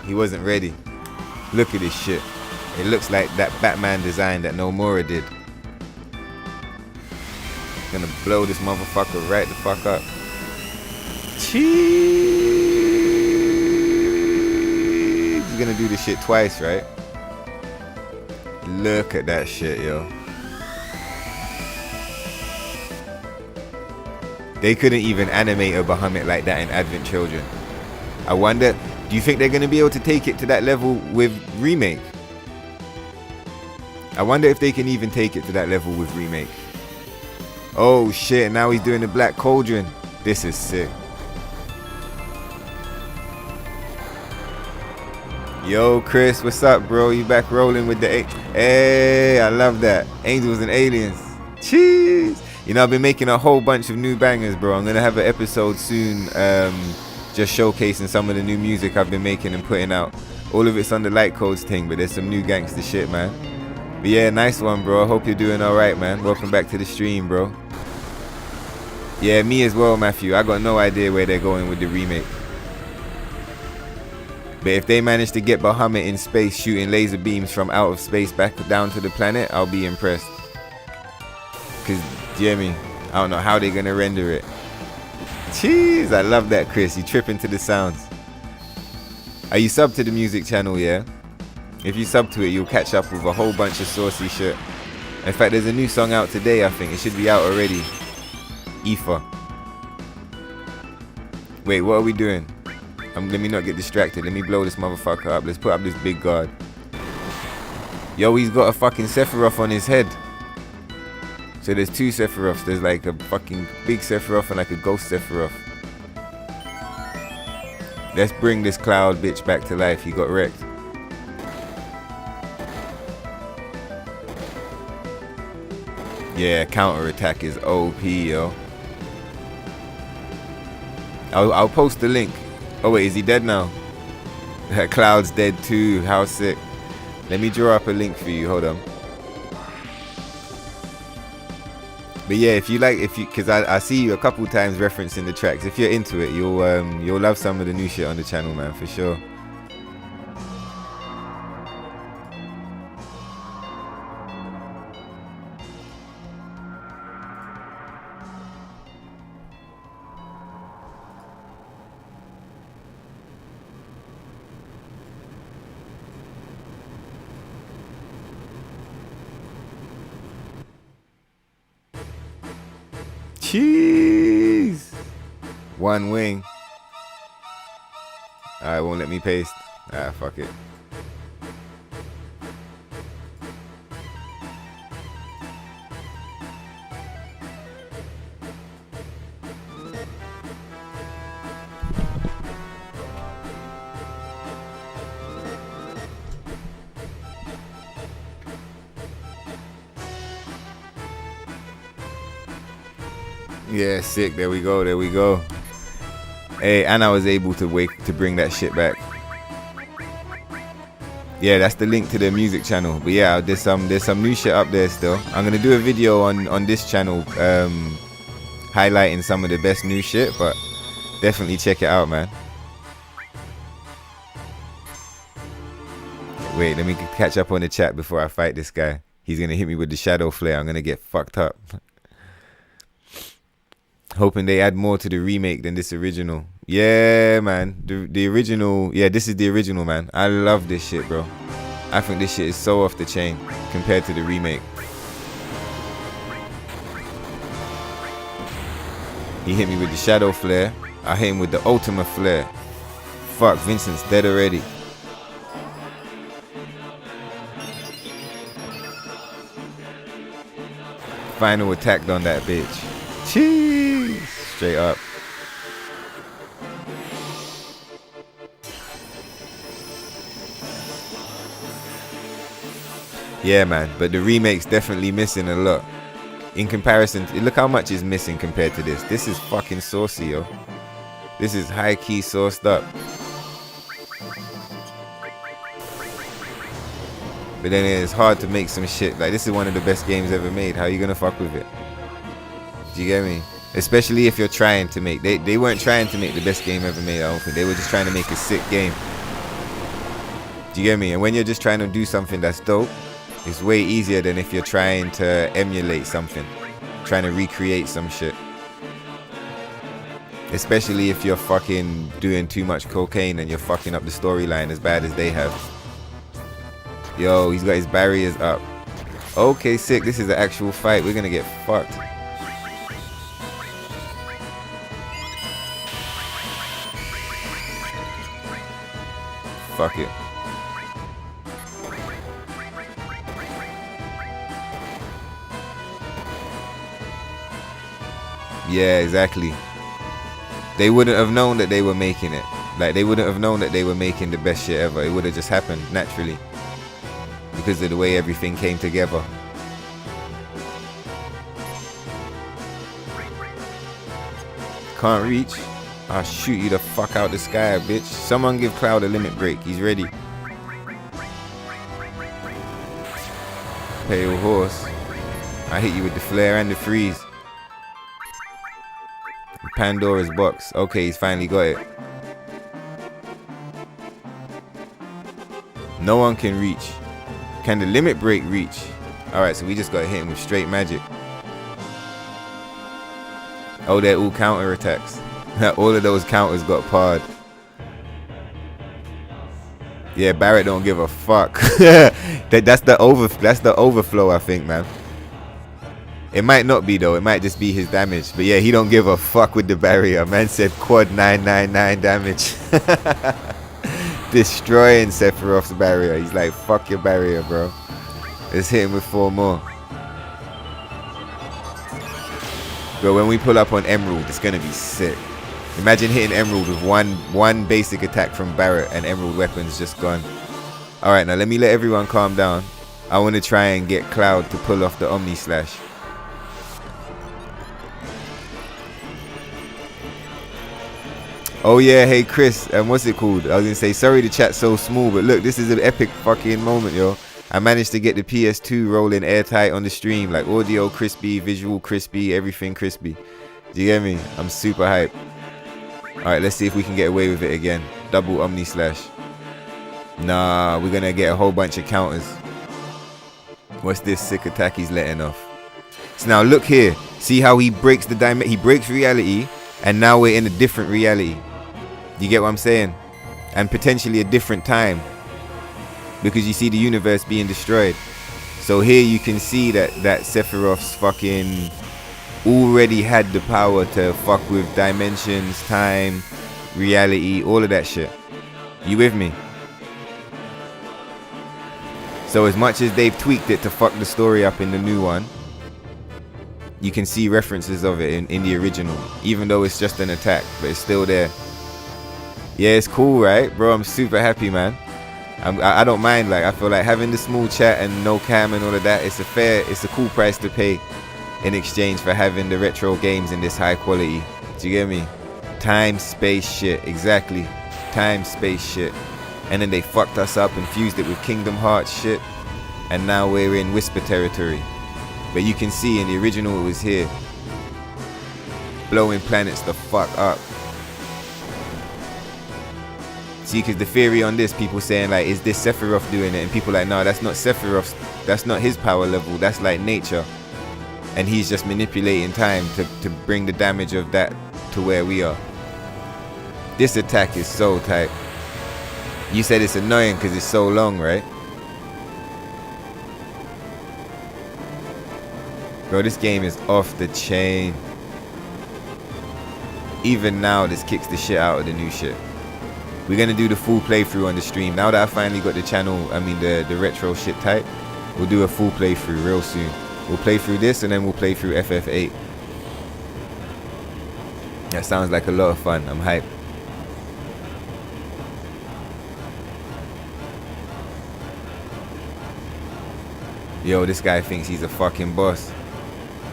He wasn't ready. Look at this shit. It looks like that Batman design that Nomura did. Gonna blow this motherfucker right the fuck up. Cheese. He's gonna do this shit twice, right? Look at that shit, yo. They couldn't even animate a Bahamut like that in Advent Children. I wonder, do you think they're gonna be able to take it to that level with Remake? I wonder if they can even take it to that level with Remake. Oh shit, now he's doing the Black Cauldron. This is sick. Yo, Chris, what's up, bro? You back rolling with the Hey, I love that. Angels and Aliens. Cheese. You know, I've been making a whole bunch of new bangers, bro. I'm gonna have an episode soon, just showcasing some of the new music I've been making and putting out. All of it's on the Light Codes thing, but there's some new gangster shit, man. But yeah, nice one, bro. I hope you're doing alright, man. Welcome back to the stream, bro. Yeah, me as well, Matthew. I got no idea where they're going with the remake. But if they manage to get Bahamut in space shooting laser beams from out of space back down to the planet, I'll be impressed. Because, Jimmy, I don't know how they're going to render it. Jeez, I love that, Chris. You tripping to the sounds. Are you sub to the music channel, yeah? If you sub to it, you'll catch up with a whole bunch of saucy shit. In fact, there's a new song out today, I think. It should be out already. Ether. Wait, what are we doing? Let me not get distracted. Let me blow this motherfucker up. Let's put up this big guard. Yo, he's got a fucking Sephiroth on his head. So there's two Sephiroths. There's like a fucking big Sephiroth and like a ghost Sephiroth. Let's bring this cloud bitch back to life. He got wrecked. Yeah, counter attack is OP, yo. I'll post the link. Oh wait, is he dead now? Cloud's dead too. How sick. Let me draw up a link for you. Hold on. But yeah, if you like, because I see you a couple times referencing the tracks. If you're into it, you'll love some of the new shit on the channel, man, for sure. Cheese. One wing. Alright, won't let me paste. Ah, fuck it. Yeah, sick. There we go. There we go. Hey, and I was able to bring that shit back. Yeah, that's the link to the music channel. But yeah, there's some new shit up there still. I'm gonna do a video on this channel, highlighting some of the best new shit. But definitely check it out, man. Wait, let me catch up on the chat before I fight this guy. He's gonna hit me with the shadow flare. I'm gonna get fucked up. Hoping they add more to the remake than this original. Yeah, man. The original. Yeah, this is the original, man. I love this shit, bro. I think this shit is so off the chain compared to the remake. He hit me with the shadow flare. I hit him with the ultimate flare. Fuck, Vincent's dead already. Final attack on that bitch. Cheese! Straight up. Yeah, man. But the remake's definitely missing a lot. In comparison, look how much is missing compared to this. This is fucking saucy, yo. This is high-key sauced up. But then it's hard to make some shit. Like, this is one of the best games ever made. How are you gonna fuck with it? Do you get me? Especially if you're trying to make... They weren't trying to make the best game ever made, I don't think. They were just trying to make a sick game. Do you get me? And when you're just trying to do something that's dope, it's way easier than if you're trying to emulate something. Trying to recreate some shit. Especially if you're fucking doing too much cocaine and you're fucking up the storyline as bad as they have. Yo, he's got his barriers up. Okay, sick. This is the actual fight. We're gonna get fucked. Fuck it. Yeah, exactly. They wouldn't have known that they were making it. Like, they wouldn't have known that they were making the best shit ever. It would have just happened naturally. Because of the way everything came together. Can't reach. I'll shoot you the fuck out the sky, bitch. Someone give Cloud a limit break. He's ready. Pale horse. I hit you with the flare and the freeze. Pandora's box. Okay, he's finally got it. No one can reach. Can the limit break reach? Alright, so we just got to hit him with straight magic. Oh, they're all counter attacks. All of those counters got parred. Yeah, Barrett don't give a fuck. that's the overflow, I think, man. It might not be though, it might just be his damage. But yeah, he don't give a fuck with the barrier. Man said quad 999 damage. Destroying Sephiroth's barrier. He's like, fuck your barrier, bro. Let's hit him with 4 more. But when we pull up on Emerald, it's gonna be sick. Imagine hitting Emerald with one basic attack from Barrett and Emerald weapons just gone. Alright, now let me let everyone calm down. I want to try and get Cloud to pull off the Omni Slash. Oh yeah, hey Chris, what's it called? I was gonna say, sorry the chat's so small, but look, this is an epic fucking moment, yo. I managed to get the PS2 rolling airtight on the stream, like audio crispy, visual crispy, everything crispy. Do you get me? I'm super hyped. Alright, let's see if we can get away with it again. Double Omni Slash. Nah, we're gonna get a whole bunch of counters. What's this sick attack he's letting off? So now look here. See how he breaks the dimension? He breaks reality, and now we're in a different reality. You get what I'm saying? And potentially a different time. Because you see the universe being destroyed. So here you can see that Sephiroth's fucking already had the power to fuck with dimensions, time, reality, all of that shit. You with me? So as much as they've tweaked it to fuck the story up in the new one, you can see references of it in the original. Even though it's just an attack, but it's still there. Yeah, it's cool, right? Bro, I'm super happy, man. I don't mind. Like, I feel like having the small chat and no cam and all of that, it's a cool price to pay in exchange for having the retro games in this high quality. Do you get me? Time, space shit. Exactly. Time, space shit. And then they fucked us up and fused it with Kingdom Hearts shit. And now we're in Whisper territory. But you can see in the original it was here. Blowing planets the fuck up. See, because the theory on this, people saying like, is this Sephiroth doing it? And people like, no, that's not Sephiroth. That's not his power level. That's like nature. and he's just manipulating time to bring the damage of that to where we are. This attack is so tight. You said it's annoying because it's so long, right? Bro, this game is off the chain. Even now, this kicks the shit out of the new shit. We're gonna do the full playthrough on the stream. Now that I finally got the channel, the retro shit tight, we'll do a full playthrough real soon. We'll play through this and then we'll play through FF8. That sounds like a lot of fun. I'm hyped. Yo, this guy thinks he's a fucking boss.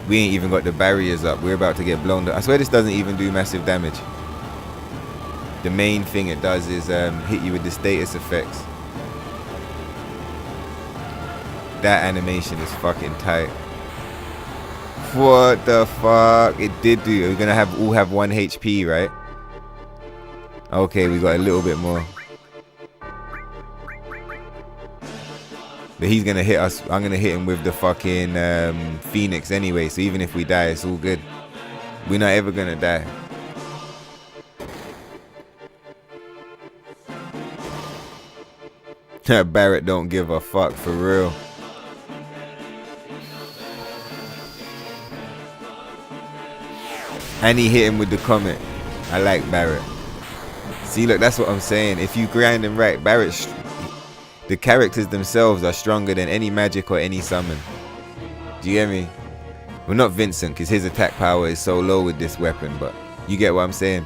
We ain't even got the barriers up. We're about to get blown up. I swear this doesn't even do massive damage. The main thing it does is hit you with the status effects. That animation is fucking tight. What the fuck? It did do. We're gonna all have 1 HP, right? Okay, we got a little bit more. But he's gonna hit us. I'm gonna hit him with the fucking Phoenix anyway. So even if we die, it's all good. We're not ever gonna die. Barrett don't give a fuck for real. And he hit him with the comet. I like Barrett. See, look, that's what I'm saying. If you grind him right, Barrett's... The characters themselves are stronger than any magic or any summon. Do you get me? Well, not Vincent, because his attack power is so low with this weapon, but you get what I'm saying.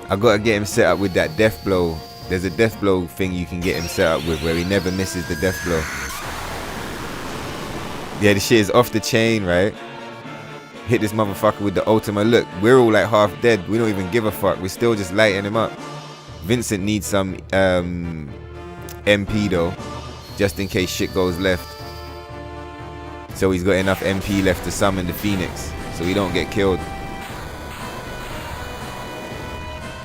I gotta get him set up with that death blow. There's a death blow thing you can get him set up with where he never misses the death blow. Yeah, the shit is off the chain, right? Hit this motherfucker with the Ultima. Look, we're all like half dead. We don't even give a fuck. We're still just lighting him up. Vincent needs some MP though, just in case shit goes left. So he's got enough MP left to summon the Phoenix, so he don't get killed.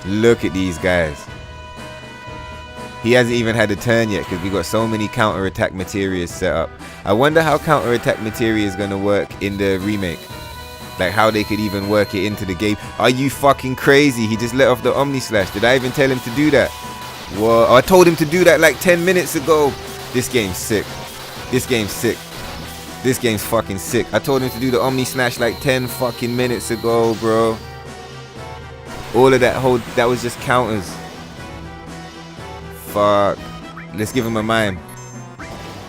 Look at these guys. He hasn't even had a turn yet because we got so many counter-attack materials set up. I wonder how counter-attack material is going to work in the remake. Like how they could even work it into the game. Are you fucking crazy? He just let off the Omni Slash. Did I even tell him to do that? Whoa, I told him to do that like 10 minutes ago. This game's sick. This game's sick. This game's fucking sick. I told him to do the Omni Slash like 10 fucking minutes ago, bro. All of that was just counters. Fuck. Let's give him a mime.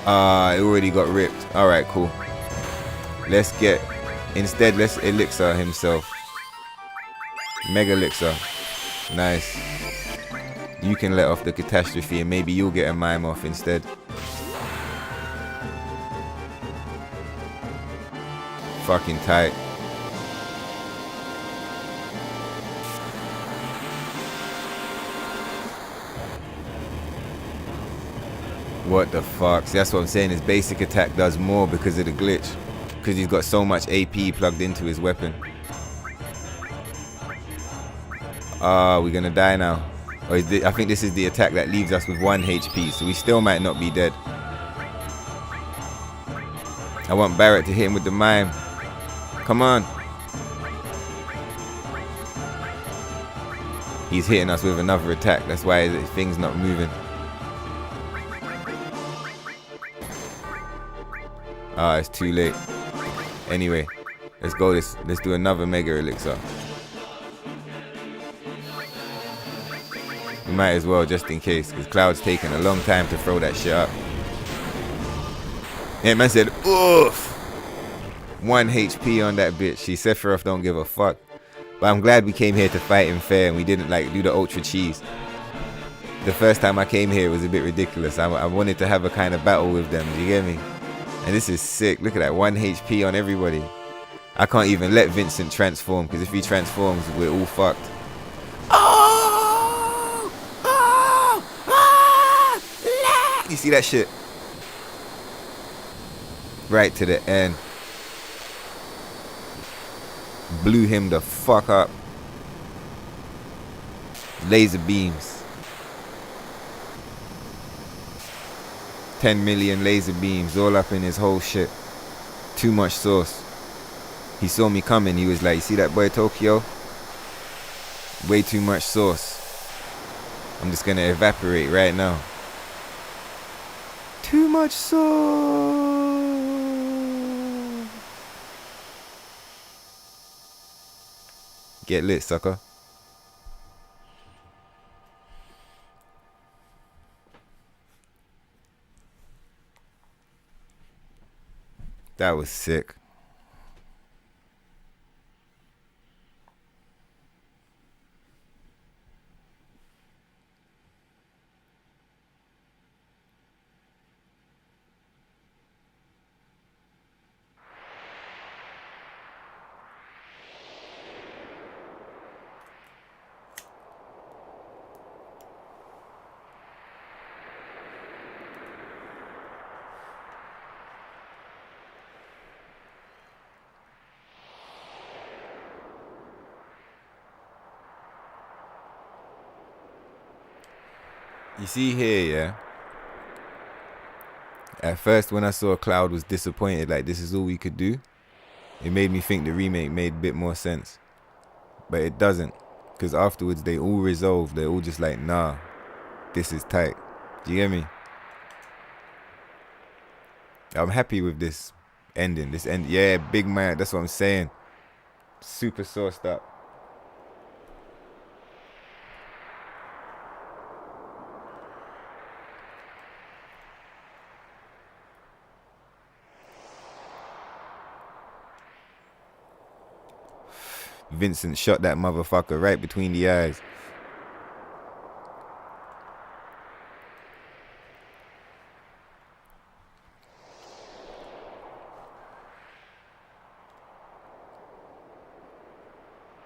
It already got ripped. Alright, cool. Let's Elixir himself. Mega Elixir. Nice. You can let off the catastrophe and maybe you'll get a mime off instead. Fucking tight. What the fuck? See, that's what I'm saying. His basic attack does more because of the glitch. Because he's got so much AP plugged into his weapon. We're gonna die now. I think this is the attack that leaves us with 1 HP, so we still might not be dead. I want Barrett to hit him with the mime. Come on. He's hitting us with another attack. That's why the thing's not moving. It's too late. Anyway, let's go. Let's do another Mega Elixir. We might as well, just in case, because Cloud's taking a long time to throw that shit up. Yeah, man said, oof! 1 HP on that bitch. See, Sephiroth don't give a fuck. But I'm glad we came here to fight him fair and we didn't like do the ultra cheese. The first time I came here it was a bit ridiculous. I wanted to have a kind of battle with them. Do you get me? And this is sick. Look at that, 1 HP on everybody. I can't even let Vincent transform, because if he transforms, we're all fucked. Oh! Oh! Ah! You see that shit? Right to the end. Blew him the fuck up. Laser beams. 10 million laser beams all up in his whole shit. Too much sauce. He saw me coming. He was like, "You see that boy Tokyo? Way too much sauce. I'm just gonna evaporate right now." Too much sauce. Get lit, sucker. That was sick. You see here, yeah? At first, when I saw Cloud was disappointed, like this is all we could do, it made me think the remake made a bit more sense. But it doesn't. Because afterwards, they all resolved. They're all just like, nah, this is tight. Do you get me? I'm happy with this ending. This end, yeah, big man. That's what I'm saying. Super sauced up. Vincent shot that motherfucker right between the eyes.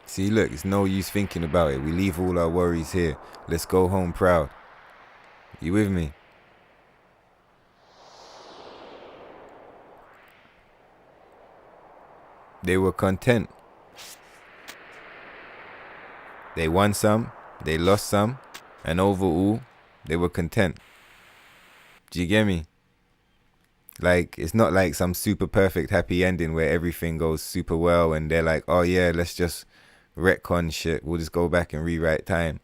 See, look, it's no use thinking about it. We leave all our worries here. Let's go home proud. You with me? They were content. They won some, they lost some, and overall, they were content. Do you get me? Like, it's not like some super perfect happy ending where everything goes super well and they're like, oh yeah, let's just retcon shit. We'll just go back and rewrite time.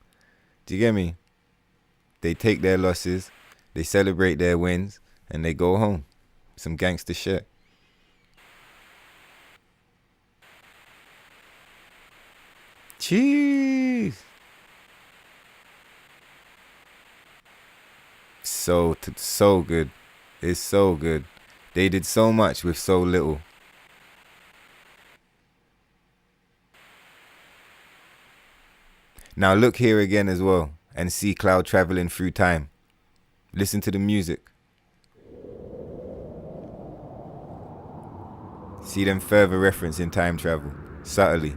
Do you get me? They take their losses, they celebrate their wins, and they go home. Some gangster shit. Jeez. So good. It's so good. They did so much with so little. Now look here again as well and see Cloud traveling through time. Listen to the music. See them further referencing time travel, subtly.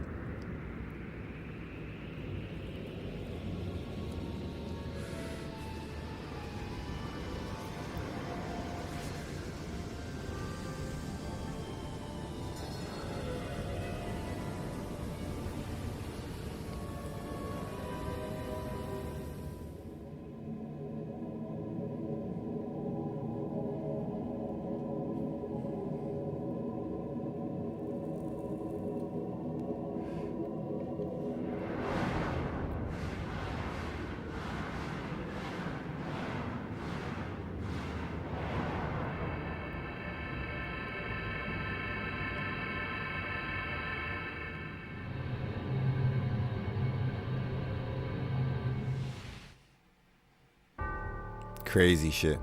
Crazy shit.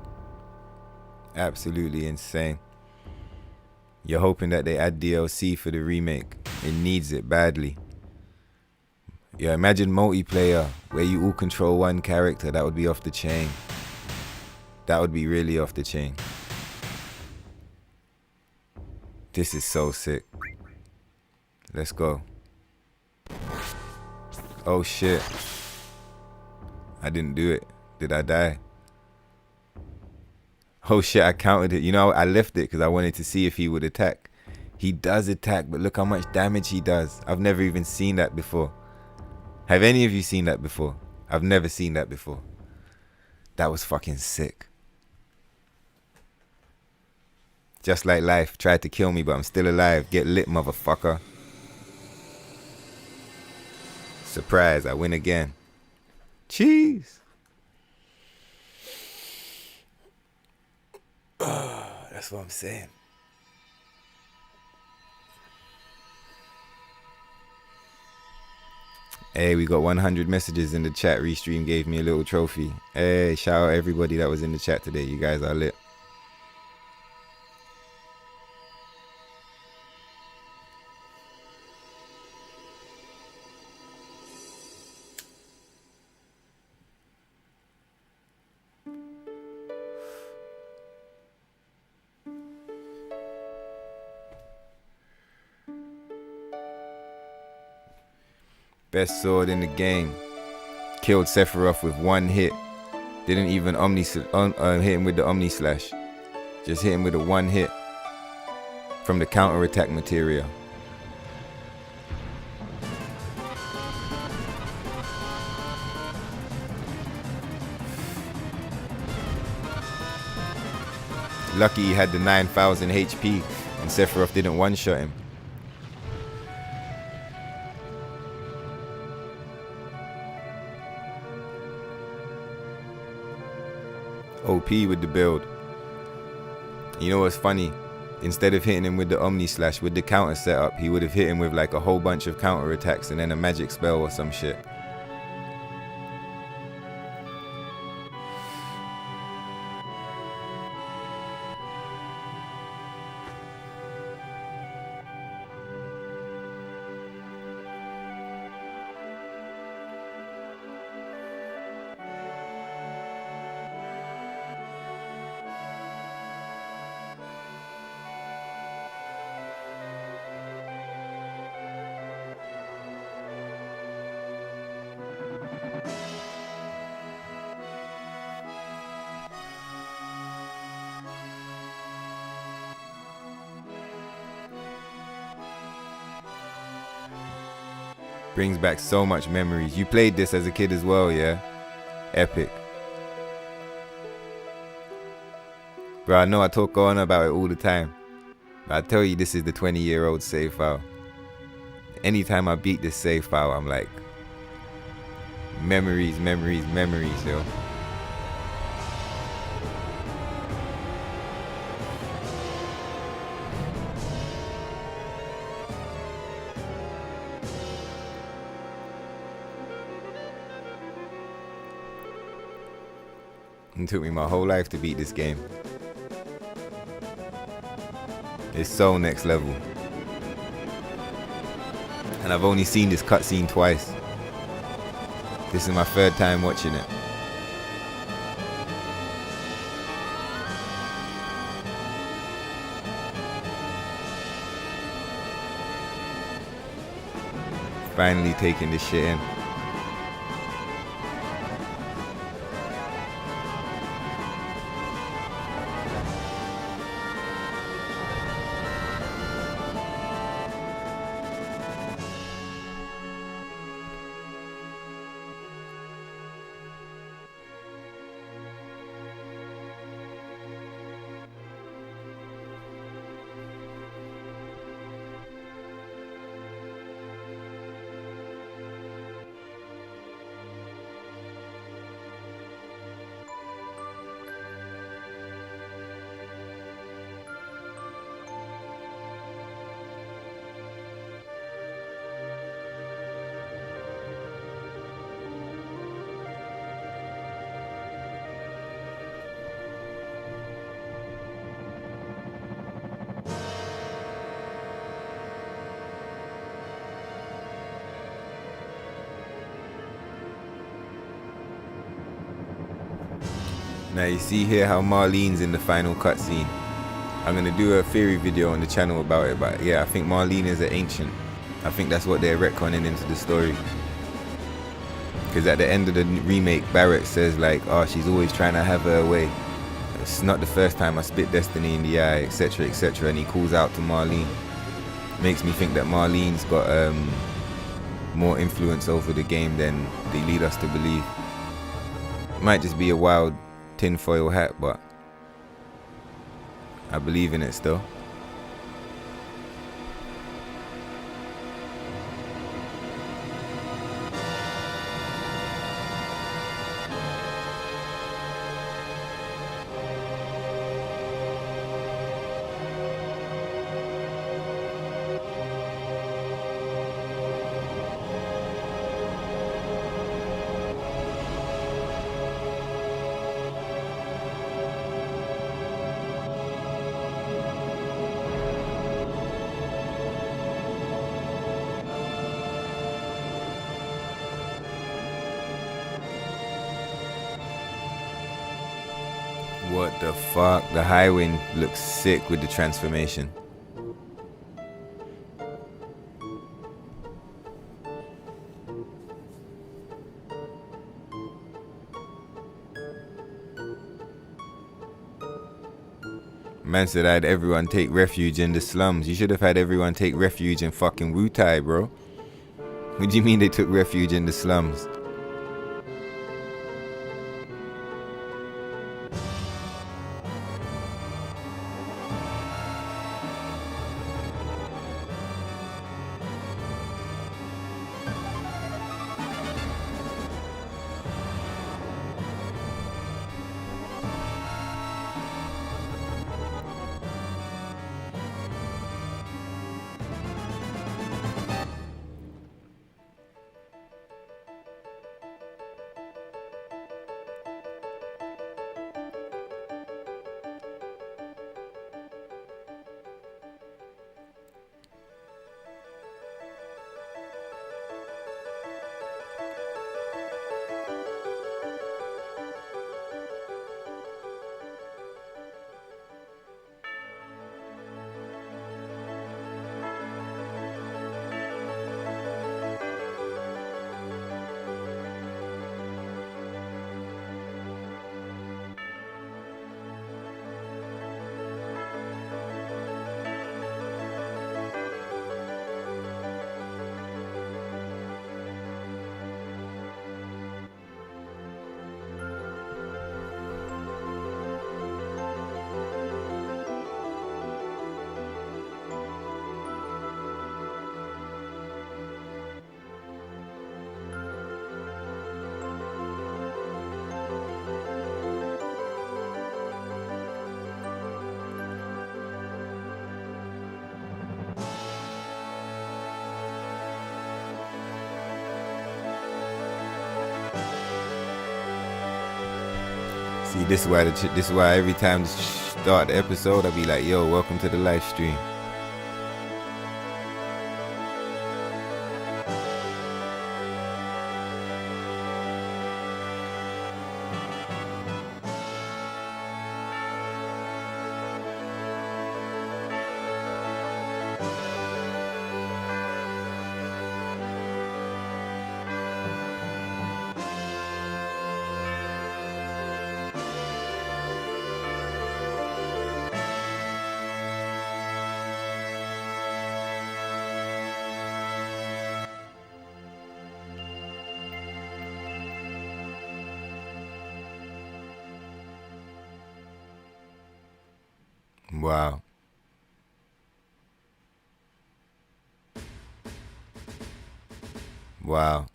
Absolutely insane. You're hoping that they add DLC for the remake. It needs it badly. Yeah, imagine multiplayer where you all control one character. That would be off the chain. That would be really off the chain. This is so sick. Let's go. Oh shit. I didn't do it. Did I die? Oh shit, I counted it. You know, I left it because I wanted to see if he would attack. He does attack, but look how much damage he does. I've never even seen that before. Have any of you seen that before? I've never seen that before. That was fucking sick. Just like life, tried to kill me, but I'm still alive. Get lit, motherfucker. Surprise, I win again. Cheese. That's what I'm saying. Hey, we got 100 messages in the chat. Restream gave me a little trophy. Hey, shout out everybody that was in the chat today. You guys are lit. Best sword in the game. Killed Sephiroth with one hit. Didn't even hit him with the Omni Slash. Just hit him with a one hit. From the counter attack materia. Lucky he had the 9,000 HP and Sephiroth didn't one-shot him. OP with the build. You know what's funny? Instead of hitting him with the Omni Slash, with the counter setup, he would have hit him with like a whole bunch of counter attacks and then a magic spell or some shit. Brings back so much memories. You played this as a kid as well, yeah? Epic. Bro, I know I talk on about it all the time. But I tell you, this is the 20-year-old save file. Anytime I beat this save file, I'm like, memories, memories, memories, yo. It took me my whole life to beat this game. It's so next level. And I've only seen this cutscene twice. This is my third time watching it. Finally taking this shit in. Now you see here how Marlene's in the final cutscene. I'm going to do a theory video on the channel about it, but yeah, I think Marlene is an ancient. I think that's what they're retconning into the story. Because at the end of the remake, Barrett says like, oh, she's always trying to have her way. It's not the first time I spit Destiny in the eye, etc, etc, and he calls out to Marlene. Makes me think that Marlene's got more influence over the game than they lead us to believe. Might just be a wild tinfoil hat, but I believe in it still. What the fuck? The high wind looks sick with the transformation. Man said I had everyone take refuge in the slums. You should have had everyone take refuge in fucking Wu-Tai, bro. What do you mean they took refuge in the slums? See, this is why every time to start the episode, I be like, yo, welcome to the live stream. Wow. Wow.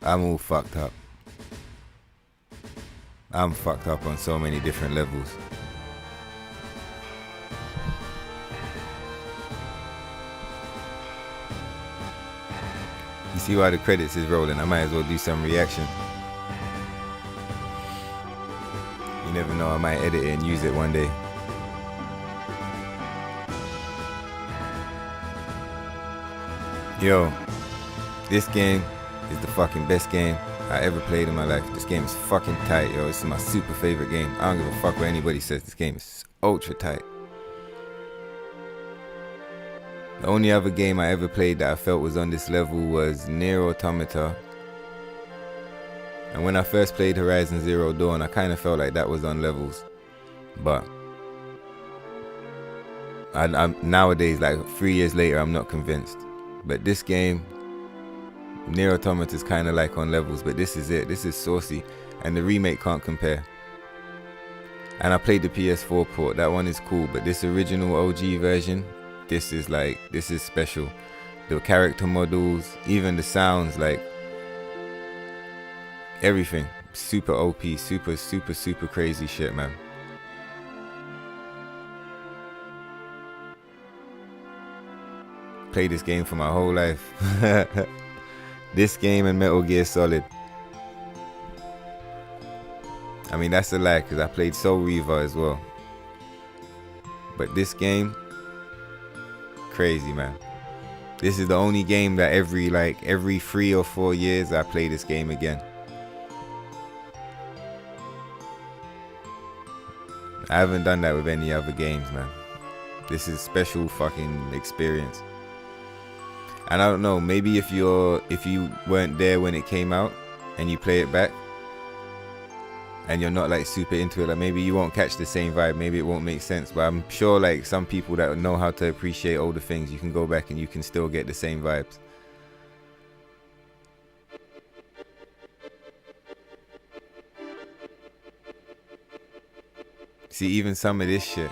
I'm all fucked up. I'm fucked up on so many different levels. You see why the credits is rolling? I might as well do some reaction. You never know, I might edit it and use it one day. Yo, this game is the fucking best game I ever played in my life. This game is fucking tight, yo. It's my super favorite game. I don't give a fuck what anybody says. This game is ultra tight. The only other game I ever played that I felt was on this level was Nier Automata. And when I first played Horizon Zero Dawn, I kind of felt like that was on levels. But I'm nowadays, like 3 years later, I'm not convinced. But this game, Nier Automata, is kind of like on levels, but this is it. This is saucy, and the remake can't compare. And I played the PS4 port. That one is cool, but this original OG version, this is special. The character models, even the sounds, like everything, super OP, super crazy shit, man. Played this game for my whole life. This game and Metal Gear Solid. I mean, that's a lie, because I played Soul Reaver as well. But this game, crazy, man. This is the only game that every 3 or 4 years I play this game again. I haven't done that with any other games, man. This is special fucking experience. And I don't know, maybe if you weren't there when it came out and you play it back and you're not like super into it, like maybe you won't catch the same vibe, maybe it won't make sense. But I'm sure like some people that know how to appreciate older things, you can go back and you can still get the same vibes. See, even some of this shit,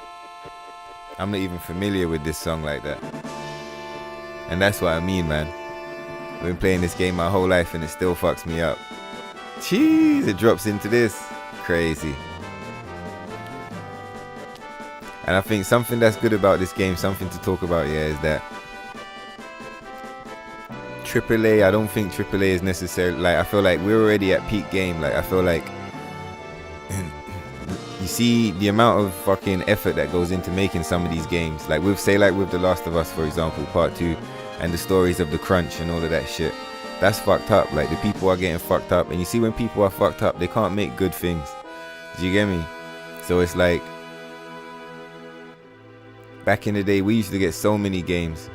I'm not even familiar with this song like that. And that's what I mean, man. I've been playing this game my whole life and it still fucks me up. Jeez, it drops into this. Crazy. And I think something that's good about this game, something to talk about, yeah, is that AAA, I don't think AAA is necessarily, like, I feel like we're already at peak game. Like, I feel like you see the amount of fucking effort that goes into making some of these games. Like with The Last of Us, for example, part 2, and the stories of the crunch and all of that shit. That's fucked up. Like, the people are getting fucked up. And you see, when people are fucked up, they can't make good things. Do you get me? So it's like, back in the day, we used to get so many games.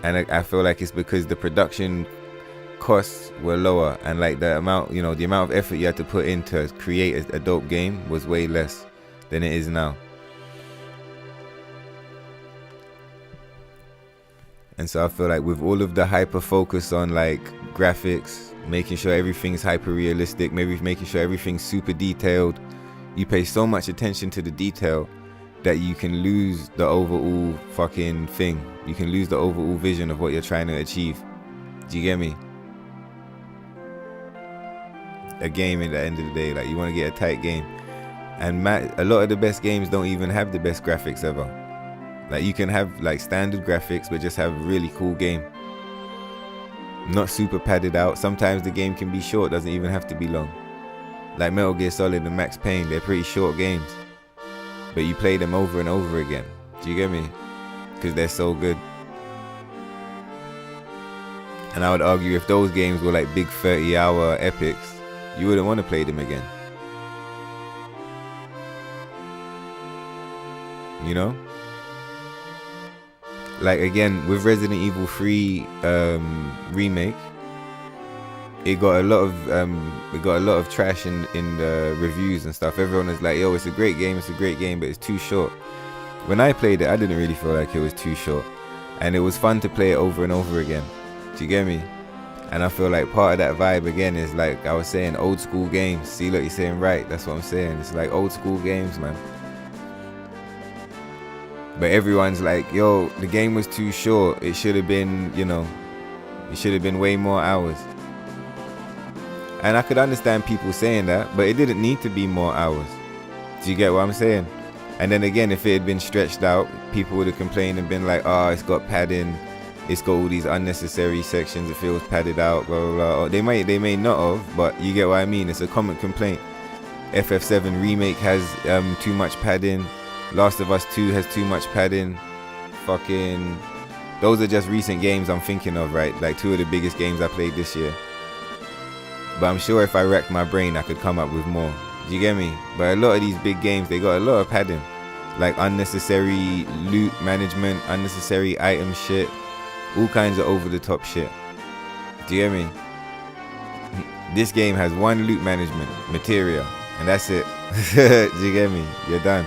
And I feel like it's because the production costs were lower. And like the amount of effort you had to put in to create a dope game was way less than it is now. And so I feel like with all of the hyper focus on like graphics, making sure everything's hyper realistic, maybe making sure everything's super detailed, you pay so much attention to the detail that you can lose the overall fucking thing. You can lose the overall vision of what you're trying to achieve. Do you get me? A game at the end of the day, like, you want to get a tight game. And a lot of the best games don't even have the best graphics ever. Like, you can have like standard graphics but just have a really cool game, not super padded out. Sometimes the game can be short, doesn't even have to be long. Like Metal Gear Solid and Max Payne, they're pretty short games, but you play them over and over again. Do you get me? Because they're so good. And I would argue if those games were like big 30-hour epics, you wouldn't want to play them again. You know? Like, again, with Resident Evil 3 remake, it got a lot of trash in the reviews and stuff. Everyone was like, yo, it's a great game, but it's too short. When I played it, I didn't really feel like it was too short, and it was fun to play it over and over again. Do you get me? And I feel like part of that vibe again is, like I was saying, old school games. See, look, you're saying right. That's what I'm saying. It's like old school games, man. But everyone's like, yo, the game was too short. It should have been, it should have been way more hours. And I could understand people saying that, but it didn't need to be more hours. Do you get what I'm saying? And then again, if it had been stretched out, people would have complained and been like, oh, it's got padding. It's got all these unnecessary sections. It feels padded out, blah, blah, blah. Or they may not have, but you get what I mean. It's a common complaint. FF7 Remake has too much padding. Last of Us 2 has too much padding. Fucking, those are just recent games I'm thinking of, right? Like 2 of the biggest games I played this year. But I'm sure if I racked my brain, I could come up with more. Do you get me? But a lot of these big games, they got a lot of padding. Like unnecessary loot management, unnecessary item shit, all kinds of over the top shit. Do you get me? This game has one loot management material, and that's it. Do you get me? You're done.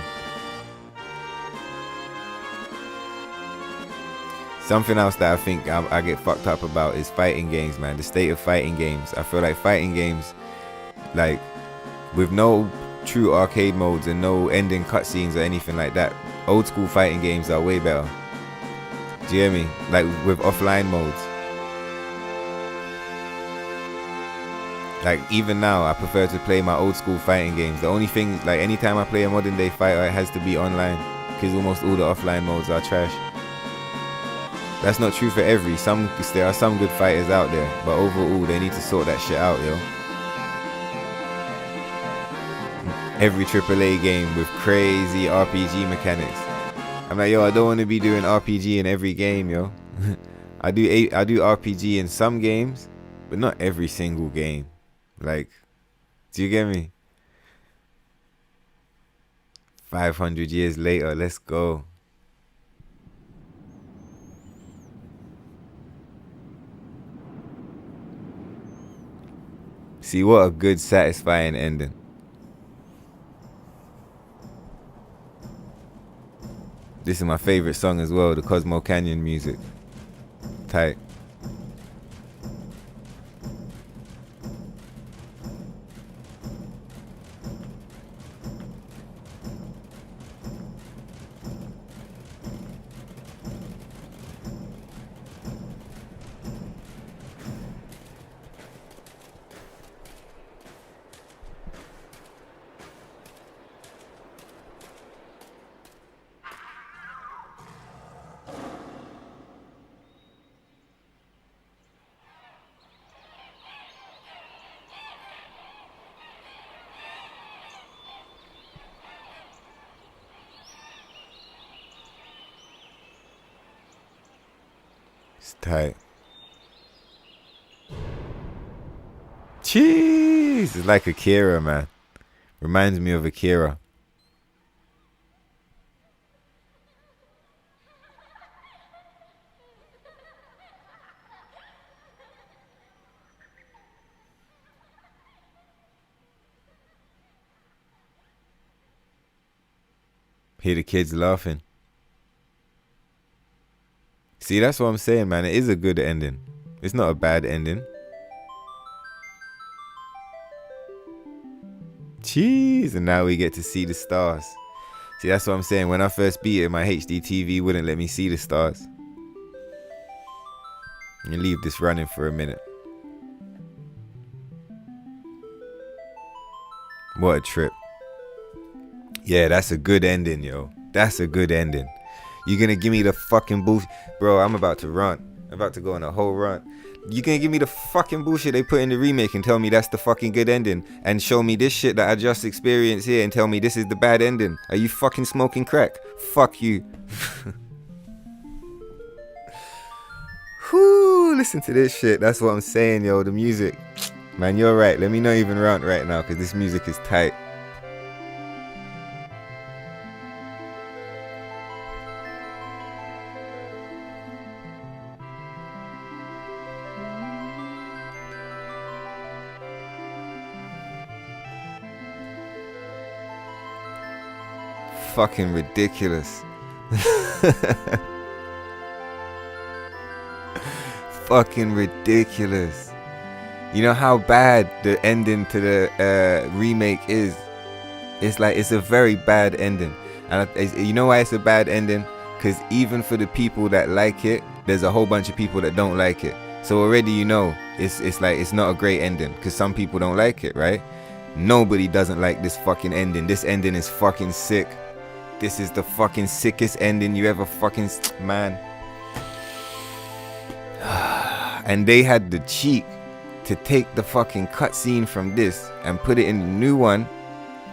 Something else that I think I get fucked up about is fighting games, man. The state of fighting games. I feel like fighting games, like, with no true arcade modes and no ending cutscenes or anything like that. Old school fighting games are way better. Do you hear me? Like with offline modes. Like even now, I prefer to play my old school fighting games. The only thing, like anytime I play a modern day fighter, it has to be online, because almost all the offline modes are trash. That's not true for every. There are some good fighters out there, but overall they need to sort that shit out, yo. Every AAA game with crazy RPG mechanics. I'm like, yo, I don't want to be doing RPG in every game, yo. I do RPG in some games, but not every single game. Like, do you get me? 500 years later, let's go. See, what a good, satisfying ending. This is my favorite song as well, the Cosmo Canyon music. Tight. It's tight. Jeez, it's like Akira, man. Reminds me of Akira. Hear the kids laughing. See, that's what I'm saying, man. It is a good ending. It's not a bad ending. Jeez, and now we get to see the stars. See, that's what I'm saying. When I first beat it, my HD TV wouldn't let me see the stars. Let me leave this running for a minute. What a trip. Yeah, that's a good ending, yo. That's a good ending. You're gonna give me the fucking bullshit. Bro, I'm about to run. I'm about to go on a whole run. You're gonna give me the fucking bullshit they put in the remake and tell me that's the fucking good ending, and show me this shit that I just experienced here and tell me this is the bad ending. Are you fucking smoking crack? Fuck you. Whoo, listen to this shit. That's what I'm saying, yo. The music. Man, you're right. Let me not even rant right now, because this music is tight. Fucking ridiculous. Fucking ridiculous. You know how bad the ending to the remake is? It's like, it's a very bad ending. And you know why it's a bad ending? Because even for the people that like it, there's a whole bunch of people that don't like it. So already you know it's like, it's not a great ending, because some people don't like it, right? Nobody doesn't like this fucking ending. This ending is fucking sick. This is the fucking sickest ending you ever fucking... Man. And they had the cheek to take the fucking cutscene from this and put it in the new one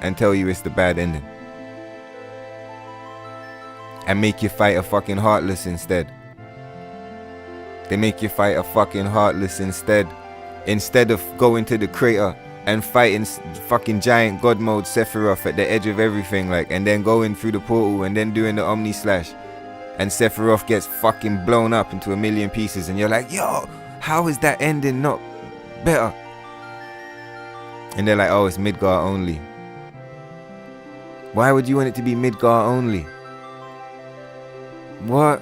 and tell you it's the bad ending. And make you fight a fucking Heartless instead. They make you fight a fucking Heartless instead. Instead of going to the crater and fighting fucking giant god mode Sephiroth at the edge of everything, like, and then going through the portal and then doing the Omni Slash, and Sephiroth gets fucking blown up into a million pieces, and you're like, yo, how is that ending not better? And they're like, oh, it's Midgar only. Why would you want it to be Midgar only? What?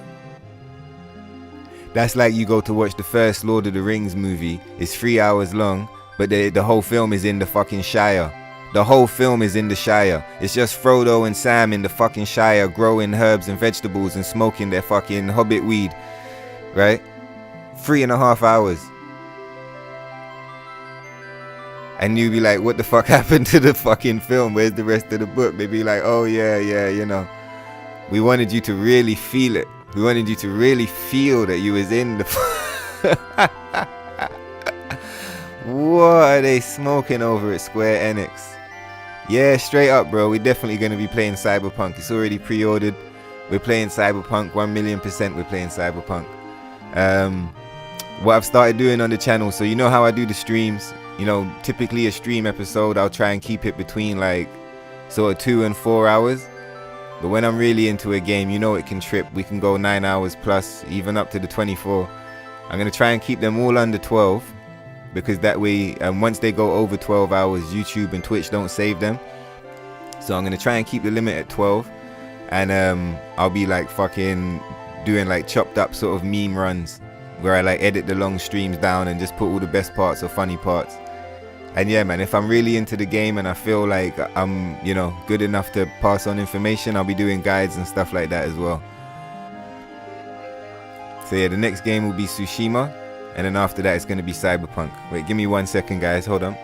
That's like you go to watch the first Lord of the Rings movie. It's 3 hours long, but the whole film is in the fucking Shire. The whole film is in the Shire. It's just Frodo and Sam in the fucking Shire growing herbs and vegetables and smoking their fucking hobbit weed, right? 3.5 hours. And you be like, what the fuck happened to the fucking film? Where's the rest of the book? They be like, oh yeah, you know. We wanted you to really feel it. We wanted you to really feel that you was in the... What are they smoking over at Square Enix? Yeah, straight up, bro. We're definitely going to be playing Cyberpunk. It's already pre-ordered. We're playing Cyberpunk. 1,000,000% we're playing Cyberpunk. What I've started doing on the channel, so you know how I do the streams. You know, typically a stream episode, I'll try and keep it between like sort of 2 and 4 hours. But when I'm really into a game, you know it can trip. We can go 9 hours plus, even up to the 24. I'm going to try and keep them all under 12. Because that way, once they go over 12 hours, YouTube and Twitch don't save them. So I'm going to try and keep the limit at 12. And I'll be like fucking doing like chopped up sort of meme runs. Where I like edit the long streams down and just put all the best parts or funny parts. And yeah, man, if I'm really into the game and I feel like I'm, you know, good enough to pass on information, I'll be doing guides and stuff like that as well. So yeah, the next game will be Tsushima. And then after that, it's going to be Cyberpunk. Wait, give me 1 second, guys. Hold on.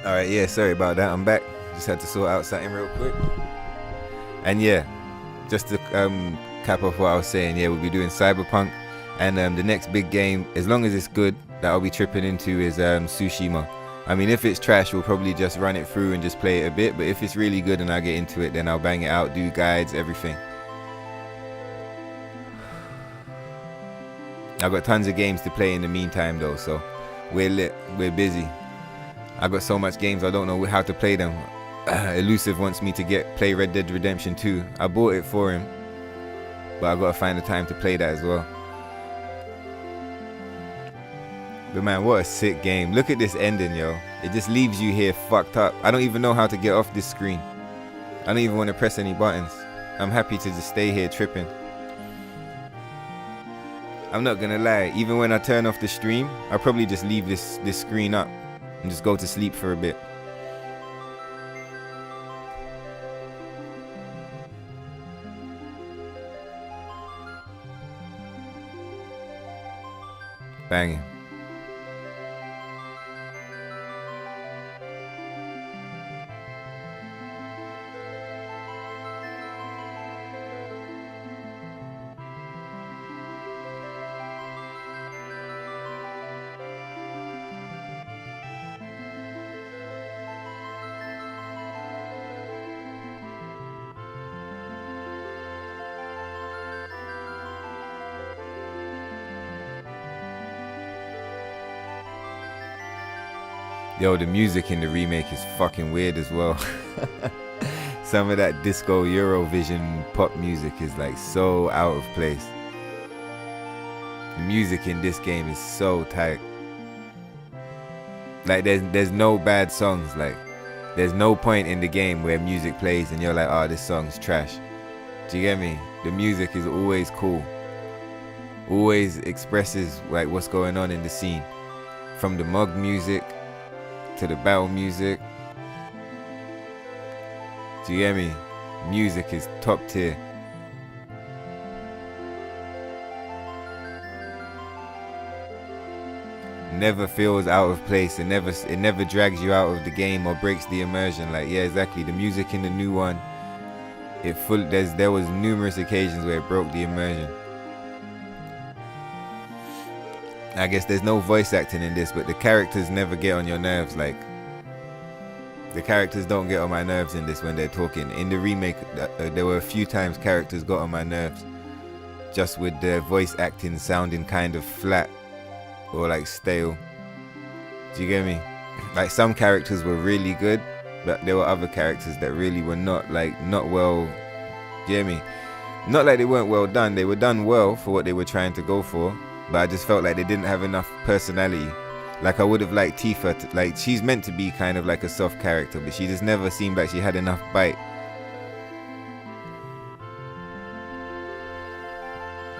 Alright, yeah, sorry about that. I'm back. Just had to sort out something real quick. And yeah, just to cap off what I was saying, yeah, we'll be doing Cyberpunk. And the next big game, as long as it's good, that I'll be tripping into is Tsushima. I mean, if it's trash, we'll probably just run it through and just play it a bit. But if it's really good and I get into it, then I'll bang it out, do guides, everything. I've got tons of games to play in the meantime though, so we're lit, we're busy. I've got so much games, I don't know how to play them. Elusive wants me to play Red Dead Redemption 2. I bought it for him, but I gotta find the time to play that as well. But man, what a sick game. Look at this ending, yo. It just leaves you here fucked up. I don't even know how to get off this screen. I don't even want to press any buttons. I'm happy to just stay here tripping. I'm not gonna lie, even when I turn off the stream, I'll probably just leave this screen up and just go to sleep for a bit. Banging. Yo, the music in the remake is fucking weird as well. Some of that disco Eurovision pop music is like so out of place. The music in this game is so tight. Like there's no bad songs. Like there's no point in the game where music plays and you're like, oh, this song's trash. Do you get me? The music is always cool. Always expresses like what's going on in the scene. From the mug music to the battle music. Do you get me? Music is top tier. Never feels out of place. It never drags you out of the game or breaks the immersion. Like, yeah, exactly. The music in the new one, there was numerous occasions where it broke the immersion. I guess there's no voice acting in this, but the characters never get on your nerves. Like, the characters don't get on my nerves in this when they're talking. In the remake, there were a few times characters got on my nerves, just with their voice acting sounding kind of flat or like stale. Do you get me? Like, some characters were really good, but there were other characters that really were not well. Do you get me? Not like they weren't well done. They were done well for what they were trying to go for, but I just felt like they didn't have enough personality. Like, I would have liked Tifa like, she's meant to be kind of like a soft character, but she just never seemed like she had enough bite.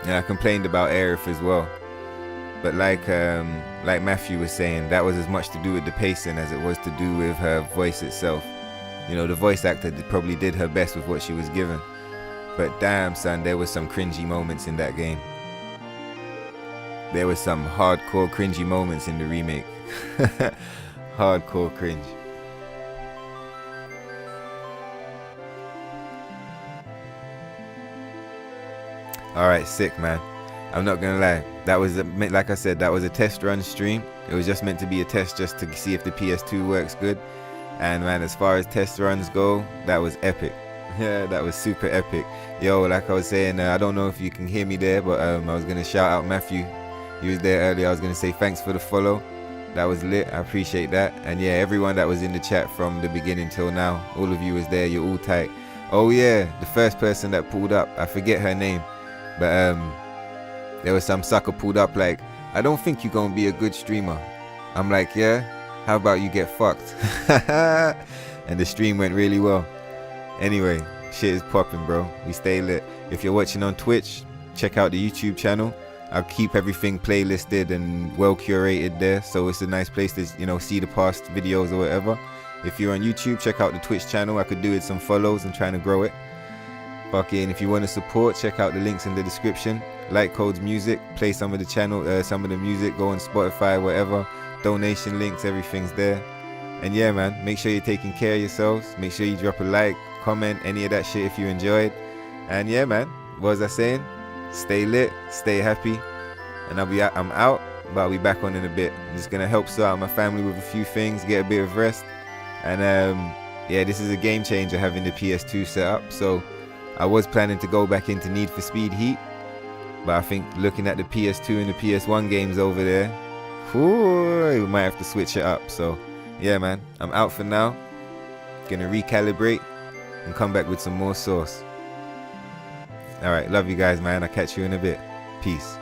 And I complained about Aerith as well. But like Matthew was saying, that was as much to do with the pacing as it was to do with her voice itself. You know, the voice actor probably did her best with what she was given. But damn, son, there was some cringy moments in that game. There was some hardcore cringy moments in the remake. Hardcore cringe. Alright, sick, man. I'm not gonna lie. That was, like I said, that was a test run stream. It was just meant to be a test just to see if the PS2 works good. And man, as far as test runs go, that was epic. Yeah, that was super epic. Yo, like I was saying, I don't know if you can hear me there, but I was gonna shout out Matthew. He was there earlier. I was gonna say thanks for the follow. That was lit. I appreciate that. And yeah, everyone that was in the chat from the beginning till now, all of you was there. You're all tight. Oh yeah, the first person that pulled up, I forget her name, but there was some sucker pulled up like, I don't think you're gonna be a good streamer. I'm like, yeah, how about you get fucked? And the stream went really well. Anyway, shit is popping, bro. We stay lit. If you're watching on Twitch, check out the YouTube channel. I'll keep everything playlisted and well curated there, so it's a nice place to, you know, see the past videos or whatever. If you're on YouTube, check out the Twitch channel. I could do with some follows and trying to grow it. Fucking, if you want to support, check out the links in the description. Like Code's music, play some of the channel, some of the music, go on Spotify, whatever. Donation links, everything's there. And yeah, man, make sure you're taking care of yourselves. Make sure you drop a like, comment, any of that shit if you enjoyed. And yeah, man, what was I saying? Stay lit, stay happy. And I'm out, but I'll be back on in a bit. I'm just gonna help sort out my family with a few things, get a bit of rest. And yeah, this is a game changer having the PS2 set up. So I was planning to go back into Need for Speed Heat, but I think looking at the PS2 and the PS1 games over there, whoo, we might have to switch it up. So yeah, man, I'm out for now. Gonna recalibrate and come back with some more sauce. Alright, love you guys, man. I'll catch you in a bit. Peace.